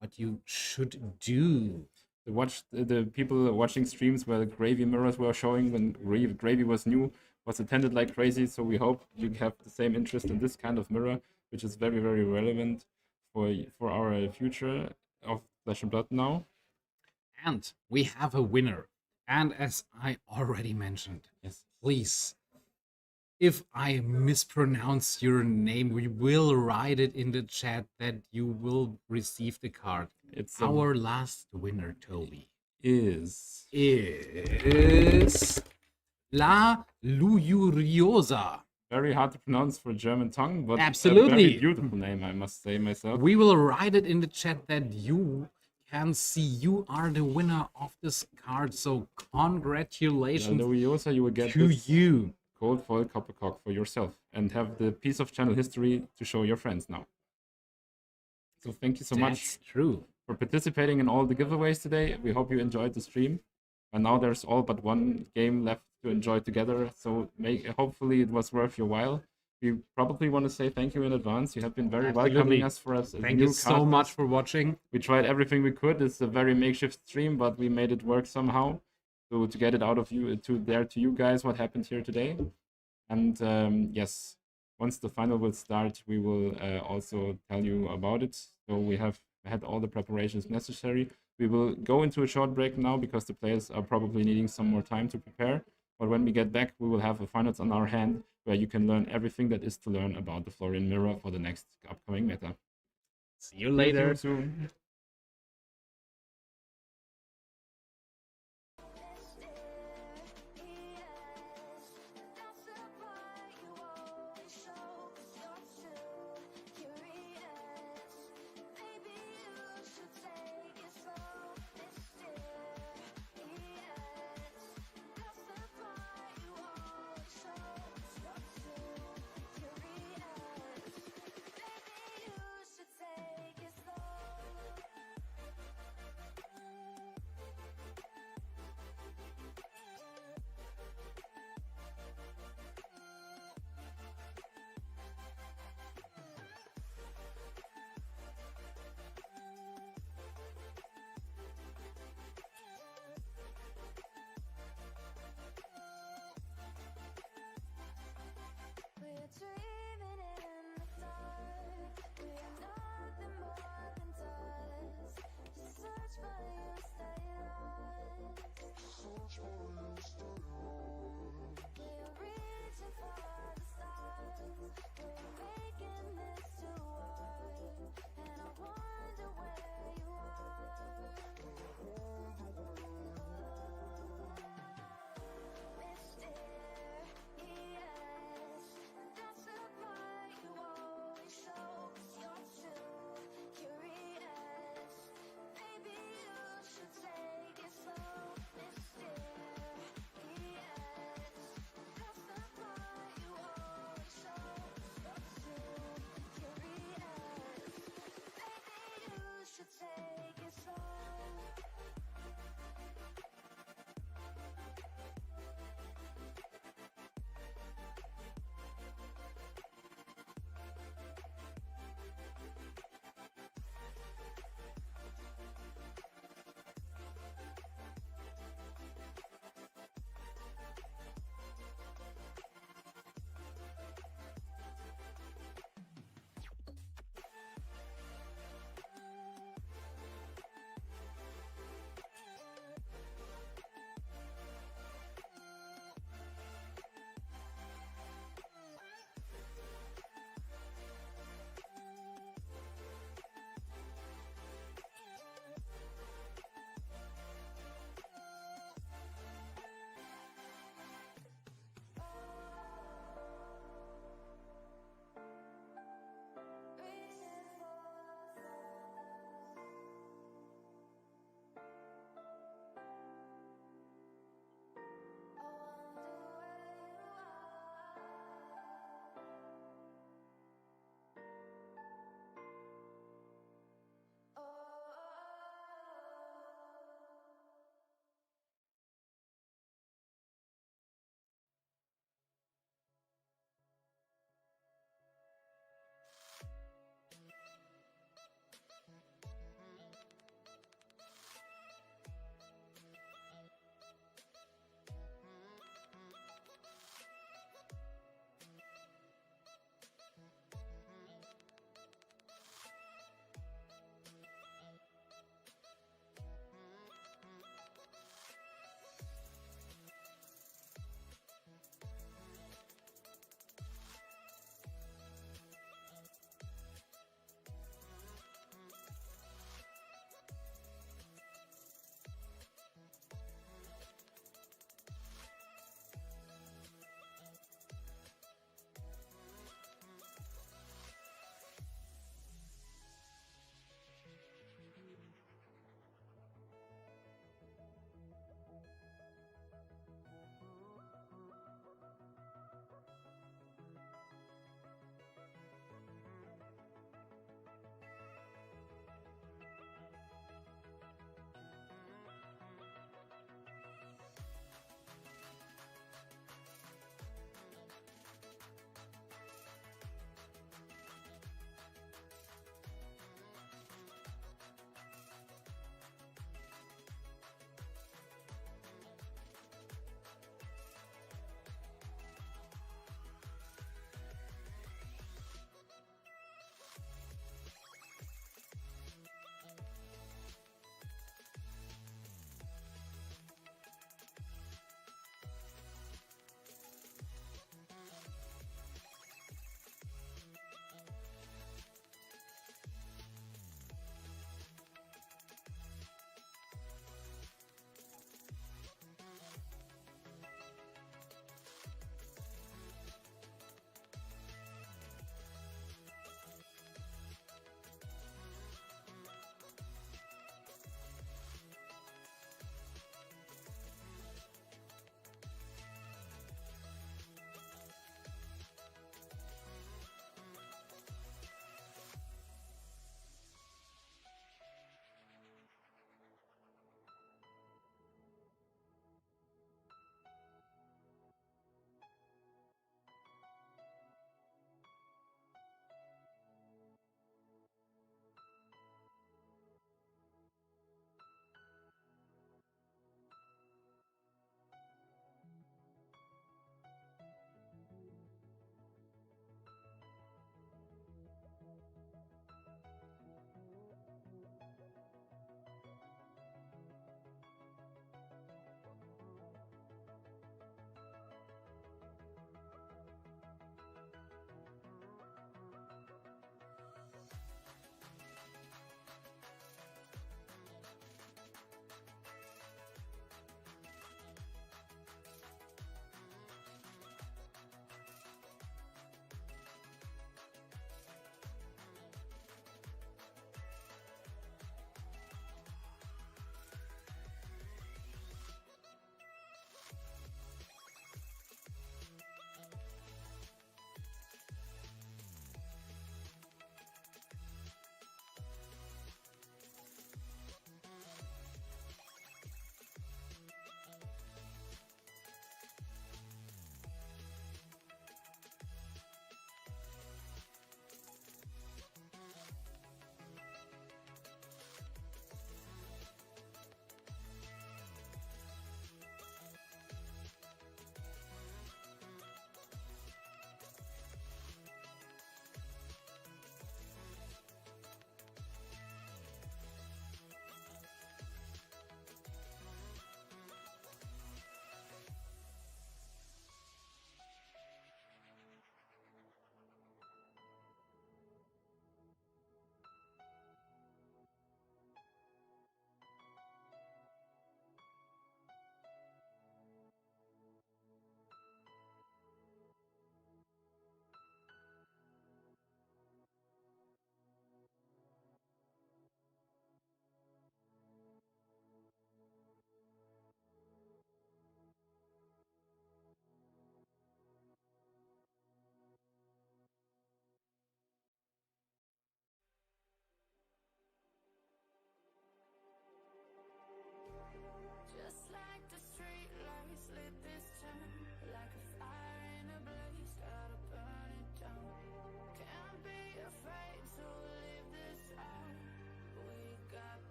Speaker 2: what you should do.
Speaker 1: The people watching streams where the Gravy mirrors were showing when Gravy was new was attended like crazy. So we hope you have the same interest in this kind of mirror, which is very, very relevant for our future of Flesh and Blood now.
Speaker 2: And we have a winner. And as I already mentioned,
Speaker 1: Yes.
Speaker 2: please, if I mispronounce your name, we will write it in the chat that you will receive the card.
Speaker 1: It's
Speaker 2: Our last winner, Toby,
Speaker 1: is
Speaker 2: La Luyuriosa.
Speaker 1: very hard to pronounce for German tongue, but
Speaker 2: Absolutely.
Speaker 1: a very beautiful name, I must say myself.
Speaker 2: We will write it in the chat that you can see you are the winner of this card. So congratulations
Speaker 1: Loriosa, you will get
Speaker 2: to
Speaker 1: this
Speaker 2: you.
Speaker 1: gold foil coppercock for yourself and have the piece of channel history to show your friends now. So thank you so much
Speaker 2: That's true.
Speaker 1: for participating in all the giveaways today. We hope you enjoyed the stream. And now there's all but one game left to enjoy together. So hopefully it was worth your while. We probably want to say thank you in advance. You have been very
Speaker 2: Absolutely.
Speaker 1: welcoming us for us. As
Speaker 2: Thank
Speaker 1: new
Speaker 2: you so
Speaker 1: casters.
Speaker 2: much for watching.
Speaker 1: We tried everything we could. It's a very makeshift stream, but we made it work somehow. So to get it out of you to you guys, what happened here today. And yes, once the final will start, we will also tell you about it. So we have had all the preparations necessary. We will go into a short break now because the players are probably needing some more time to prepare. But when we get back, we will have a finals on our hand where you can learn everything that is to learn about the Florian Mirror for the next upcoming meta.
Speaker 2: See you later.
Speaker 1: See you soon.
Speaker 3: We're dreaming in the dark. We are nothing more than dust. Just search for you, stay lost. Search for you, stay lost. We're reaching for the stars. We're making this too hard. And I wonder where you are. Mysterious, that's the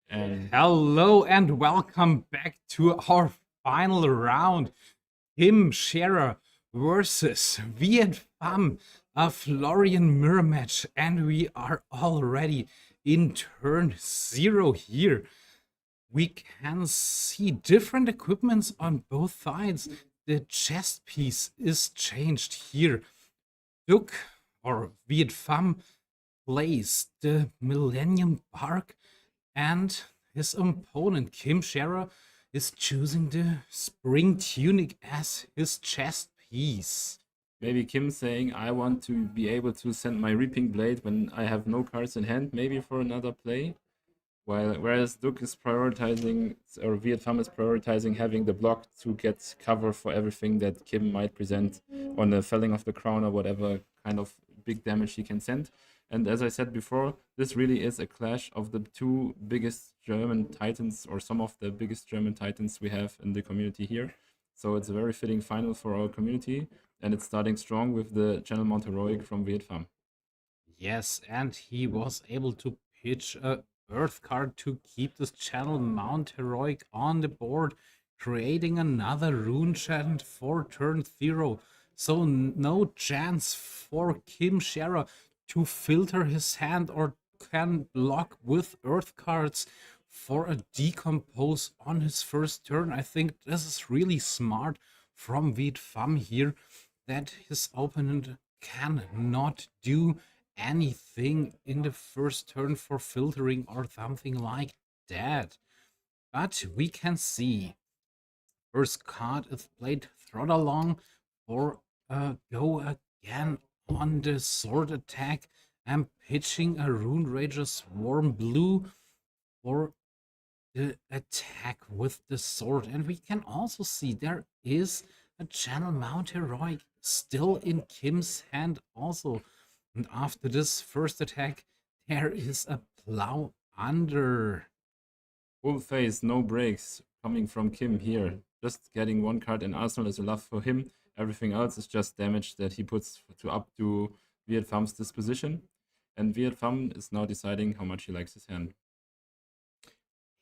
Speaker 1: And
Speaker 2: Hello and welcome back to our final round. Kim Scherer versus Viet Pham, a Florian mirror match, and we are already in turn 0 here. We can see different equipments on both sides. The chest piece is changed here. Duke or Viet Pham plays the Millennium Bark, and his opponent Kim Scherer is choosing the Spring Tunic as his chest piece.
Speaker 1: maybe Kim saying, I want to be able to send my Reaping Blade when I have no cards in hand, maybe for another play. Whereas Duke is prioritizing, or Viet Pham is prioritizing having the block to get cover for everything that Kim might present on the felling of the crown or whatever kind of big damage he can send. And as I said before, this really is a clash of the two biggest German titans, or some of the biggest German titans we have in the community here. So it's a very fitting final for our community, and it's starting strong with the Channel Mount Heroic from Viet Pham.
Speaker 2: Yes, and he was able to pitch a Earth card to keep this Channel Mount Heroic on the board, creating another rune chant for turn 0. So no chance for Kim Scherer to filter his hand or can block with Earth cards for a decompose on his first turn. I think this is really smart from Viet Pham here, that his opponent cannot do anything in the first turn for filtering or something like that. But we can see first card is played Throttle Along for a go again on the sword attack and pitching a Rune Rager Swarm Blue for the attack with the sword. And we can also see there is a Channel Mount Heroic still in Kim's hand also. And after this first attack, there is a Plow Under.
Speaker 1: Full face, no breaks coming from Kim here. Just getting one card in Arsenal is enough for him. Everything else is just damage that he puts to up to Viet Pham's disposition. And Viet Pham is now deciding how much he likes his hand.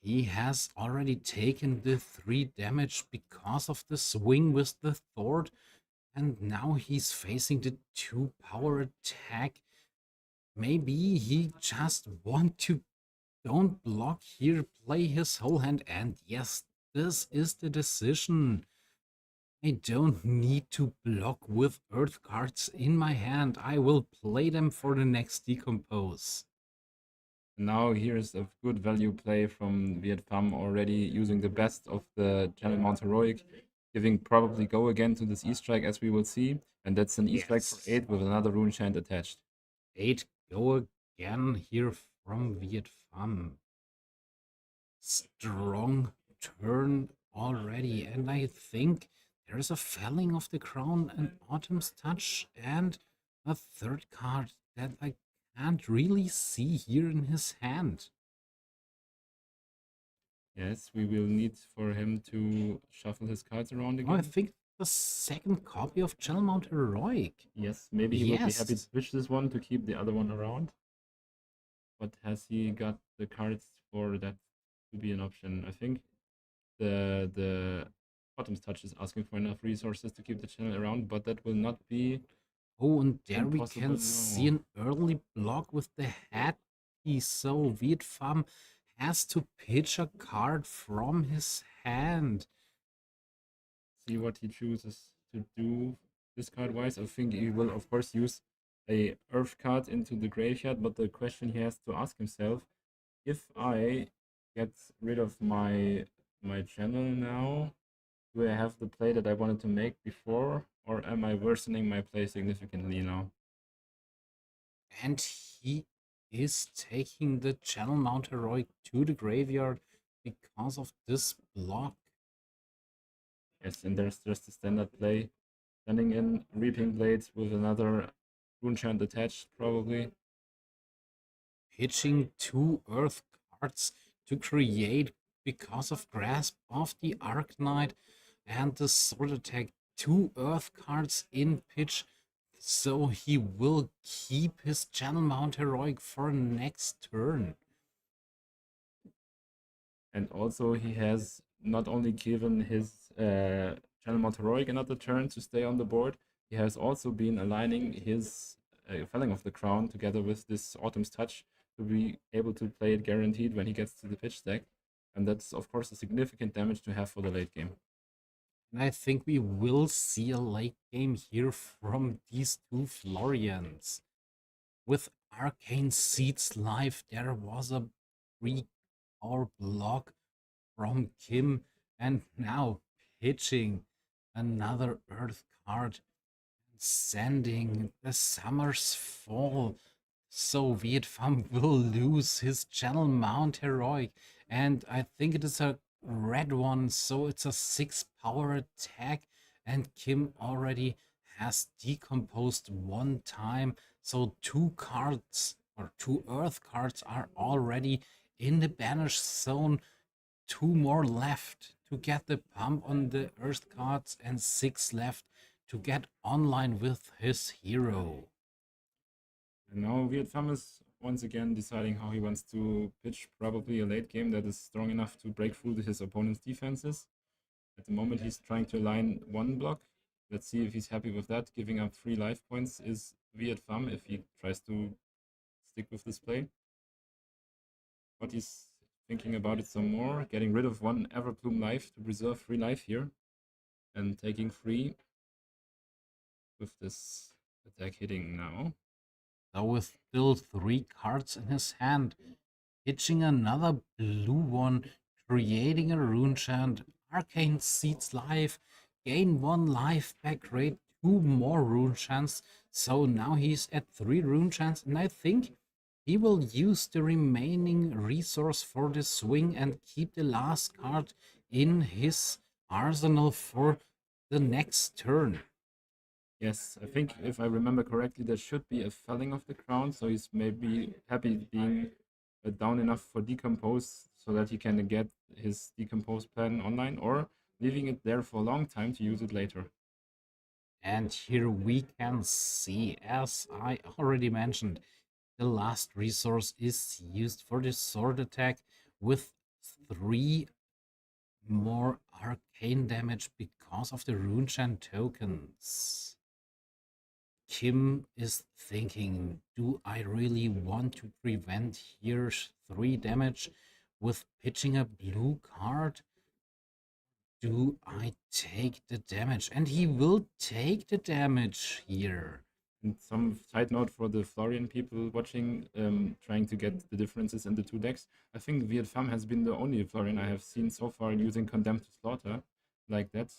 Speaker 2: He has already taken the 3 damage because of the swing with the sword. And now he's facing the 2 power attack. Maybe he just want to don't block here, play his whole hand. And yes, this is the decision. I don't need to block with earth cards in my hand. I will play them for the next decompose.
Speaker 1: Now here's a good value play from Viet Pham, already using the best of the Channel Mount Heroic, giving probably go again to this E-Strike, as we will see. And that's an E-Strike for 8 with another rune chant attached.
Speaker 2: 8 go again here from Viet Pham. Strong turn already, and I think there's a felling of the crown, an Autumn's Touch, and a third card that I can't really see here in his hand.
Speaker 1: Yes, we will need for him to shuffle his cards around
Speaker 2: Oh, I
Speaker 1: again.
Speaker 2: think the second copy of Channel Mount Heroic.
Speaker 1: Yes, maybe he would be happy to
Speaker 2: Yes.
Speaker 1: switch this one to keep the other one around. But has he got the cards for that to be an option? I think the Autumn's Touch is asking for enough resources to keep the channel around, but that will not be.
Speaker 2: Oh, and there we
Speaker 1: Impossible,
Speaker 2: can see an early block with the head piece. So Viet Pham has to pitch a card from his hand.
Speaker 1: See what he chooses to do discard wise. I think he will, of course, use a earth card into the graveyard, but the question he has to ask himself, if I get rid of my channel now, do I have the play that I wanted to make before, or am I worsening my play significantly now?
Speaker 2: And he is taking the Channel Mount Heroic to the graveyard because of this block.
Speaker 1: Yes, and there's just the standard play. Sending in Reaping Blades with another rune chant attached, probably.
Speaker 2: Pitching 2 earth cards to create, because of Grasp of the Arknight and the Sword Attack, 2 earth cards in pitch. So he will keep his Channel Mount Heroic for next turn.
Speaker 1: And also he has not only given his Channel Mount Heroic another turn to stay on the board, he has also been aligning his Felling of the Crown together with this Autumn's Touch to be able to play it guaranteed when he gets to the pitch stack. And that's, of course, a significant damage to have for the late game.
Speaker 2: And I think we will see a late game here from these two Florians. With Arcane Seeds live, there was a 3-hour block from Kim, and now pitching another Earth card, sending the Summer's Fall. So Viet Pham will lose his Channel Mount Heroic, and I think it is a red one, so it's a 6-power attack, and Kim already has decomposed one time, so 2 cards or 2 Earth cards are already in the banish zone. 2 more left to get the pump on the Earth cards, and 6 left to get online with his hero.
Speaker 1: And now Viet Pham is once again deciding how he wants to pitch probably a late game that is strong enough to break through his opponent's defenses. At the moment, he's trying to align 1 block. Let's see if he's happy with that. Giving up 3 life points is Viet Pham if he tries to stick with this play. But he's thinking about it some more, getting rid of 1 Everbloom life to preserve 3 life here, and taking 3 with this attack hitting now.
Speaker 2: So with still 3 cards in his hand, pitching another blue one, creating a rune chant, Arcane Seeds life, gain 1 life back, create 2 more rune chants. So now he's at 3 rune chants, and I think he will use the remaining resource for the swing and keep the last card in his arsenal for the next turn.
Speaker 1: Yes, I think if I remember correctly, there should be a Felling of the Crown, so he's maybe happy being down enough for Decompose so that he can get his Decompose plan online, or leaving it there for a long time to use it later.
Speaker 2: And here we can see, as I already mentioned, the last resource is used for the sword attack with 3 more arcane damage because of the rune chant tokens. Kim is thinking, do I really want to prevent here 3 damage with pitching a blue card? Do I take the damage? And he will take the damage here.
Speaker 1: And some side note for the Florian people watching, trying to get the differences in the 2 decks. I think Viet Pham has been the only Florian I have seen so far using Condemned to Slaughter like that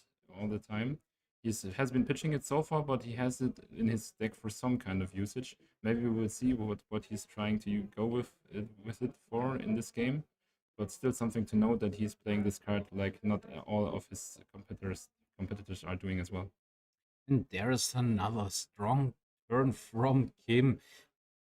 Speaker 1: all the time. He has been pitching it so far, but he has it in his deck for some kind of usage. Maybe we will see what he's trying to go with it for in this game. But still something to note that he's playing this card like not all of his competitors are doing as well.
Speaker 2: And there is another strong turn from Kim.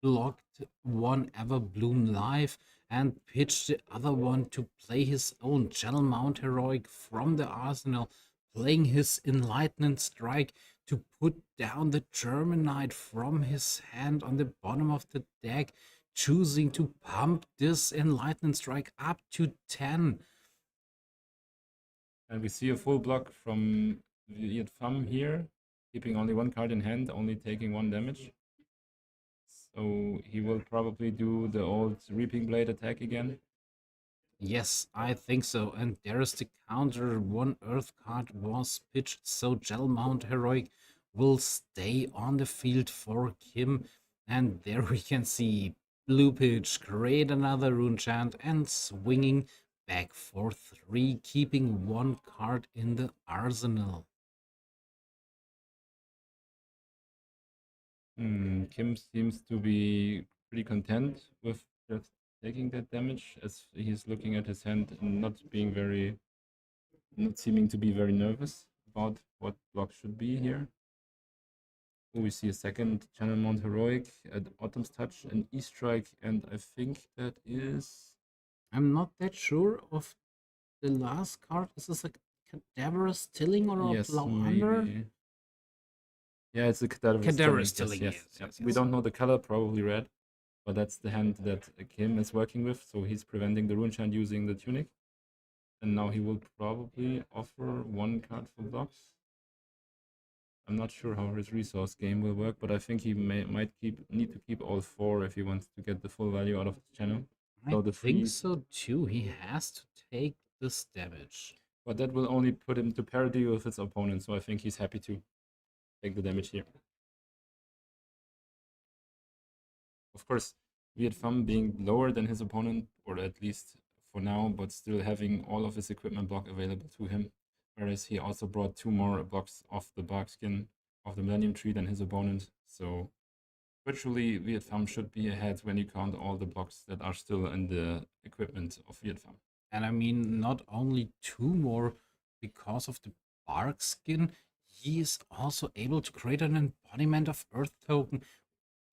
Speaker 2: Blocked 1 Everbloom live and pitched the other one to play his own Channel Mount Heroic from the arsenal, playing his Enlightenment Strike to put down the German Knight from his hand on the bottom of the deck, choosing to pump this Enlightenment Strike up to 10.
Speaker 1: And we see a full block from Viet Pham here, keeping only 1 card in hand, only taking 1 damage. So he will probably do the old Reaping Blade attack again.
Speaker 2: Yes, I think so. And there is the counter. 1 Earth card was pitched, so Channel Mount Heroic will stay on the field for Kim. And there we can see blue pitch, create another rune chant, and swinging back for 3, keeping 1 card in the arsenal.
Speaker 1: Kim seems to be pretty content with just taking that damage, as he's looking at his hand and not seeming to be very nervous about what block should be here. We see a second Channel Mount Heroic, an Autumn's Touch, an E-Strike, and I think that is...
Speaker 2: I'm not that sure of the last card. Is this a Cadaverous Tilling or a Plow Under?
Speaker 1: maybe. Yeah, it's a Cadaverous
Speaker 2: Cadaverous
Speaker 1: Tilling.
Speaker 2: Tilling,
Speaker 1: Yes.
Speaker 2: yes.
Speaker 1: We don't know the color, probably red, but that's the hand that Kim is working with, so he's preventing the Rune Chant using the Tunic. And now he will probably offer 1 card for blocks. I'm not sure how his resource game will work, but I think he might need to keep all 4 if he wants to get the full value out of the channel. So
Speaker 2: I
Speaker 1: the
Speaker 2: think
Speaker 1: free,
Speaker 2: so too. He has to take this damage.
Speaker 1: but that will only put him to parity with his opponent. So I think he's happy to take the damage here. Of course, Viet Pham being lower than his opponent, or at least for now, but still having all of his equipment block available to him. Whereas he also brought 2 more blocks off the bark skin of the Millennium Tree than his opponent. So virtually Viet Pham should be ahead when you count all the blocks that are still in the equipment of Viet Pham.
Speaker 2: And I mean, not only 2 more because of the bark skin, he is also able to create an embodiment of Earth token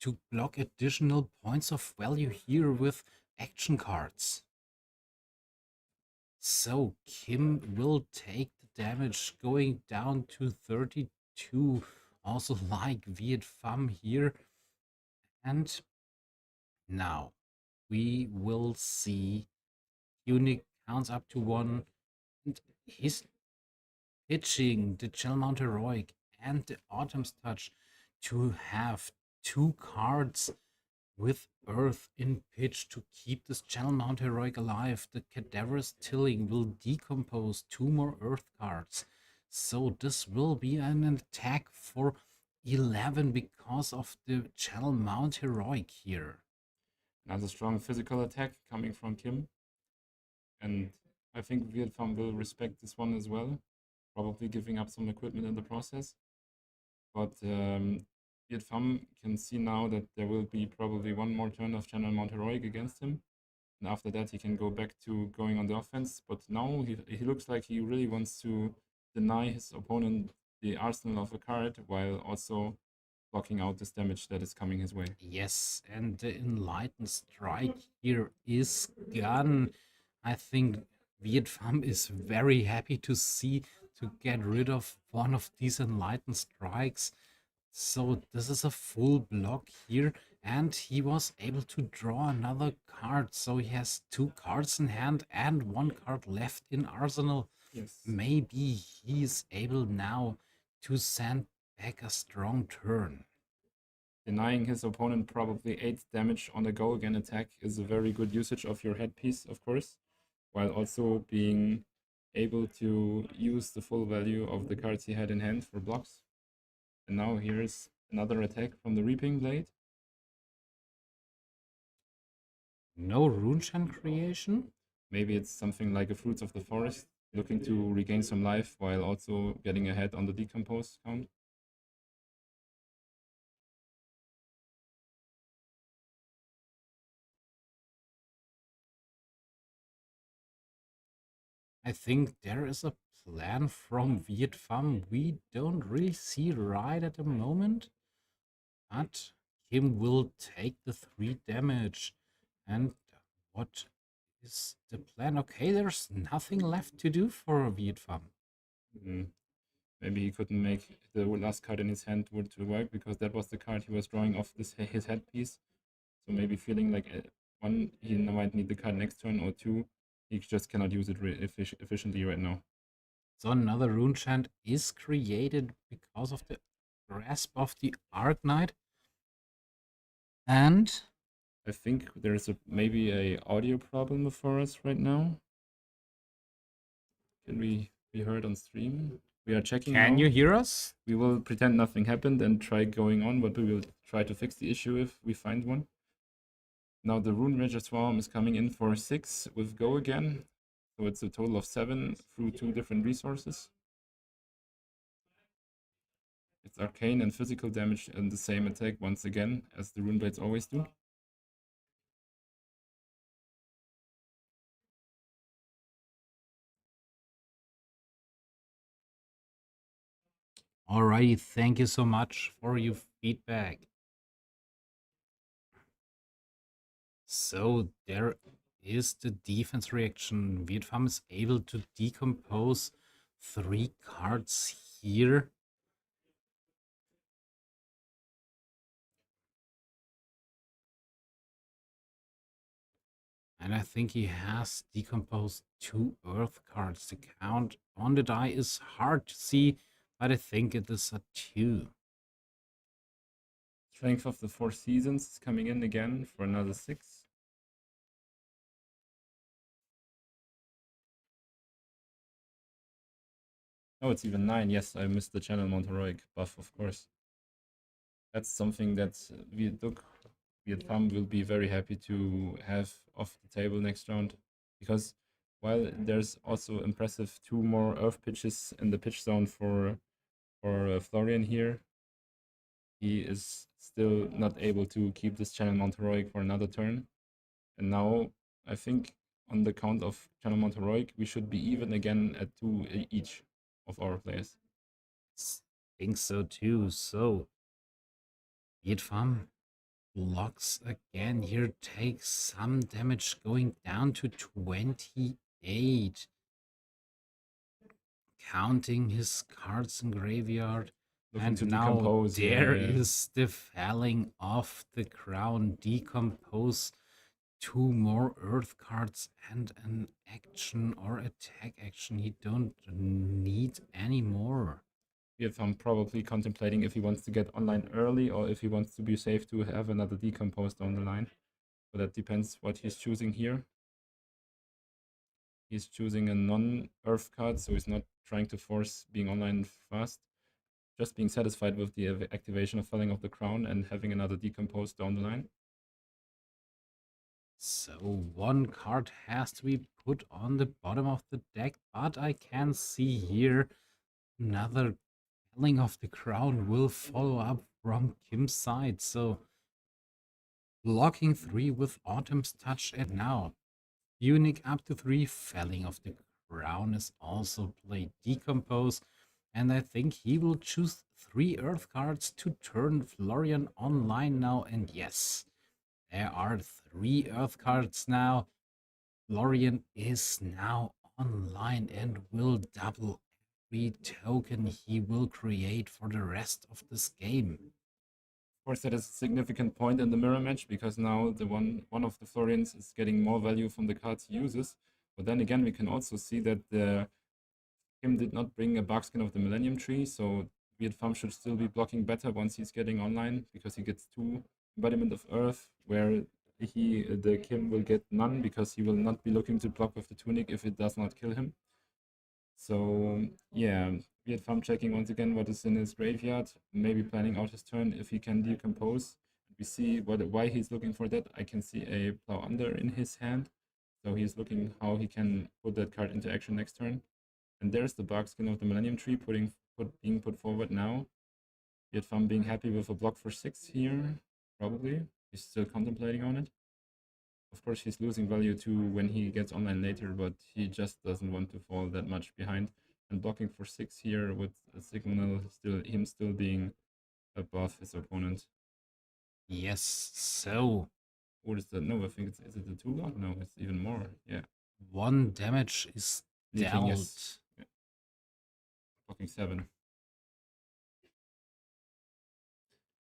Speaker 2: to block additional points of value here with action cards. So Kim will take the damage going down to 32, also like Viet Pham here. And now we will see Unique counts up to 1, and he's pitching the Chelmount Heroic and the Autumn's Touch to have 2 cards with Earth in pitch to keep this Chelmount Heroic alive. The Cadaverous Tilling will decompose 2 more Earth cards. So this will be an attack for 11 because of the Chelmount Heroic here.
Speaker 1: Another strong physical attack coming from Kim. And I think Viet Pham will respect this one as well, probably giving up some equipment in the process. But Viet Pham can see now that there will be probably 1 more turn of Chelmount Heroic against him. And after that, he can go back to going on the offense. But now he looks like he really wants to deny his opponent the arsenal of a card while also blocking out this damage that is coming his way.
Speaker 2: Yes, and the Enlightened Strike here is gone. I think Viet Pham is very happy to see to get rid of one of these Enlightened Strikes. So this is a full block here, and he was able to draw another card. So he has 2 cards in hand and 1 card left in arsenal.
Speaker 1: Yes.
Speaker 2: Maybe he's able now to send back a strong turn.
Speaker 1: Denying his opponent probably 8 damage on a go again attack is a very good usage of your headpiece, of course, while also being able to use the full value of the cards he had in hand for blocks. And now here's another attack from the Reaping Blade.
Speaker 2: No Runeshine creation?
Speaker 1: Maybe it's something like a Fruits of the Forest, looking to regain some life while also getting ahead on the decompose count.
Speaker 2: I think there is a plan from Viet Pham we don't really see right at the moment. But Kim will take the 3 damage. And what is the plan? Okay, there's nothing left to do for Viet Pham.
Speaker 1: Maybe he couldn't make the last card in his hand to work because that was the card he was drawing off his headpiece. So maybe feeling like 1, he might need the card next turn, or 2, he just cannot use it efficiently right now.
Speaker 2: So another rune chant is created because of the grasp of the Arknight. And
Speaker 1: I think there's maybe a audio problem for us right now. Can we be heard on stream? We are checking.
Speaker 2: Can you hear us?
Speaker 1: We will pretend nothing happened and try going on, but we will try to fix the issue if we find one. Now the Rune Register is coming in for 6 with Go again. So it's a total of 7 through 2 different resources. It's arcane and physical damage and the same attack once again, as the Rune Blades always do.
Speaker 2: Alrighty, thank you so much for your feedback. So there is the defense reaction. Viet Pham is able to decompose 3 cards here. And I think he has decomposed 2 Earth cards. The count on the die is hard to see, but I think it is a 2.
Speaker 1: Strength of the Four Seasons is coming in again for another 6. Oh, it's even 9. Yes, I missed the Channel Monteroic buff, of course. That's something that Vietnam will be very happy to have off the table next round, because while there's also impressive 2 more Earth pitches in the pitch zone for Florian here, he is still not able to keep this Channel Monteroic for another turn. And now I think on the count of Channel Monteroic, we should be even again at 2 each of our players.
Speaker 2: Think so too. So Vietnam blocks again here, takes some damage, going down to 28. Counting his cards in graveyard.
Speaker 1: Looking to
Speaker 2: And now
Speaker 1: decompose.
Speaker 2: there
Speaker 1: yeah.
Speaker 2: is the felling of the crown. Decompose 2 more earth cards and an action or attack action he don't need anymore.
Speaker 1: Vietnam probably contemplating if he wants to get online early or if he wants to be safe to have another decompose down the line. But that depends what he's choosing here. He's choosing a non-earth card, so he's not trying to force being online fast. Just being satisfied with the activation of Felling of the Crown and having another decompose down the line.
Speaker 2: So 1 card has to be put on the bottom of the deck, but I can see here another Felling of the Crown will follow up from Kim's side. So blocking 3 with Autumn's Touch, and now Munich up to 3. Felling of the Crown is also played. Decompose, and I think he will choose 3 Earth cards to turn Florian online now. And yes, there are 3 Earth cards now. Florian is now online and will double every token he will create for the rest of this game.
Speaker 1: Of course, that is a significant point in the mirror match, because now the one of the Florians is getting more value from the cards he uses. But then again, we can also see that Kim did not bring a Barkskin of the Millennium Tree, so Vietfam should still be blocking better once he's getting online, because he gets 2 Embodiment of Earth, where the Kim will get none, because he will not be looking to block with the Tunic if it does not kill him. So yeah, Vietfam checking once again what is in his graveyard, maybe planning out his turn if he can decompose. We see why he's looking for that. I can see a Plow Under in his hand, so he's looking how he can put that card into action next turn. And there's the Barkskin of the Millennium Tree being put forward now. Vietfam being happy with a block for 6 here, probably. He's still contemplating on it. Of course, he's losing value too when he gets online later, but he just doesn't want to fall that much behind. And blocking for 6 here with a signal him still being above his opponent.
Speaker 2: Yes, so
Speaker 1: What is that? No, I think is it the 2 block? No, it's even more. Yeah.
Speaker 2: 1 damage is
Speaker 1: Leaking,
Speaker 2: dealt.
Speaker 1: yes. Yeah. Blocking 7.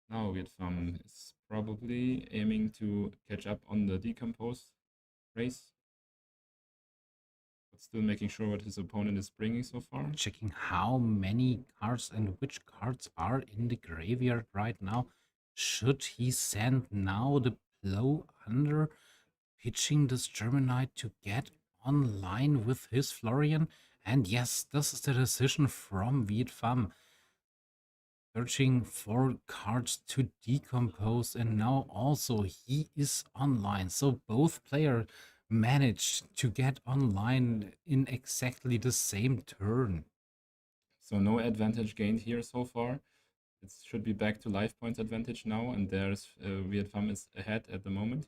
Speaker 1: Now Vietfam is probably aiming to catch up on the decompose race, but still making sure what his opponent is bringing so far.
Speaker 2: Checking how many cards and which cards are in the graveyard right now. Should he send now the Plow Under, pitching this Germanite to get online with his Florian? And yes, this is the decision from Vietfam. Searching for cards to decompose, and now also he is online. So both players managed to get online in exactly the same turn.
Speaker 1: So no advantage gained here so far. It should be back to life points advantage now, and there's Vietfam is ahead at the moment.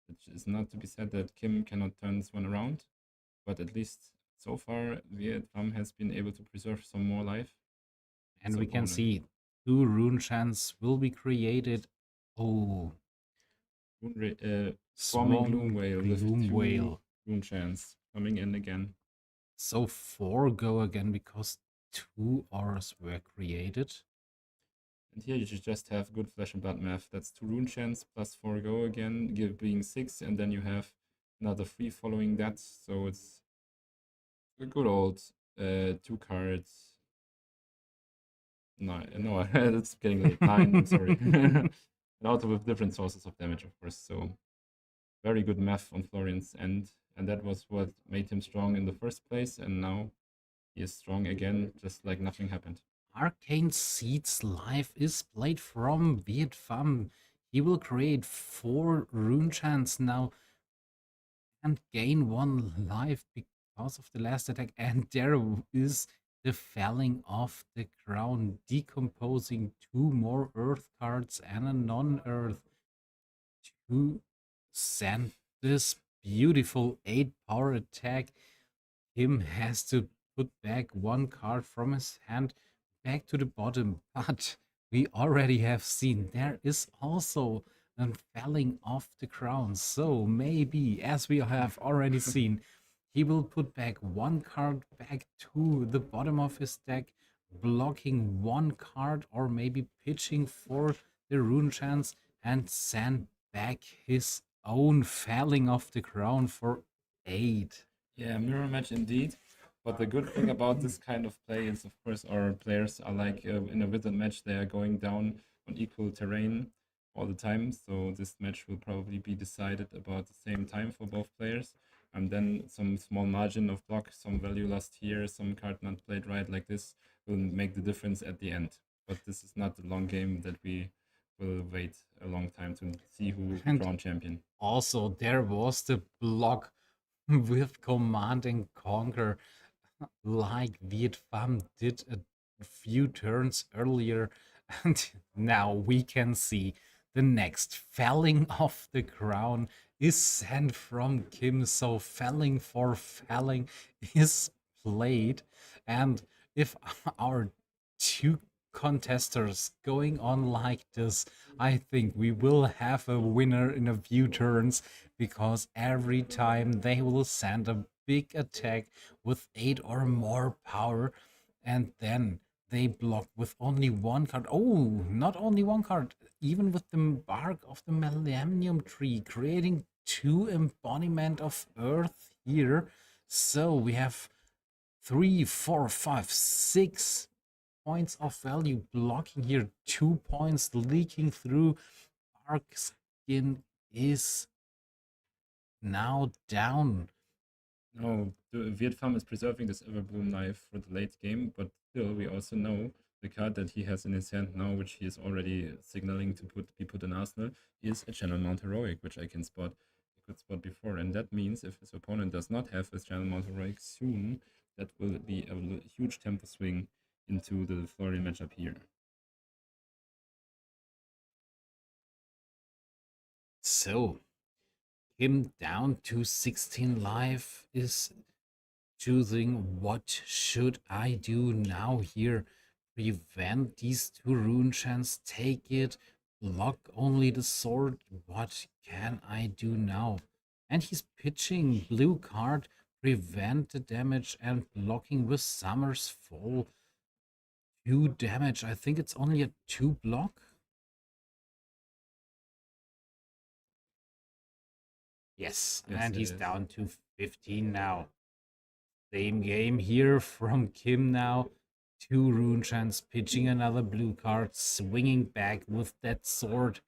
Speaker 1: It is not to be said that Kim cannot turn this one around, but at least so far Vietfam has been able to preserve some more life.
Speaker 2: And we can see 2 rune chants will be created. Oh,
Speaker 1: Swarming Gloom Whale with
Speaker 2: Gloom
Speaker 1: 2
Speaker 2: Whale.
Speaker 1: rune chants coming in again.
Speaker 2: So 4 go again because 2 auras were created.
Speaker 1: And here you should just have good Flesh and Blood math. That's 2 rune chants plus 4 go again, being 6, and then you have another 3 following that. So it's A good old 2 cards. No, it's getting late. 9, I'm sorry. And also with different sources of damage, of course. So very good math on Florian's end. And that was what made him strong in the first place. And now he is strong again, just like nothing happened.
Speaker 2: Arcane Seed's life is played from Viet Pham. He will create 4 rune chants now and gain 1 life because of the last attack. And there is the Felling of the Crown, decomposing 2 more Earth cards and a non-Earth to send this beautiful 8 power attack. Him has to put back 1 card from his hand back to the bottom, but we already have seen there is also a felling of the crown. So maybe, as we have already seen, he will put back 1 card back to the bottom of his deck, blocking 1 card or maybe pitching for the rune chance and send back his own felling of the crown for 8.
Speaker 1: Yeah, mirror match indeed. But the good thing about this kind of play is, of course, our players are like in a wizard match, they are going down on equal terrain all the time. So this match will probably be decided about the same time for both players. And then some small margin of block, some value lost here, some card not played right like this will make the difference at the end. But this is not a long game that we will wait a long time to see who will
Speaker 2: And
Speaker 1: crown champion.
Speaker 2: also, there was the block with Command and Conquer, like Viet Pham did a few turns earlier. And now we can see the next felling of the crown is sent from Kim. So felling for felling is played. And if our 2 contesters going on like this, I think we will have a winner in a few turns, because every time they will send a big attack with 8 or more power, and then they block with only 1 card. Oh, not only 1 card, even with the bark of the Millennium Tree, creating 2 embodiment of Earth here. So we have 3, 4, 5, 6 points of value blocking here, 2 points leaking through. Dark Skin is now down.
Speaker 1: No, the Viet Pham is preserving this Everbloom knife for the late game, but still we also know the card that he has in his hand now, which he is already signaling to be put in Arsenal, is a Channel Mount Heroic, which I can spot. I could spot before, and that means if his opponent does not have his Channel Mount Heroic soon, that will be a huge tempo swing into the Florian matchup here.
Speaker 2: So, him down to 16 life is choosing what should I do now here. Prevent these 2 rune chants, take it, block only the sword. What can I do now? And he's pitching blue card, prevent the damage, and blocking with Summer's Fall. 2 damage. I think it's only a 2 block. Yes,
Speaker 1: Yes,
Speaker 2: and
Speaker 1: it
Speaker 2: he's
Speaker 1: is.
Speaker 2: down to 15 now. Same game here from Kim now. 2 rune chants, pitching another blue card, swinging back with that sword.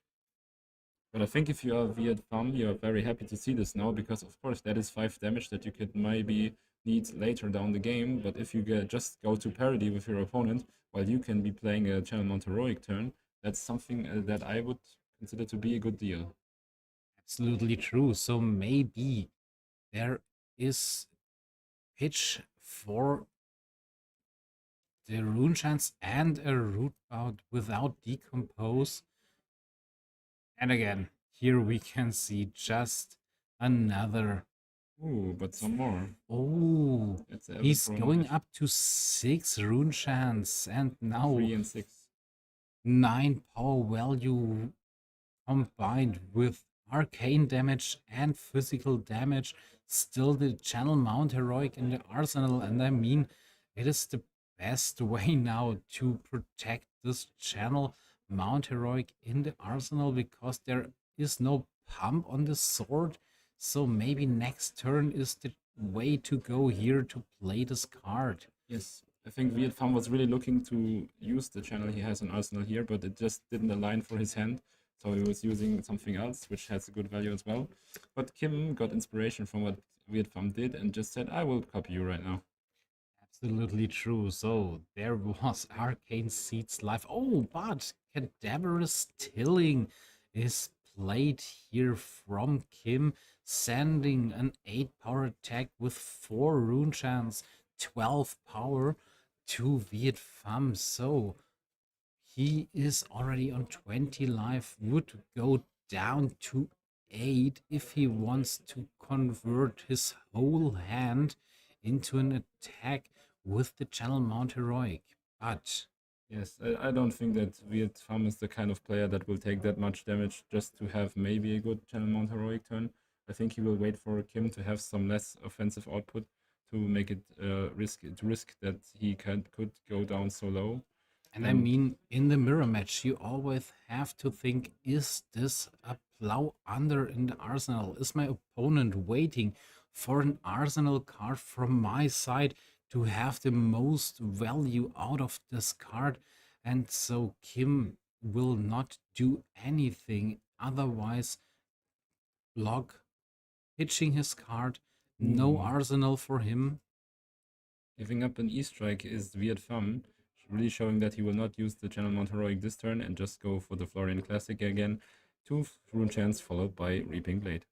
Speaker 1: But I think if you are Viet Pham, you're very happy to see this now, because of course that is 5 damage that you could maybe need later down the game. But if you just go to parity with your opponent while you can be playing a Channel Mount Heroic turn, that's something that I would consider to be a good deal.
Speaker 2: Absolutely true. So maybe there is pitch for the rune chants and a root bout without decompose. And again, here we can see just another.
Speaker 1: Ooh, but some more.
Speaker 2: Oh,
Speaker 1: It's
Speaker 2: he's
Speaker 1: Everthrown
Speaker 2: going
Speaker 1: match.
Speaker 2: up to 6 rune chants, and now
Speaker 1: 3 and 6.
Speaker 2: 9 power value combined with arcane damage and physical damage. Still the Channel Mount Heroic in the arsenal, and I mean, it is the best way now to protect this Channel Mount Heroic in the arsenal, because there is no pump on the sword. So maybe next turn is the way to go here to play this card.
Speaker 1: Yes, I think Viet Pham was really looking to use the channel he has on Arsenal here, but it just didn't align for his hand. So he was using something else, which has a good value as well. But Kim got inspiration from what Viet Pham did and just said, I will copy you right now.
Speaker 2: Absolutely true. So there was Arcane Seeds live. Oh, but Cadaverous Tilling is played here from Kim, sending an 8 power attack with 4 rune chance, 12 power to Viet Pham. So he is already on 20 life, would go down to 8 if he wants to convert his whole hand into an attack with the channel mount heroic. But
Speaker 1: Yes, I don't think that Viet Pham is the kind of player that will take that much damage just to have maybe a good channel mount heroic turn. I think he will wait for Kim to have some less offensive output to make it risk that he could go down so low.
Speaker 2: and I mean, in the mirror match, you always have to think, is this a plow under in the arsenal? Is my opponent waiting for an arsenal card from my side to have the most value out of this card? And so Kim will not do anything otherwise block pitching his card, no arsenal for him.
Speaker 1: Giving up an E-Strike is Viet Pham, really showing that he will not use the channel mount heroic this turn and just go for the Florian Classic again. 2 rune chance followed by Reaping Blade.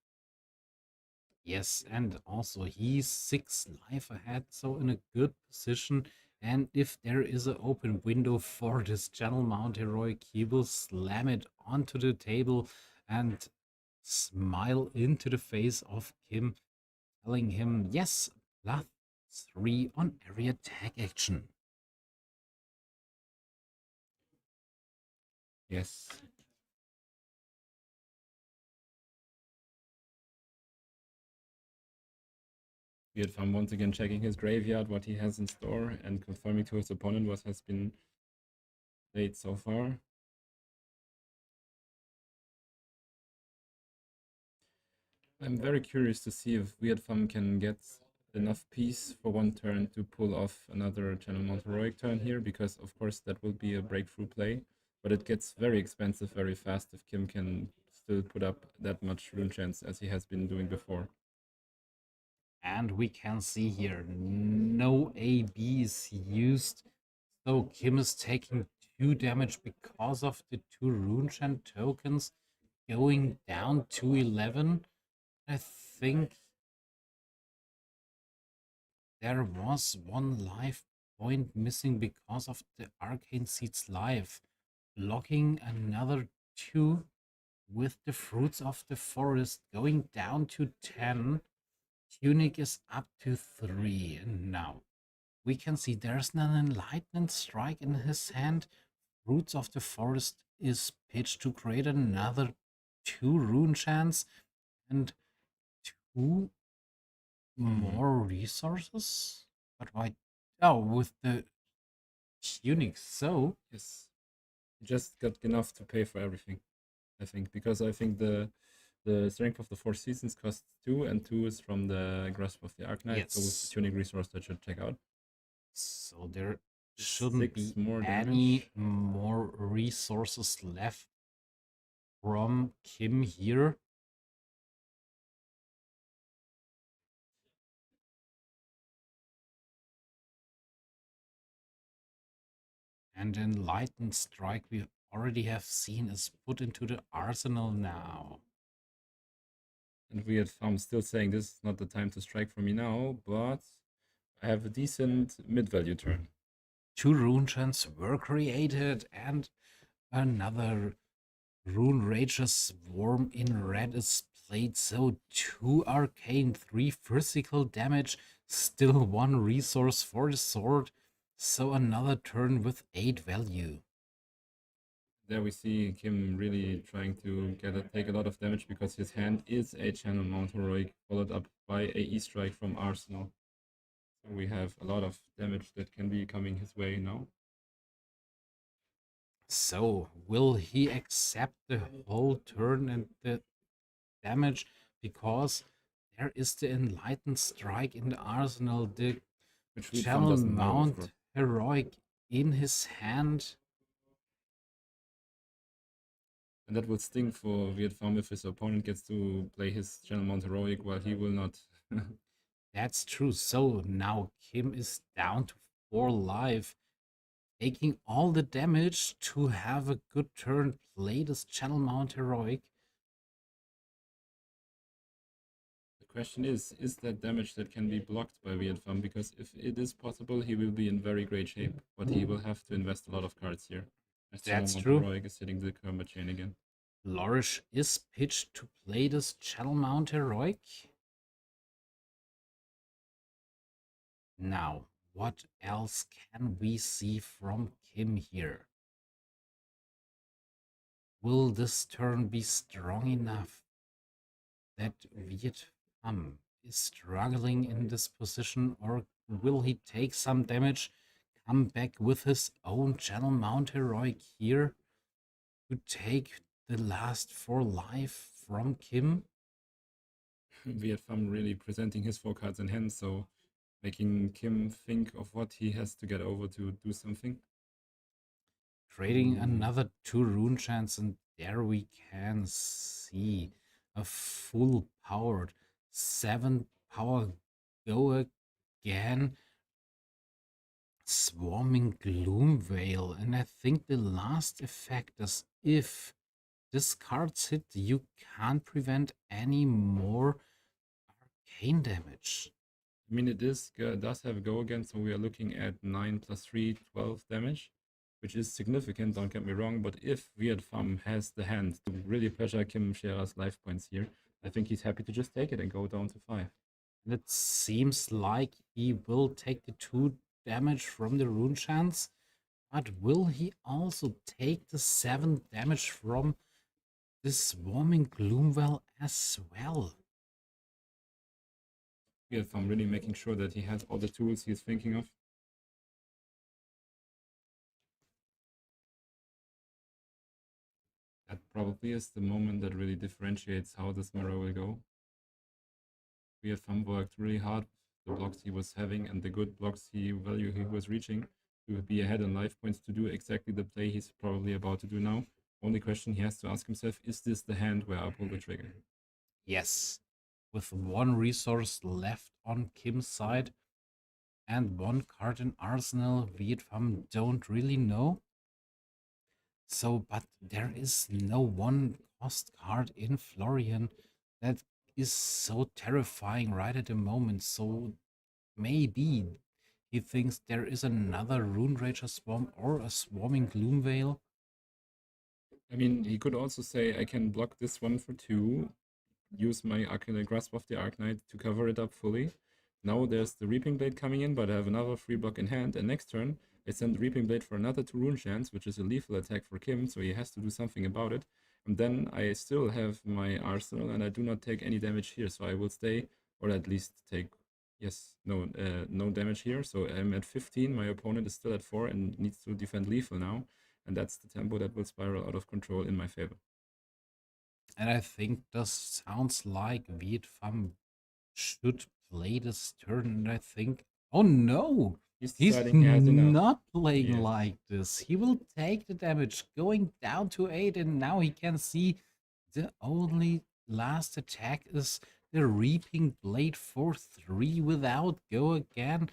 Speaker 2: Yes, and also he's 6 life ahead, so in a good position. And if there is an open window for this channel mount heroic, he will slam it onto the table and smile into the face of Kim, telling him, yes, +3 on every attack action.
Speaker 1: Yes. Viet Pham once again checking his graveyard, what he has in store, and confirming to his opponent what has been played so far. I'm very curious to see if Viet Pham can get enough peace for one turn to pull off another channel mount heroic turn here, because of course that will be a breakthrough play, but it gets very expensive very fast if Kim can still put up that much rune chance as he has been doing before.
Speaker 2: And we can see here no AB is used, so Kim is taking 2 damage because of the 2 rune chant tokens, going down to 11. I think there was 1 life point missing because of the Arcane Seeds life, blocking another 2 with the Fruits of the Forest, going down to 10. Tunic is up to 3, and now we can see there's an Enlightenment Strike in his hand. Roots of the Forest is pitched to create another 2 rune chance and 2 more resources. But why? Oh, with the Tunic. So
Speaker 1: yes, he just got enough to pay for everything, I think, because I think the Strength of the Four Seasons costs 2, and 2 is from the Grasp of the Arknight.
Speaker 2: Yes.
Speaker 1: So with the Tunic resource, that should check out.
Speaker 2: So there shouldn't be
Speaker 1: more
Speaker 2: any more resources left from Kim here. And Enlightened Strike we already have seen is put into the arsenal now.
Speaker 1: And I'm still saying this is not the time to strike for me now, but I have a decent mid-value turn.
Speaker 2: 2 rune chants were created, and another Rune Rage's Swarm in red is played. So 2 arcane, 3 physical damage, still 1 resource for the sword. So another turn with 8 value.
Speaker 1: There we see Kim really trying to take a lot of damage because his hand is a channel mount heroic, followed up by a E-Strike from Arsenal. So we have a lot of damage that can be coming his way now.
Speaker 2: So will he accept the whole turn and the damage? Because there is the Enlightened Strike in the arsenal, the
Speaker 1: Which Viet Pham
Speaker 2: Channel
Speaker 1: doesn't know, of
Speaker 2: Mount
Speaker 1: course.
Speaker 2: Heroic in his hand.
Speaker 1: And that would sting for Viet Pham if his opponent gets to play his Channel Mount Heroic while he will not.
Speaker 2: That's true. So now Kim is down to 4 life, taking all the damage to have a good turn, play this Channel Mount Heroic.
Speaker 1: The question is that damage that can be blocked by Viet Pham? Because if it is possible, he will be in very great shape, but he will have to invest a lot of cards here. As Channel
Speaker 2: That's
Speaker 1: Mount
Speaker 2: true.
Speaker 1: Heroic is hitting the Karma Chain again.
Speaker 2: Flourish is pitched to play this Channel Mount Heroic. Now, what else can we see from Kim here? Will this turn be strong enough that Viet Pham is struggling in this position, or will he take some damage, come back with his own Channel Mount Heroic here to take the last 4 life from Kim?
Speaker 1: Viet Pham really presenting his 4 cards in hand, so making Kim think of what he has to get over to do something.
Speaker 2: Trading another 2 rune chants, and there we can see a full powered 7 power go again. Swarming Gloom Veil, and I think the last effect is if this card's hit, you can't prevent any more arcane damage.
Speaker 1: I mean, it does have go again, so we are looking at 9 plus 3, 12 damage, which is significant, don't get me wrong, but if Viet Pham has the hand to really pressure Kim Shera's life points here, I think he's happy to just take it and go down to 5.
Speaker 2: And it seems like he will take the 2 damage from the rune chants, but will he also take the 7 damage from this Swarming Gloomwell as well?
Speaker 1: Viet Pham really making sure that he has all the tools he's thinking of. That probably is the moment that really differentiates how this mirror will go. Viet Pham worked really hard with the blocks he was having and the good blocks he was reaching to be ahead in life points to do exactly the play he's probably about to do now. Only question he has to ask himself, is this the hand where I pull the trigger?
Speaker 2: Yes. With 1 resource left on Kim's side and 1 card in arsenal, Viet Pham don't really know. So, but there is no 1 cost card in Florian that is so terrifying right at the moment. So maybe he thinks there is another Rune Rager Swarm or a Swarming Gloom Veil.
Speaker 1: I mean, he could also say, I can block this one for 2, use my Grasp of the Arknight to cover it up fully. Now there's the Reaping Blade coming in, but I have another free block in hand, and next turn I send the Reaping Blade for another 2 rune chance, which is a lethal attack for Kim, so he has to do something about it. And then I still have my arsenal, and I do not take any damage here, so I will stay, or at least take, no damage here. So I'm at 15, my opponent is still at 4 and needs to defend lethal now, and that's the tempo that will spiral out of control in my favor.
Speaker 2: And I think this sounds like Viet Pham should play this turn, and I think, oh no! He's
Speaker 1: deciding he has enough.
Speaker 2: not playing
Speaker 1: Yes.
Speaker 2: like this. He will take the damage, going down to 8, and now he can see the only last attack is the Reaping Blade for 3 without go again,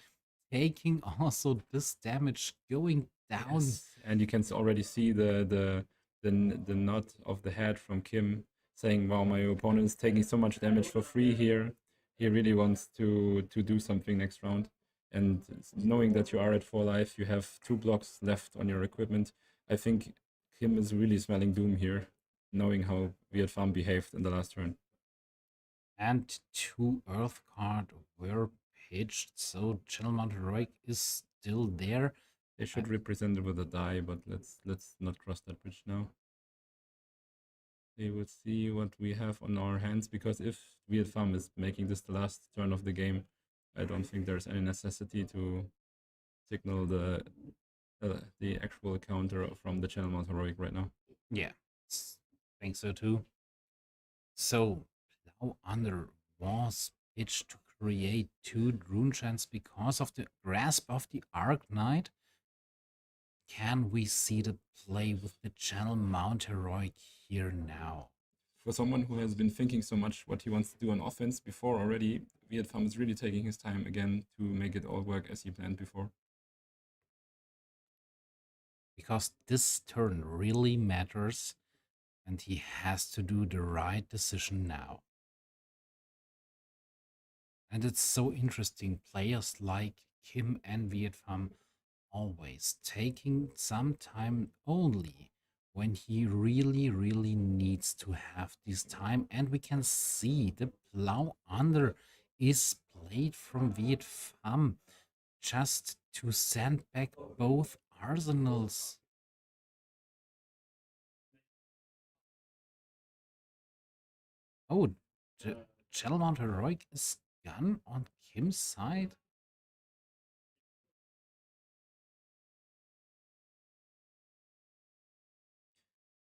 Speaker 2: taking also this damage, going down.
Speaker 1: Yes. And you can already see the nod of the head from Kim saying, wow, my opponent is taking so much damage for free here. He really wants to do something next round. And knowing that you are at 4 life, you have 2 blocks left on your equipment, I think Kim is really smelling doom here, knowing how Viet Pham behaved in the last turn.
Speaker 2: And 2 Earth card were pitched, so Channel Mount Heroic is still there.
Speaker 1: They should represent it with a die, but let's not cross that bridge now. They will see what we have on our hands, because if Viet Pham is making this the last turn of the game, I don't think there's any necessity to signal the actual counter from the Channel Mount Heroic right now.
Speaker 2: Yeah, think so too. So Plow Under was pitch to create 2 rune chants because of the grasp of the Arc Knight. Can we see the play with the Channel Mount Heroic here now?
Speaker 1: For someone who has been thinking so much what he wants to do on offense before already, Viet Pham is really taking his time again to make it all work as he planned before.
Speaker 2: Because this turn really matters and he has to do the right decision now. And it's so interesting, players like Kim and Viet Pham always taking some time only when he really needs to have this time. And we can see the plow under is played from Viet Pham just to send back both arsenals. Oh, the Channel Mount Heroic is gone on Kim's side.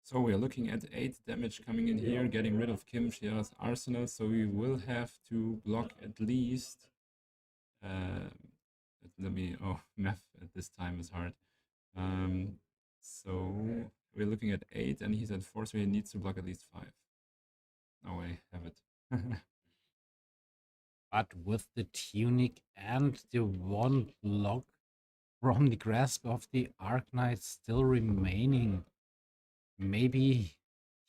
Speaker 1: So we are looking at 8 damage coming in here, getting rid of Kim Chia's arsenal. So we will have to block at least. Math at this time is hard. So we're looking at 8 and he's at 4, so he needs to block at least 5. Oh, I have it.
Speaker 2: But with the tunic and the 1 block from the grasp of the Arc Knight still remaining, maybe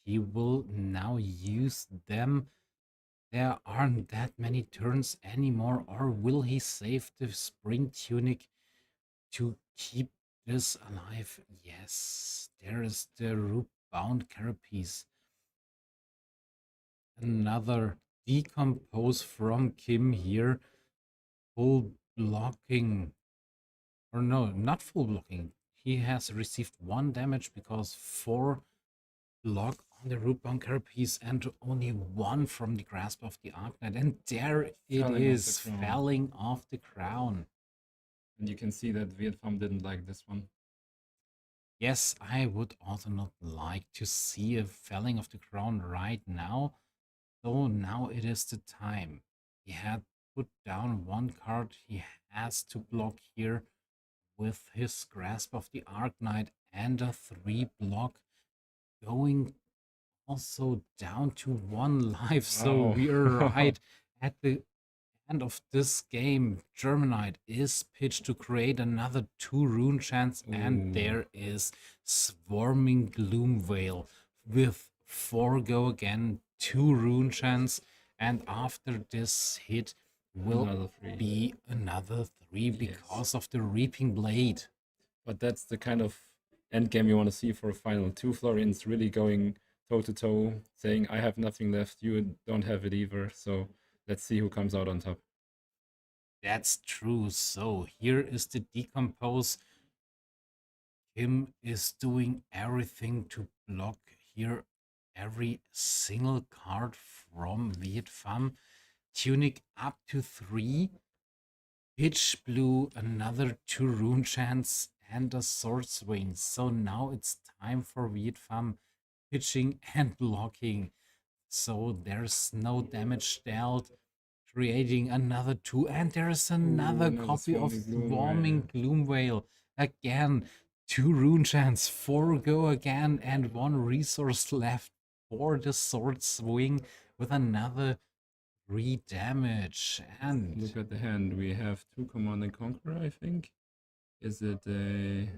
Speaker 2: he will now use them. There aren't that many turns anymore, or will he save the Spring Tunic to keep this alive? Yes, there is the root-bound carapace. Another decompose from Kim here. Full blocking. Or no, not full blocking. He has received 1 damage because 4 block on the root-bound carapace and only 1 from the grasp of the Arc Knight. And there it is, falling off the crown.
Speaker 1: And you can see that Viet Pham didn't like this one.
Speaker 2: Yes, I would also not like to see a felling of the crown right now. So now it is the time. He had put down 1 card. He has to block here with his grasp of the Arc Knight and a 3 block, going also down to 1 life. So we are right at the end of this game. Germanite is pitched to create another 2 rune chants, and there is Swarming Gloom Veil with 4 go again, 2 rune chants, and after this hit will be another 3 because of the Reaping Blade.
Speaker 1: But that's the kind of end game you want to see for a final. 2 Florians really going toe to toe, saying, I have nothing left, you don't have it either. So let's see who comes out on top.
Speaker 2: That's true. So here is the decompose. Kim is doing everything to block here every single card from Viet Pham. Tunic up to 3. Pitch Blue, another 2 rune chants and a sword swing. So now it's time for Viet Pham pitching and blocking. So there's no damage dealt, creating another 2, and there's another copy of Swarming Gloom Veil. Again, 2 rune chants, 4 go again, and 1 resource left for the sword swing with another 3 damage. And
Speaker 1: look at the hand. We have 2 Command and Conquer, I think. Is it a...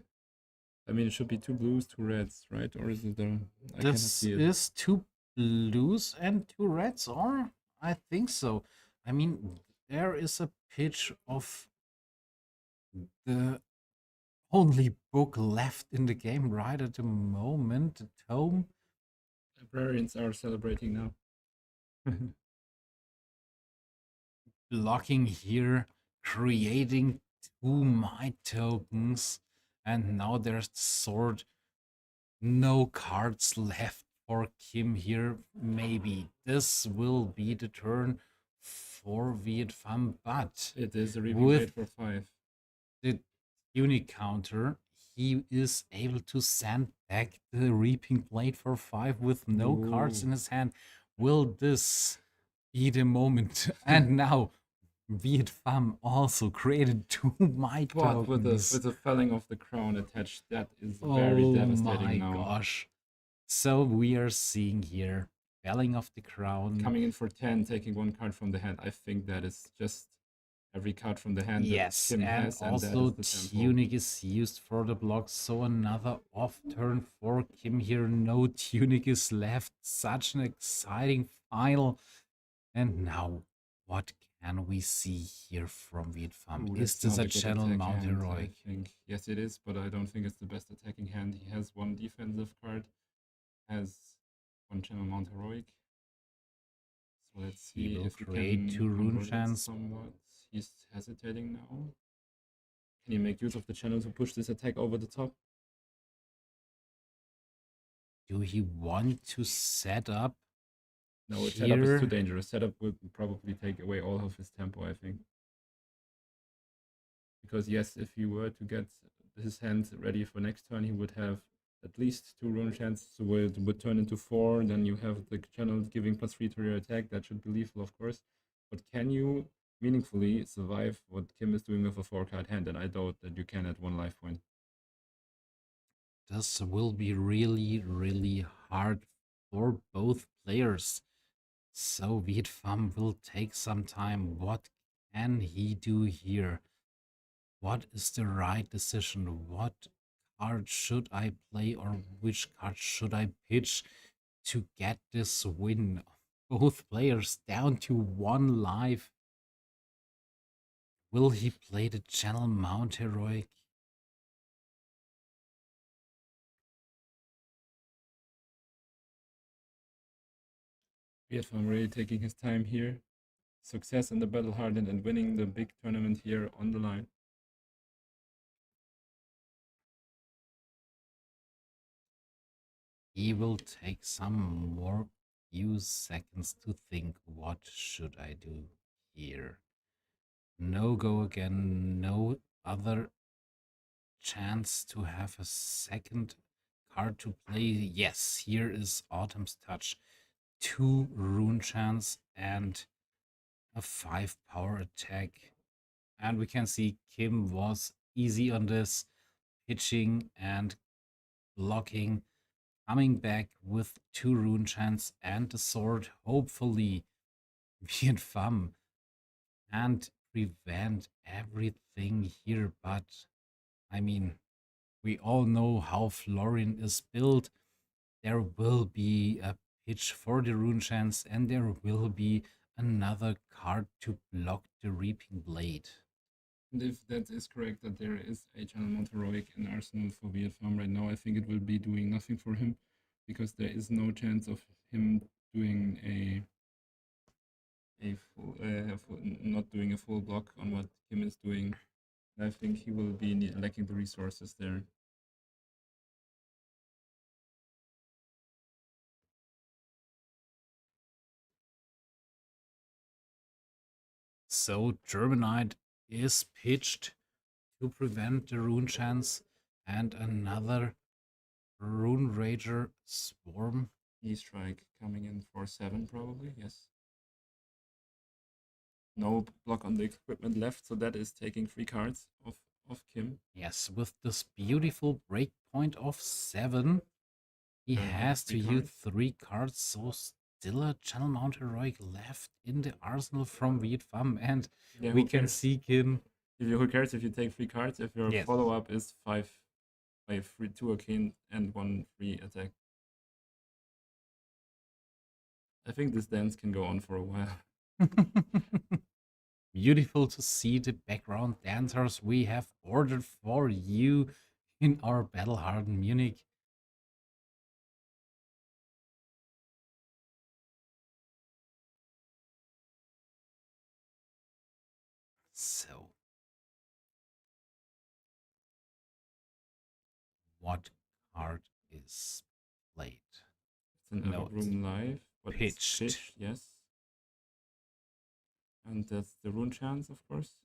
Speaker 1: I mean, it should be 2 blues, 2 reds, right? Or is it a...
Speaker 2: This is 2 blues and 2 reds, or? I think so. I mean, there is a pitch of the only book left in the game right at the moment, the tome.
Speaker 1: Librarians are celebrating now.
Speaker 2: Blocking here, creating 2 might tokens, and now there's the sword. No cards left for Kim here. Maybe this will be the turn for Viet Pham, but
Speaker 1: it is a Reaping Blade for 5.
Speaker 2: The unique counter, he is able to send back the Reaping Blade for 5 with no cards in his hand. Will this be the moment. And now, Viet Pham also created 2 mic
Speaker 1: But
Speaker 2: tokens.
Speaker 1: with the felling of the crown attached, that is very
Speaker 2: Oh
Speaker 1: devastating
Speaker 2: my
Speaker 1: now.
Speaker 2: gosh. So we are seeing here felling of the crown.
Speaker 1: Coming in for 10, taking 1 card from the hand. I think that is just every card from the hand
Speaker 2: Yes,
Speaker 1: that Kim
Speaker 2: and
Speaker 1: has, and that
Speaker 2: also
Speaker 1: is the tempo.
Speaker 2: Tunic is used for the block, so another off turn for Kim here. No Tunic is left. Such an exciting final. And now, what can we see here from Viet Pham?
Speaker 1: Ooh,
Speaker 2: Is
Speaker 1: that's
Speaker 2: this
Speaker 1: not
Speaker 2: a
Speaker 1: a good
Speaker 2: channel
Speaker 1: attack
Speaker 2: mount
Speaker 1: hand, I
Speaker 2: heroic?
Speaker 1: think. Yes, it is, but I don't think it's the best attacking hand. He has 1 defensive card, has 1 channel mount heroic. So let's
Speaker 2: He
Speaker 1: see
Speaker 2: will
Speaker 1: if he
Speaker 2: create
Speaker 1: can
Speaker 2: 2 rune
Speaker 1: convert it
Speaker 2: chance.
Speaker 1: somewhat. He's hesitating now. Can he make use of the channel to push this attack over the top?
Speaker 2: Do he want to set up?
Speaker 1: No, setup is too
Speaker 2: Here,
Speaker 1: dangerous. Setup would probably take away all of his tempo, I think. Because yes, if he were to get his hand ready for next turn, he would have at least 2 rune chances, so it would turn into 4. Then you have the channel giving +3 to your attack. That should be lethal, of course. But can you meaningfully survive what Kim is doing with a 4-card hand? And I doubt that you can at 1 life point.
Speaker 2: this will be really, really hard for both players. So Viet Pham will take some time. What can he do here? What is the right decision? What card should I play or which card should I pitch to get this win? Both players down to 1 life. Will he play the channel mount heroic?
Speaker 1: Viet Pham really taking his time here. Success in the battle hardened and winning the big tournament here on the line.
Speaker 2: He will take some more few seconds to think, what should I do here? No go again, no other chance to have a second card to play. Yes, here is Autumn's Touch. 2 rune chance and a 5 power attack. And we can see Kim was easy on this, pitching and blocking, coming back with 2 rune chance and the sword. Hopefully, Viet Pham and prevent everything here. But I mean, we all know how Florian is built. There will be a pitch for the rune chance, and there will be another card to block the Reaping Blade.
Speaker 1: And if that is correct, that there is a channel mount heroic in Arsenal for Viet Pham right now, I think it will be doing nothing for him, because there is no chance of him doing not doing a full block on what Kim is doing. I think he will be lacking the resources there.
Speaker 2: So Germanite is pitched to prevent the rune chance, and another Rune Rager Swarm.
Speaker 1: E-strike coming in for 7 probably, yes. No block on the equipment left, so that is taking 3 cards of Kim.
Speaker 2: Yes, with this beautiful breakpoint of 7, he has to
Speaker 1: 3
Speaker 2: use
Speaker 1: cards.
Speaker 2: 3 cards, so still a channel mount heroic left in the arsenal from Viet Pham, and
Speaker 1: Yeah,
Speaker 2: we
Speaker 1: who
Speaker 2: can
Speaker 1: cares?
Speaker 2: see Kim.
Speaker 1: Who cares if you take 3 cards if your
Speaker 2: Yes.
Speaker 1: follow-up is 5 free 2 arcane and 1 free attack? I think this dance can go on for a while.
Speaker 2: Beautiful to see the background dancers we have ordered for you in our Battle Hardened Munich. So, what card is played?
Speaker 1: It's an
Speaker 2: No,
Speaker 1: Ever Room Live, but
Speaker 2: pitched.
Speaker 1: it's pitched, yes. And that's the rune chance, of course.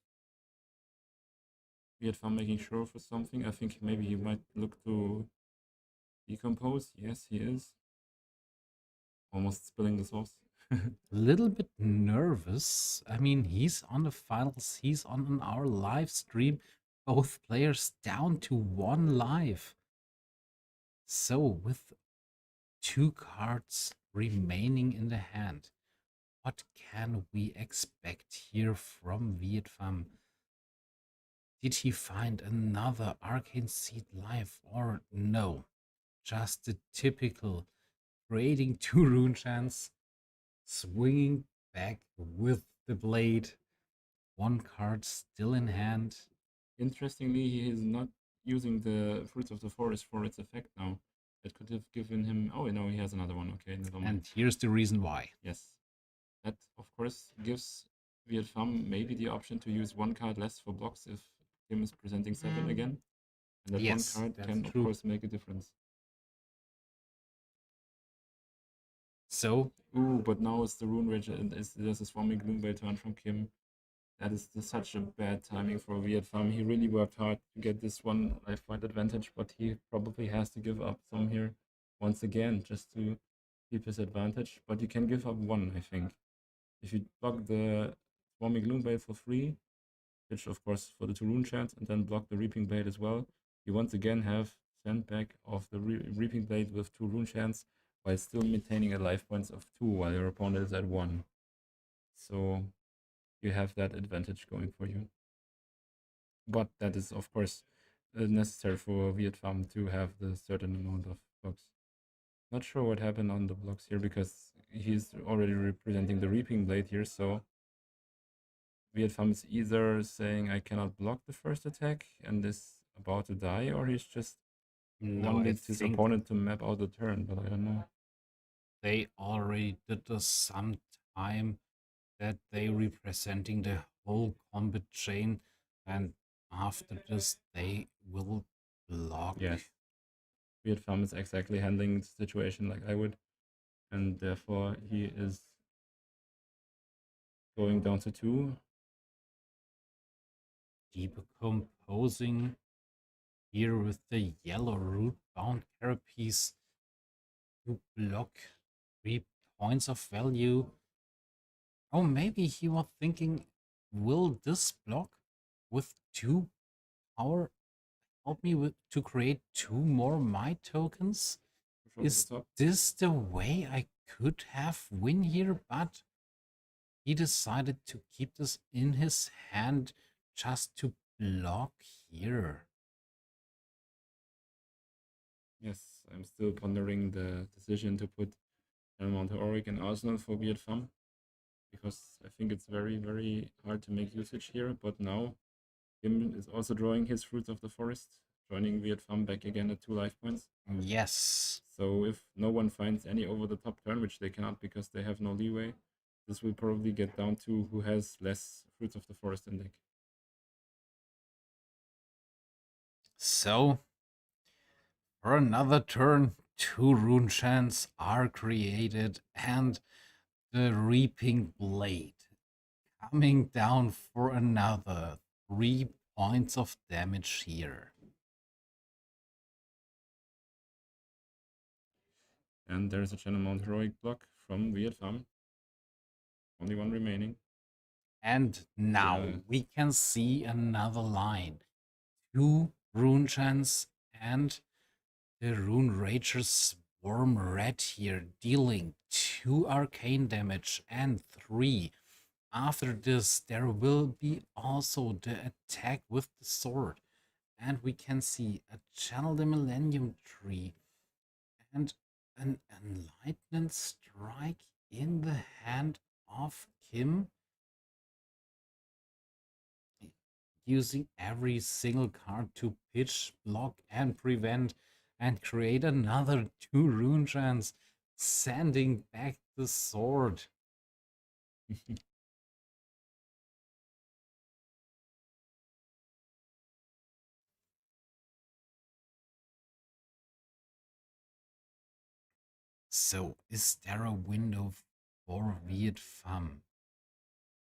Speaker 1: Viet Pham making sure for something. I think maybe he might look to decompose. Yes, he is. Almost spilling the sauce.
Speaker 2: A little bit nervous. I mean, he's on the finals, he's on our live stream. Both players down to 1 life. So, with 2 cards remaining in the hand, what can we expect here from Vietfam? Did he find another Arcane Seed life or no? Just the typical creating 2 rune chants, swinging back with the blade, 1 card still in hand.
Speaker 1: Interestingly, he is not using the Fruits of the Forest for its effect now. That could have given him... Oh, no, he has another one. Okay, never mind.
Speaker 2: And here's the reason why.
Speaker 1: Yes. That, of course, gives Vietfam maybe the option to use 1 card less for blocks if Kim is presenting 7 again. And that
Speaker 2: Yes,
Speaker 1: 1 card
Speaker 2: that's
Speaker 1: can,
Speaker 2: true.
Speaker 1: of course, make a difference.
Speaker 2: So,
Speaker 1: Ooh, but now it's the Rune Rage and there's a Swarming Gloomveil turn from Kim. That is such a bad timing for Vietfam. He really worked hard to get this 1 life point advantage, but he probably has to give up some here once again just to keep his advantage. But you can give up 1, I think. If you block the Swarming Gloomveil for free, which of course for the 2 rune chance, and then block the Reaping Blade as well, you once again have sandbag of the Reaping Blade with 2 rune chance while still maintaining a life points of 2 while your opponent is at 1. So you have that advantage going for you. But that is of course necessary for Vietfam to have the certain amount of blocks. Not sure what happened on the blocks here because he's already representing the Reaping Blade here, so Vietfam is either saying I cannot block the first attack and is about to die, or he's just
Speaker 2: no, I
Speaker 1: wanting his
Speaker 2: think
Speaker 1: opponent to map out the turn, but I don't know.
Speaker 2: they already did this some time, that they representing the whole combat chain, and after this they will block.
Speaker 1: Yes. Vietfam is exactly handling the situation like I would, and therefore he is going down to 2.
Speaker 2: Decomposing here with the yellow root bound carapace to block 3 points of value. Oh, maybe he was thinking, will this block with 2 power help me to create 2 more might tokens? Is this the way I could have win here? But he decided to keep this in his hand just to block here.
Speaker 1: Yes, I'm still pondering the decision to put Mount Auric in Arsenal for Vietfam, because I think it's very, very hard to make usage here. But now Kim is also drawing his Fruits of the Forest, joining Vietfam back again at 2 life points.
Speaker 2: Yes.
Speaker 1: So if no one finds any over-the-top turn, which they cannot because they have no leeway, this will probably get down to who has less Fruits of the Forest in deck.
Speaker 2: So, for another turn, 2 rune chants are created, and the Reaping Blade coming down for another 3 points of damage here.
Speaker 1: And there's a Channel Mount Heroic block from Vietfam. Only 1 remaining.
Speaker 2: And now we can see another line. 2 rune chants and the Rune Rager's Swarm Red here, dealing 2 arcane damage and 3. After this, there will be also the attack with the sword. And we can see a Channel the Millennium Tree and an Enlightenment Strike in the hand of Kim, using every single card to pitch, block, and prevent, and create another 2 rune chants, sending back the sword. So, is there a window for Vietfam?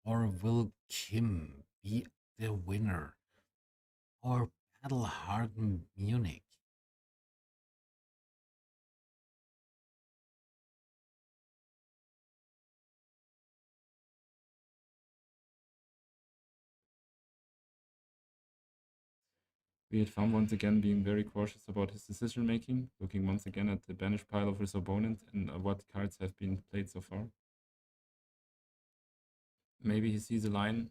Speaker 2: Or will Kim be the winner? Or battle hardened Munich?
Speaker 1: Viet Pham once again being very cautious about his decision making, looking once again at the banish pile of his opponent and what cards have been played so far. Maybe he sees a line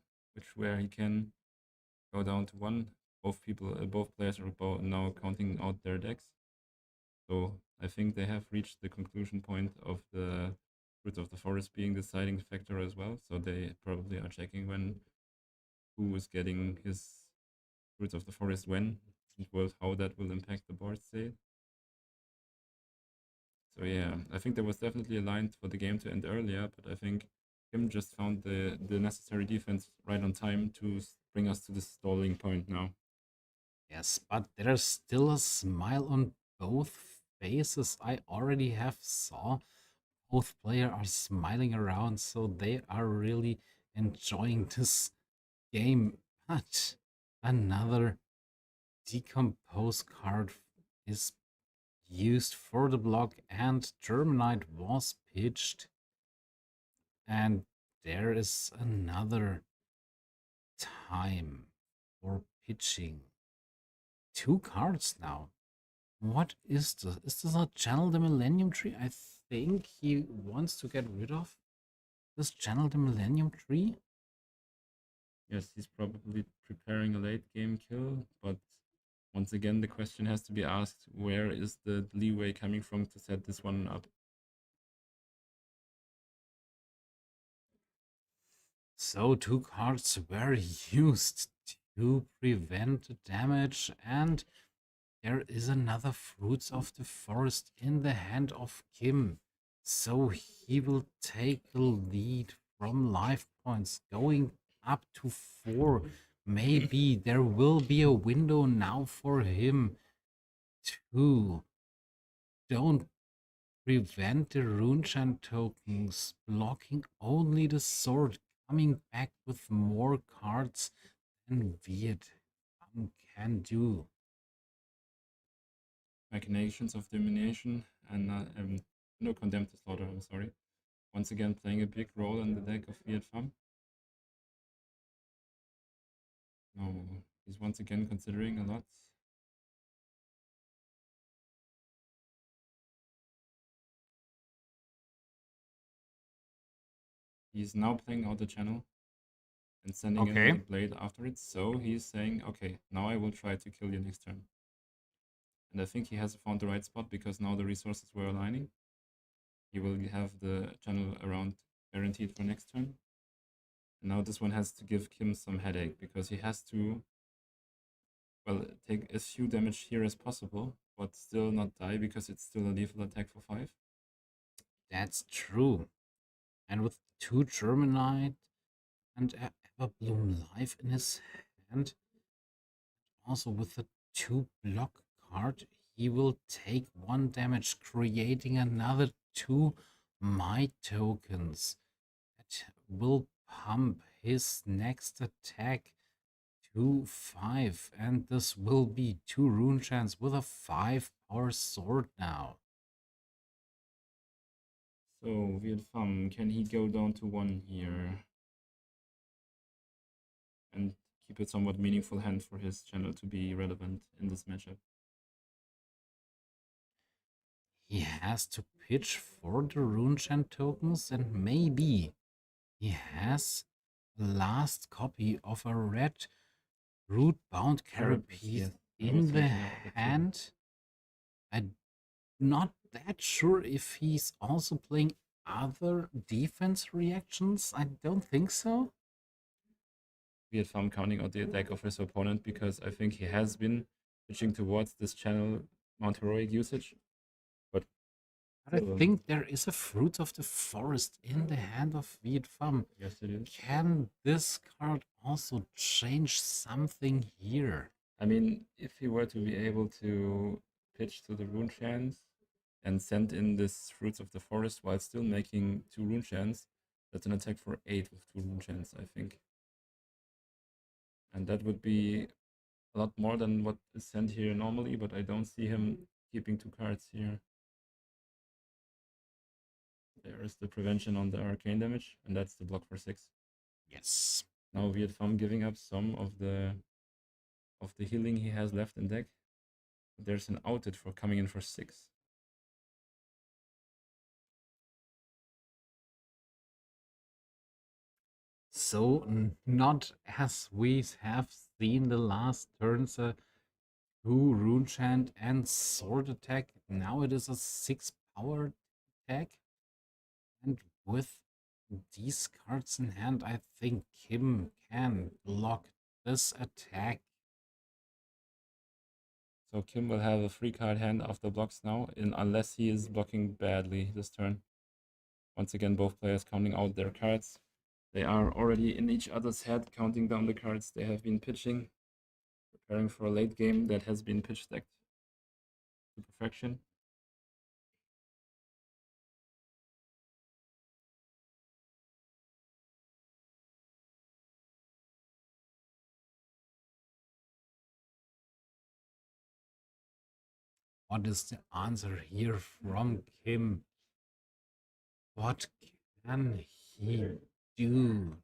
Speaker 1: where he can go down to 1. Both players are now counting out their decks. So I think they have reached the conclusion point of the Fruits of the Forest being the deciding factor as well. So they probably are checking who is getting his Fruits of the Forest when, as well as how that will impact the board state. So yeah, I think there was definitely a line for the game to end earlier, but I think Kim just found the necessary defense right on time to bring us to the stalling point now.
Speaker 2: Yes, but there's still a smile on both faces. I already have saw both players are smiling around, so they are really enjoying this game. But another decompose card is used for the block, and Terminite was pitched. And there is another time for pitching. 2 cards now. What is this? Is this a Channel the Millennium Tree? I think he wants to get rid of this Channel the Millennium Tree.
Speaker 1: Yes, he's probably preparing a late game kill, but once again, the question has to be asked, where is the leeway coming from to set this one up?
Speaker 2: So 2 cards were used to prevent the damage, and there is another Fruits of the Forest in the hand of Kim. So he will take the lead from life points, going up to 4. Maybe there will be a window now for him to don't prevent the Runechan tokens, blocking only the sword, coming back with more cards than Viet can do.
Speaker 1: Machinations of Domination and no Condemned to Slaughter, I'm sorry. Once again playing a big role in the deck of Viet Pham. No, he's once again considering a lot. He's now playing out the channel and sending in the blade after it. So he's saying, okay, now I will try to kill you next turn. And I think he has found the right spot because now the resources were aligning. He will have the channel around guaranteed for next turn. And now this one has to give Kim some headache because he has to, well, take as few damage here as possible, but still not die because it's still a lethal attack for 5.
Speaker 2: That's true. And with 2 Terminite and Everbloom Life in his hand, also with the 2 block card, he will take 1 damage, creating another 2 Might tokens. That will pump his next attack to 5, and this will be 2 Runechans with a 5 power sword now.
Speaker 1: So Viet Pham, can he go down to 1 here and keep a somewhat meaningful hand for his channel to be relevant in this matchup?
Speaker 2: He has to pitch for the Runechan tokens, and maybe he has the last copy of a red root-bound Carapace in the hand. I'm not that sure if he's also playing other defense reactions. I don't think so.
Speaker 1: Viet Pham counting out the attack of his opponent because I think he has been pitching towards this channel Mount Heroic usage. But
Speaker 2: I think there is a Fruit of the Forest in the hand of Viet Pham.
Speaker 1: Yes, it is.
Speaker 2: Can this card also change something here?
Speaker 1: I mean, if he were to be able to pitch to the Runechans and send in this Fruits of the Forest while still making 2 Runechans, that's an attack for 8 with 2 Runechans, I think. And that would be a lot more than what is sent here normally, but I don't see him keeping 2 cards here. There is the prevention on the arcane damage, and that's the block for 6.
Speaker 2: Yes.
Speaker 1: Now Viet Pham giving up some of the of the healing he has left in deck. There's an outed for coming in for 6.
Speaker 2: So not as we have seen the last turns, 2 rune chant and sword attack. Now it is a 6 power attack. And with these cards in hand, I think Kim can block this attack.
Speaker 1: So Kim will have a free card hand after blocks now, unless he is blocking badly this turn. Once again, both players counting out their cards. They are already in each other's head, counting down the cards they have been pitching, preparing for a late game that has been pitch decked to perfection.
Speaker 2: What is the answer here from Kim? What can he do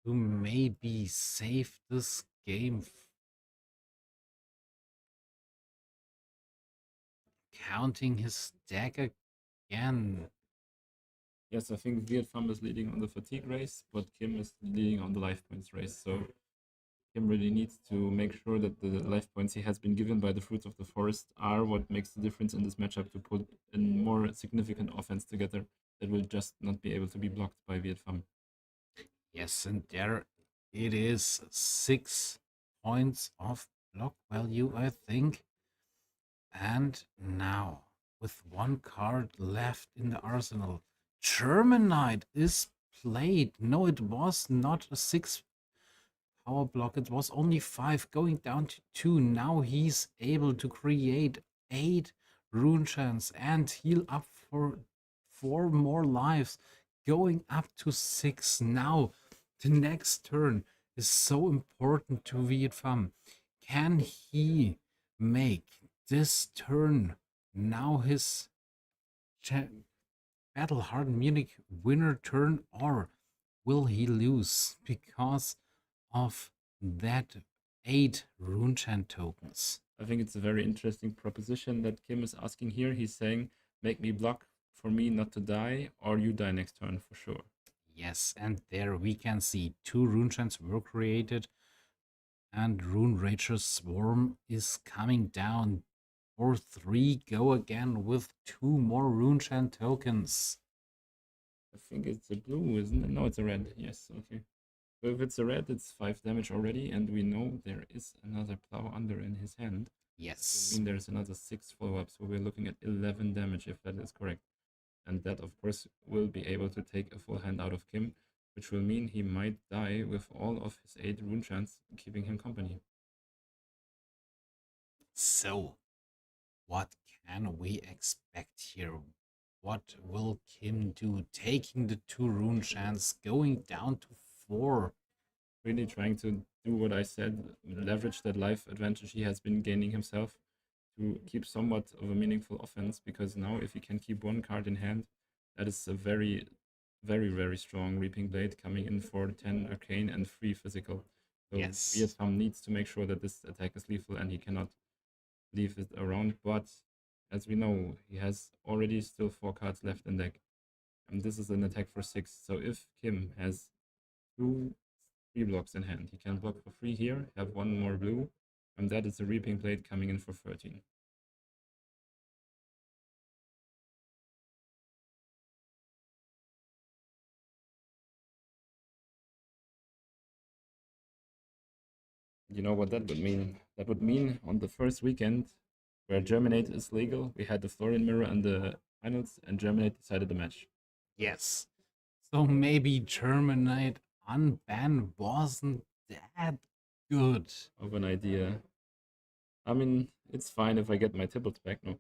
Speaker 2: to maybe save this game? Counting his deck again.
Speaker 1: Yes, I think Vietfam is leading on the fatigue race, but Kim is leading on the life points race. So Kim really needs to make sure that the life points he has been given by the Fruits of the Forest are what makes the difference in this matchup to put a more significant offense together that will just not be able to be blocked by Vietfam.
Speaker 2: Yes, and there it is. 6 points of block value, I think. And now, with 1 card left in the arsenal, German Knight is played. No, it was not a 6 power block. It was only 5, going down to 2. Now he's able to create 8 rune chants and heal up for 4 more lives, going up to 6. Now the next turn is so important to Vietfam. Can he make this turn now his Battle Hardened Munich winner turn, or will he lose because of that 8 rune chant tokens?
Speaker 1: I think it's a very interesting proposition that Kim is asking here. He's saying, make me block for me not to die, or you die next turn for sure.
Speaker 2: Yes, and there we can see 2 rune chants were created, and Rune Rager's Swarm is coming down. For 3, go again with 2 more rune chant tokens.
Speaker 1: I think it's a blue, isn't it? No, it's a red. Yes, okay. So if it's a red, it's 5 damage already, and we know there is another Plow Under in his hand.
Speaker 2: Yes.
Speaker 1: I mean, there's another 6 follow-up, so we're looking at 11 damage if that is correct. And that, of course, will be able to take a full hand out of Kim, which will mean he might die with all of his 8 rune chants keeping him company.
Speaker 2: So, what can we expect here? What will Kim do? Taking the 2 rune chants, going down to 4.
Speaker 1: Really trying to do what I said, leverage that life advantage he has been gaining himself to keep somewhat of a meaningful offense, because now if he can keep 1 card in hand, that is a very, very, very strong Reaping Blade coming in for 10 arcane and 3 physical. So
Speaker 2: Yes.
Speaker 1: Vietfam needs to make sure that this attack is lethal and he cannot leave it around, but as we know, he has already still 4 cards left in deck. And this is an attack for 6, so if Kim has 2 3 blocks in hand, he can block for 3 here, have 1 more blue, and that is a Reaping Blade coming in for 13. You know what that would mean? That would mean on the first weekend, where Germinate is legal, we had the Florian Mirror and the finals, and Germinate decided the match.
Speaker 2: Yes. So maybe German Knight unban wasn't that good.
Speaker 1: Of an idea. I mean, it's fine if I get my Tibbles back, no.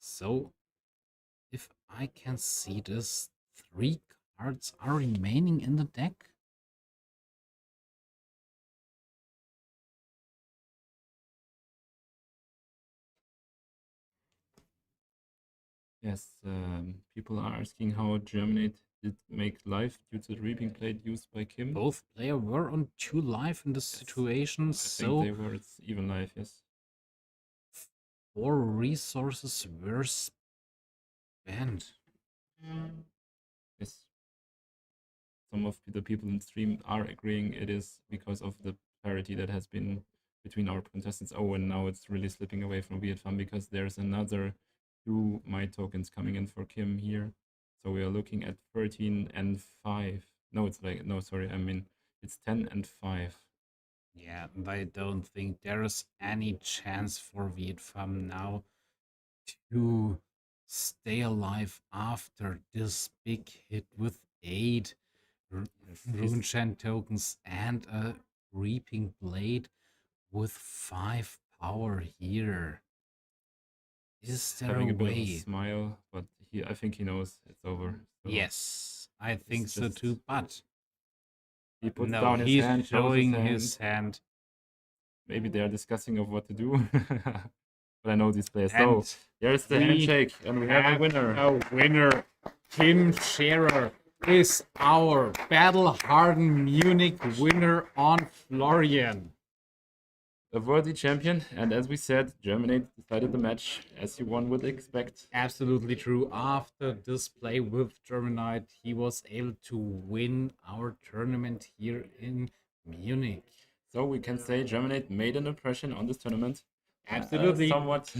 Speaker 2: So, if I can see this, 3 cards are remaining in the deck.
Speaker 1: Yes, people are asking how Germinate did make life due to the reaping blade used by Kim.
Speaker 2: Both players were on 2 life in this situation,
Speaker 1: I think
Speaker 2: so
Speaker 1: they were. It's even life. Yes.
Speaker 2: 4 resources were spent.
Speaker 1: Yes. Some of the people in stream are agreeing it is because of the parity that has been between our contestants. Oh, and now it's really slipping away from Vietnam because there's another 2 my tokens coming in for Kim here. So we are looking at 13 and 5. No, it's like, no, sorry, I mean, it's 10 and 5.
Speaker 2: Yeah, and I don't think there is any chance for Vietnam now to stay alive after this big hit with 8 Runechan tokens and a Reaping Blade with 5 power here. Is there
Speaker 1: Having
Speaker 2: a
Speaker 1: a bit of a
Speaker 2: way?
Speaker 1: smile, but I think he knows it's over. So
Speaker 2: Yes, I think so
Speaker 1: just-
Speaker 2: too, but
Speaker 1: he puts
Speaker 2: no,
Speaker 1: down his
Speaker 2: he's
Speaker 1: hand, shows
Speaker 2: showing
Speaker 1: hand.
Speaker 2: his hand.
Speaker 1: Maybe they are discussing of what to do. But I know these players.
Speaker 2: And
Speaker 1: So there's the
Speaker 2: we
Speaker 1: handshake, and we have a winner.
Speaker 2: A winner. Tim Scherer is our battle-hardened Munich winner on Florian.
Speaker 1: A worthy champion, and as we said, Germinate decided the match as you one would expect.
Speaker 2: Absolutely true. After this play with Germanite, he was able to win our tournament here in Munich.
Speaker 1: So we can say Germinate made an impression on this tournament.
Speaker 2: Absolutely.
Speaker 1: Somewhat.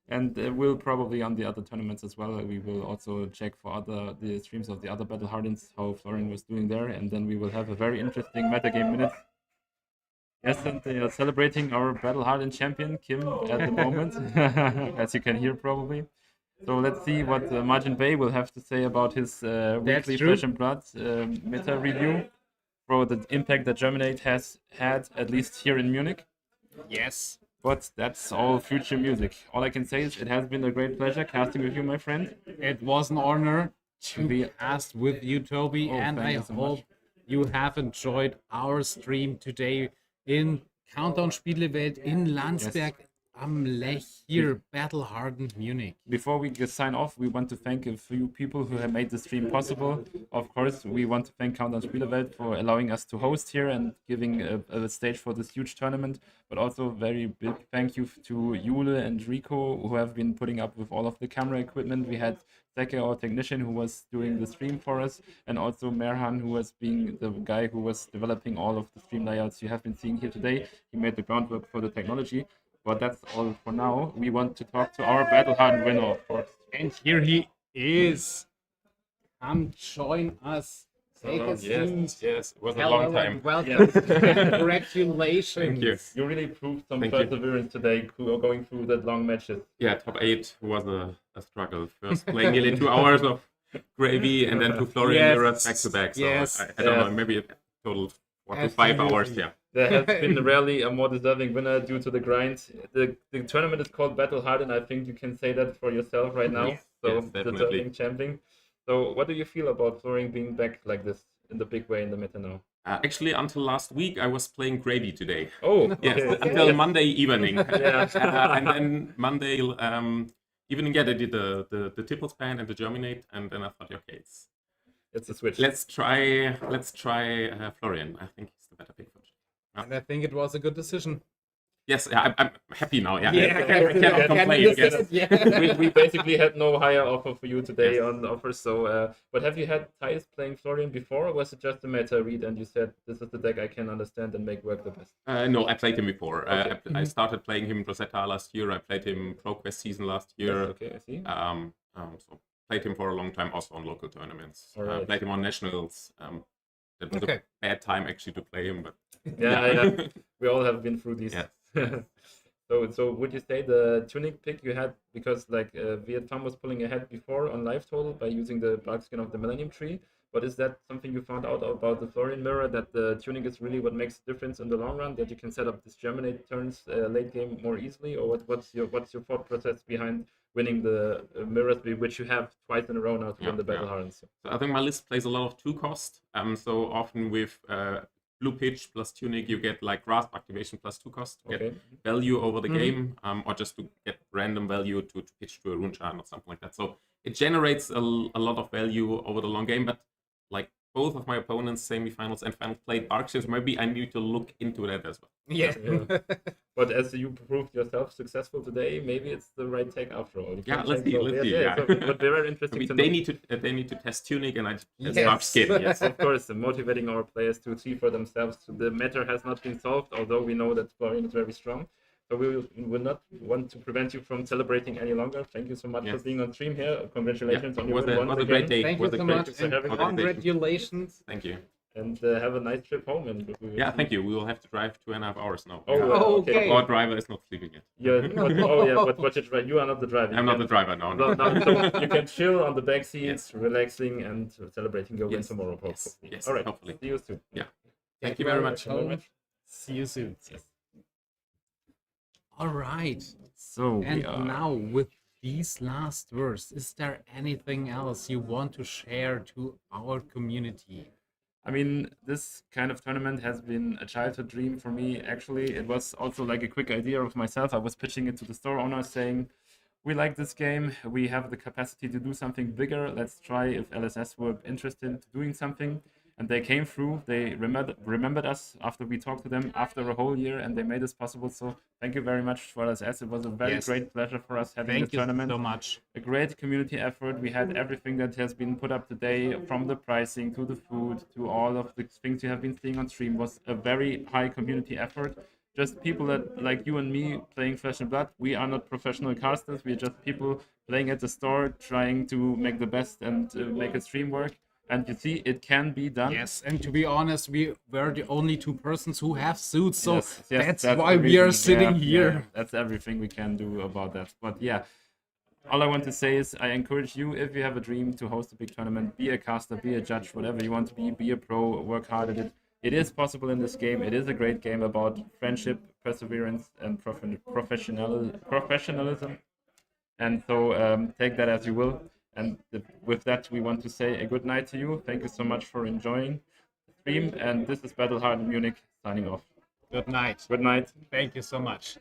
Speaker 1: And we'll probably on the other tournaments as well. We will also check for the streams of the other Battle Hardens, how Florian was doing there, and then we will have a very interesting metagame minute. Yes, and they are celebrating our Battle Hardened champion, Kim, at the moment, as you can hear probably. So let's see what Margin Bay will have to say about his weekly
Speaker 2: true.
Speaker 1: Flesh and Blood meta review for the impact that Germinate has had, at least here in Munich.
Speaker 2: Yes.
Speaker 1: But that's all future music. All I can say is it has been a great pleasure casting with you, my friend.
Speaker 2: It was an honor to
Speaker 1: be
Speaker 2: be asked with you, Toby,
Speaker 1: Oh,
Speaker 2: and
Speaker 1: thank
Speaker 2: I
Speaker 1: you so
Speaker 2: hope
Speaker 1: much.
Speaker 2: you have enjoyed our stream today in Countdown Spielewelt in Landsberg am Lech here, Battle Hardened Munich.
Speaker 1: Before we sign off, we want to thank a few people who have made the stream possible. Of course, we want to thank Countdown Spielewelt for allowing us to host here and giving a stage for this huge tournament. But also very big thank you to Jule and Rico, who have been putting up with all of the camera equipment. We had Zeke, our technician, who was doing the stream for us, and also Merhan, who was being the guy who was developing all of the stream layouts you have been seeing here today. He made the groundwork for the technology. But that's all for now. We want to talk to our Battle Hardened winner, of course.
Speaker 2: And here he is. Come join us. Take a seat.
Speaker 4: Yes, it was a
Speaker 2: Hello
Speaker 4: long time.
Speaker 2: and welcome. Congratulations.
Speaker 4: Thank you.
Speaker 1: You really proved some
Speaker 4: Thank you.
Speaker 1: perseverance today going through that long matches.
Speaker 4: Yeah, top 8 was a struggle. First playing nearly 2 hours of Gravy and then 2 Florian
Speaker 2: Yes.
Speaker 4: mirrors back to back. So
Speaker 2: Yes.
Speaker 4: I don't know, maybe a total 4 to 5
Speaker 2: Absolutely.
Speaker 4: hours. Yeah.
Speaker 1: There has been rarely a more deserving winner due to the grind. The tournament is called Battle Hardened. I think you can say that for yourself right now.
Speaker 4: Yes,
Speaker 1: So
Speaker 4: yes, definitely.
Speaker 1: deserving champion. So what do you feel about Florian being back like this in the big way in the meta now?
Speaker 4: Actually, until last week, I was playing Gravy today.
Speaker 1: Oh,
Speaker 4: Yes,
Speaker 1: okay.
Speaker 4: until Monday evening.
Speaker 1: Yeah.
Speaker 4: And then Monday evening, yeah, they did the triple span and the Germinate, and then I thought, okay,
Speaker 1: It's a switch.
Speaker 4: let's try Florian. I think he's the better pick for.
Speaker 2: And I think it was a good decision.
Speaker 4: Yes, I'm happy now. Yeah,
Speaker 2: Yeah.
Speaker 4: I cannot complain. Yes.
Speaker 1: We basically had no higher offer for you today on offer. So, but have you had ties playing Florian before, or was it just a meta read and you said this is the deck I can understand and make work the best?
Speaker 4: No, I played him before.
Speaker 1: Okay.
Speaker 4: I started playing him in Rosetta last year. I played him ProQuest season last year.
Speaker 1: Yes, okay, I see.
Speaker 4: So played him for a long time, also on local tournaments.
Speaker 1: All right.
Speaker 4: Played him on nationals. It was
Speaker 2: Okay.
Speaker 4: a bad time actually to play him, but
Speaker 1: Yeah, we all have been through these.
Speaker 4: Yes.
Speaker 1: So would you say the tunic pick you had because like Vietnam was pulling ahead before on live total by using the bark skin of the Millennium Tree? But is that something you found out about the Florian mirror, that the tunic is really what makes the difference in the long run, that you can set up this Germinate turns late game more easily, or what's your thought process behind winning the mirrors, which you have twice in a row now to win the Battle Hardens?
Speaker 4: So I think my list plays a lot of 2 cost. So often with Blue Pitch plus Tunic, you get like Grasp activation plus 2 cost to get
Speaker 1: Okay.
Speaker 4: value over the game, or just to get random value to pitch to a rune charm or something like that. So it generates a lot of value over the long game. But like both of my opponents, semifinals and final, played Arceus. Maybe I need to look into that as well.
Speaker 2: Yeah.
Speaker 1: But as you proved yourself successful today, maybe it's the right take after all. You
Speaker 4: Yeah,
Speaker 1: can
Speaker 4: let's
Speaker 1: change
Speaker 4: see.
Speaker 1: all-
Speaker 4: Let's see.
Speaker 1: yeah,
Speaker 4: Yeah.
Speaker 1: so, but very interesting to know.
Speaker 4: They need to test Tunic and I test
Speaker 2: Yes.
Speaker 4: Dark Skin. Yes.
Speaker 1: Of course, motivating our players to see for themselves. The matter has not been solved, although we know that Florian is very strong. So we will not want to prevent you from celebrating any longer. Thank you so much for
Speaker 4: Yes.
Speaker 1: being on stream here. Congratulations on
Speaker 4: It
Speaker 1: your
Speaker 4: was
Speaker 1: win
Speaker 4: a,
Speaker 1: once
Speaker 4: was a
Speaker 1: again.
Speaker 4: great day.
Speaker 2: Thank
Speaker 4: was
Speaker 2: you
Speaker 4: a
Speaker 2: so
Speaker 4: great
Speaker 2: much,
Speaker 1: for
Speaker 2: and
Speaker 1: having
Speaker 4: me.
Speaker 2: congratulations.
Speaker 4: Thank you.
Speaker 1: And have a nice trip home. And we will
Speaker 4: Yeah,
Speaker 1: see
Speaker 4: thank you. We will have to drive 2.5 hours now.
Speaker 1: Oh,
Speaker 2: Okay.
Speaker 4: Our driver is not sleeping yet.
Speaker 1: Yeah, but watch it right. You are not the driver.
Speaker 4: I'm not the driver. No.
Speaker 1: So you can chill on the back seat,
Speaker 4: Yes.
Speaker 1: relaxing and celebrating your win
Speaker 4: Yes.
Speaker 1: tomorrow.
Speaker 4: Yes.
Speaker 1: Hopefully.
Speaker 4: Yes.
Speaker 1: All right.
Speaker 4: Hopefully.
Speaker 1: See you soon.
Speaker 4: Yeah. Thank you very much.
Speaker 2: See you soon.
Speaker 1: Yes.
Speaker 2: All right.
Speaker 1: So
Speaker 2: And
Speaker 1: we are...
Speaker 2: now, with these last words, is there anything else you want to share to our community?
Speaker 1: I mean, this kind of tournament has been a childhood dream for me. Actually, it was also like a quick idea of myself. I was pitching it to the store owner saying, we like this game. We have the capacity to do something bigger. Let's try if LSS were interested in doing something. And they came through. They remembered us after we talked to them after a whole year, and they made this possible. So thank you very much for LSS. It was a very
Speaker 2: Yes.
Speaker 1: great pleasure for us having
Speaker 2: Thank
Speaker 1: this
Speaker 2: you
Speaker 1: tournament.
Speaker 2: so much.
Speaker 1: A great community effort. We had everything that has been put up today, from the pricing to the food to all of the things you have been seeing on stream, was a very high community effort. Just people that, like you and me, playing Flesh and Blood. We are not professional casters. We are just people playing at the store, trying to make the best and make a stream work. And you see, it can be done.
Speaker 2: Yes, and to be honest, we were the only two persons who have suits, so
Speaker 1: Yes,
Speaker 2: that's
Speaker 1: the
Speaker 2: why we are
Speaker 1: reason.
Speaker 2: sitting
Speaker 1: Yeah,
Speaker 2: here.
Speaker 1: yeah, that's everything we can do about that. But yeah, all I want to say is I encourage you, if you have a dream to host a big tournament, be a caster, be a judge, whatever you want to be a pro, work hard at it. It is possible in this game. It is a great game about friendship, perseverance, and professionalism. And so take that as you will. And with that, we want to say a good night to you. Thank you so much for enjoying the stream. And this is Battle Hardened Munich signing off.
Speaker 2: Good night.
Speaker 1: Good night.
Speaker 2: Thank you so much.